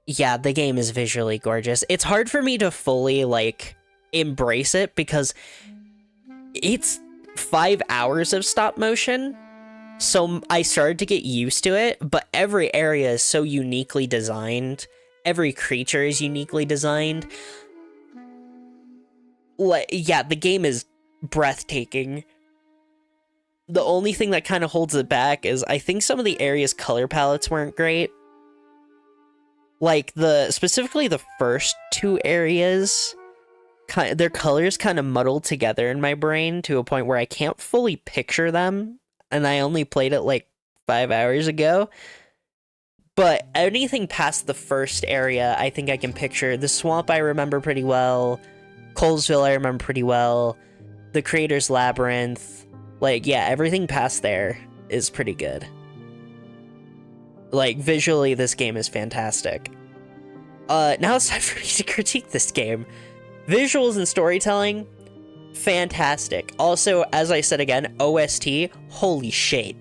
Yeah, the game is visually gorgeous. It's hard for me to fully, like, embrace it because it's 5 hours of stop motion. So I started to get used to it, but every area is so uniquely designed. Every creature is uniquely designed. Yeah, the game is breathtaking. The only thing that kind of holds it back is I think some of the areas' color palettes weren't great. Like, specifically the first 2 areas, their colors kind of muddled together in my brain to a point where I can't fully picture them. And I only played it like 5 hours ago. But anything past the first area, I think I can picture. The swamp I remember pretty well. Colesville I remember pretty well. The Creator's Labyrinth. Like, yeah, everything past there is pretty good. Like, visually, this game is fantastic. Now it's time for me to critique this game. Visuals and storytelling, fantastic. Also, as I said again, OST, holy shit.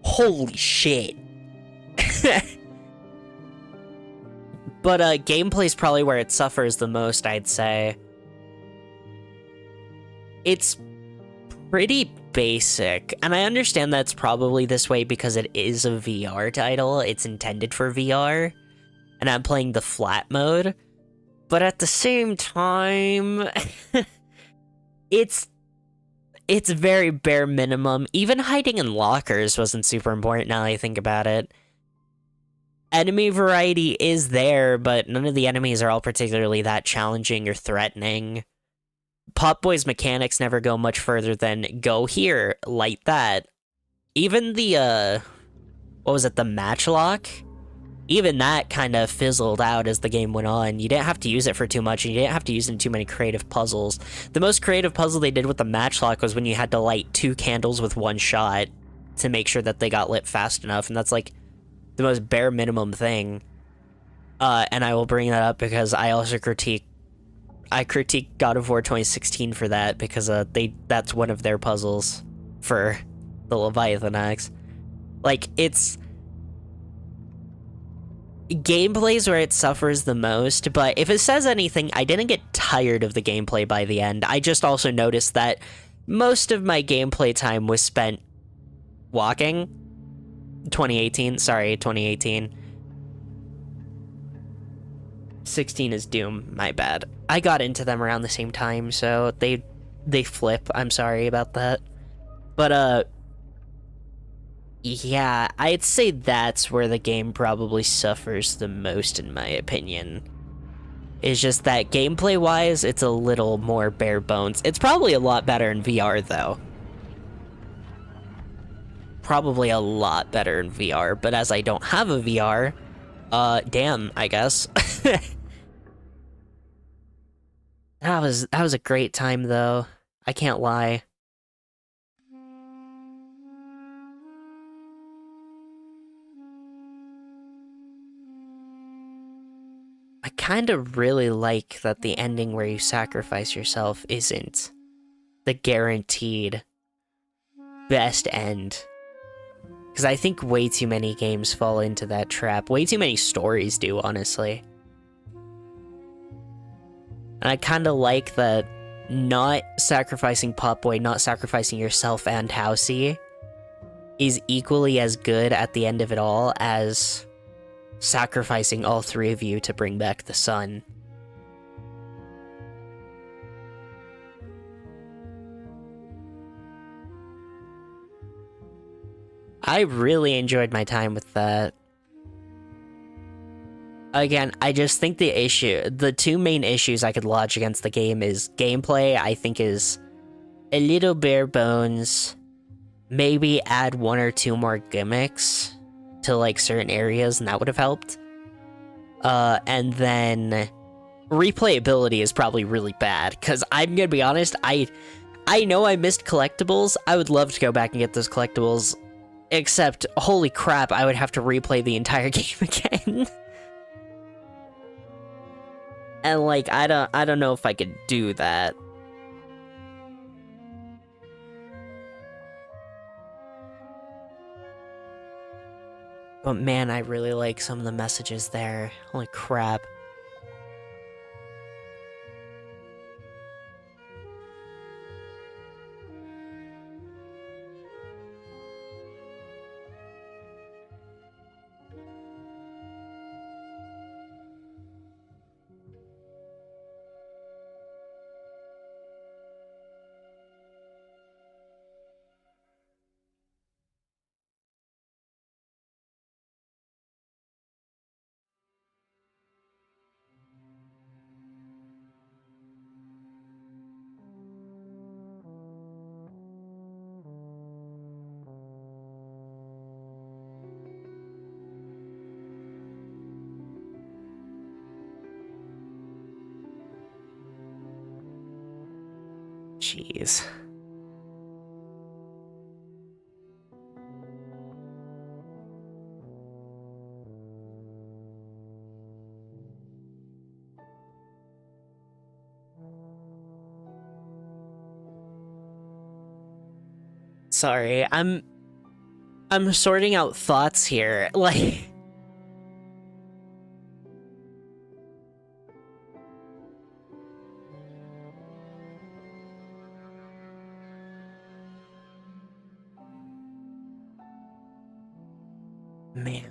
Holy shit. But gameplay's probably where it suffers the most, I'd say. It's pretty basic, and I understand that's probably this way because it is a VR title. It's intended for VR, and I'm playing the flat mode. But at the same time, it's very bare minimum. Even hiding in lockers wasn't super important now that I think about it. Enemy variety is there, but none of the enemies are all particularly that challenging or threatening. Pop Boy's mechanics never go much further than go here, light that. Even the, what was it, the matchlock? Even that kind of fizzled out as the game went on. You didn't have to use it for too much, and you didn't have to use it in too many creative puzzles. The most creative puzzle they did with the matchlock was when you had to light 2 candles with 1 shot. to make sure that they got lit fast enough, and that's like the most bare minimum thing. And I will bring that up because I also critique God of War 2016 for that, because that's one of their puzzles for the Leviathan axe. Like, it's gameplay's where it suffers the most, but if it says anything, I didn't get tired of the gameplay by the end. I just also noticed that most of my gameplay time was spent walking. 2018. 16 is Doom, my bad. I got into them around the same time, so they flip. I'm sorry about that. But yeah, I'd say that's where the game probably suffers the most, in my opinion. It's just that gameplay-wise, it's a little more bare bones. It's probably a lot better in VR, though. Probably a lot better in VR, but as I don't have a VR, damn, I guess. That was a great time, though. I can't lie. I kind of really like that the ending where you sacrifice yourself isn't the guaranteed best end. Because I think way too many games fall into that trap. Way too many stories do, honestly. And I kind of like that not sacrificing Potboy, not sacrificing yourself and Housey is equally as good at the end of it all as sacrificing all three of you to bring back the sun. I really enjoyed my time with that. Again, I just think the two main issues I could lodge against the game is gameplay, I think is a little bare bones. Maybe add one or two more gimmicks to like certain areas, and that would have helped. And then replayability is probably really bad, because I'm gonna be honest, I know I missed collectibles. I would love to go back and get those collectibles, except holy crap, I would have to replay the entire game again. And like I don't know if I could do that. But man, I really like some of the messages there. Holy crap. Jeez. Sorry, I'm sorting out thoughts here. Like, man.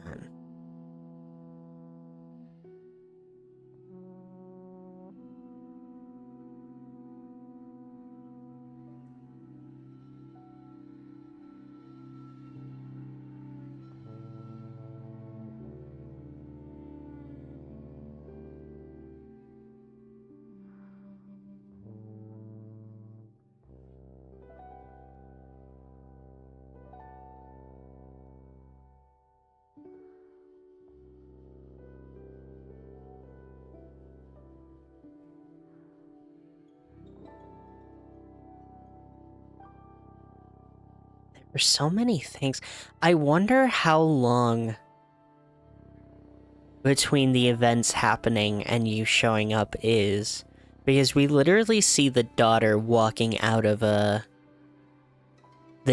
There's so many things. I wonder how long between the events happening and you showing up is. Because we literally see the daughter walking out of the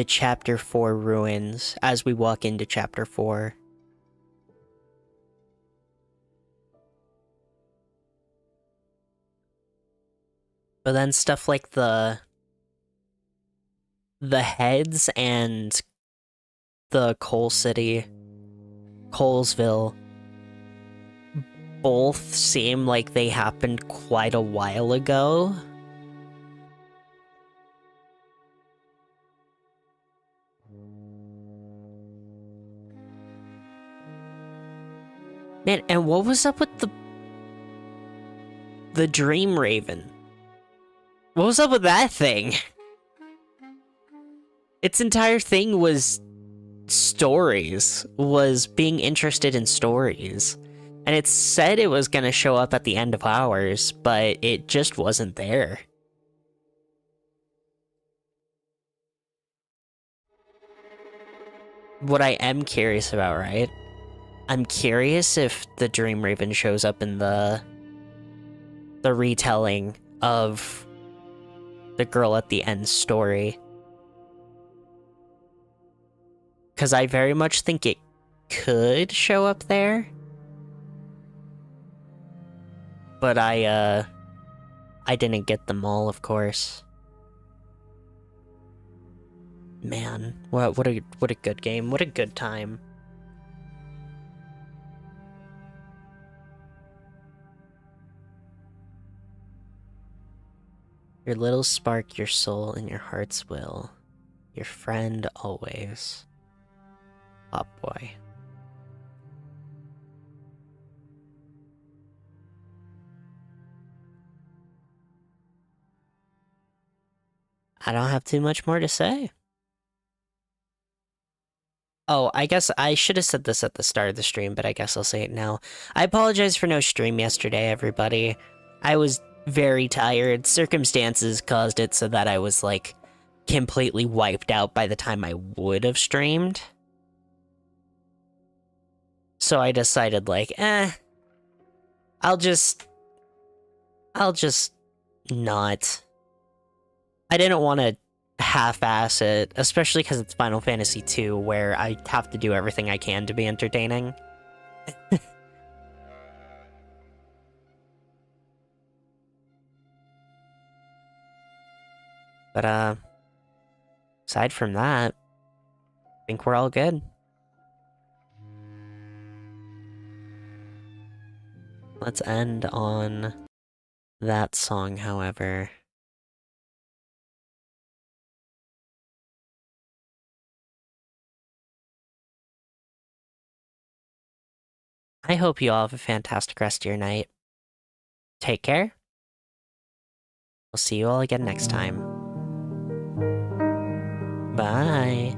Chapter 4 ruins as we walk into Chapter 4. But then stuff like the heads and the Coal City, Coalsville, both seem like they happened quite a while ago. Man, and what was up with the Dream Raven? What was up with that thing? Its entire thing was stories, was being interested in stories. And it said it was gonna show up at the end of hours, but it just wasn't there. What I am curious about, right? I'm curious if the Dream Raven shows up in the retelling of the girl at the end story. Because I very much think it could show up there. But I didn't get them all, of course. Man, what a good game. What a good time. Your little spark, your soul, and your heart's will. Your friend always. Hot boy. I don't have too much more to say. Oh, I guess I should have said this at the start of the stream, but I guess I'll say it now. I apologize for no stream yesterday, everybody. I was very tired. Circumstances caused it so that I was, like, completely wiped out by the time I would have streamed. So I decided, like, I'll just not. I didn't want to half-ass it, especially because it's Final Fantasy II, where I have to do everything I can to be entertaining. But, aside from that, I think we're all good. Let's end on that song, however. I hope you all have a fantastic rest of your night. Take care. We'll see you all again next time. Bye.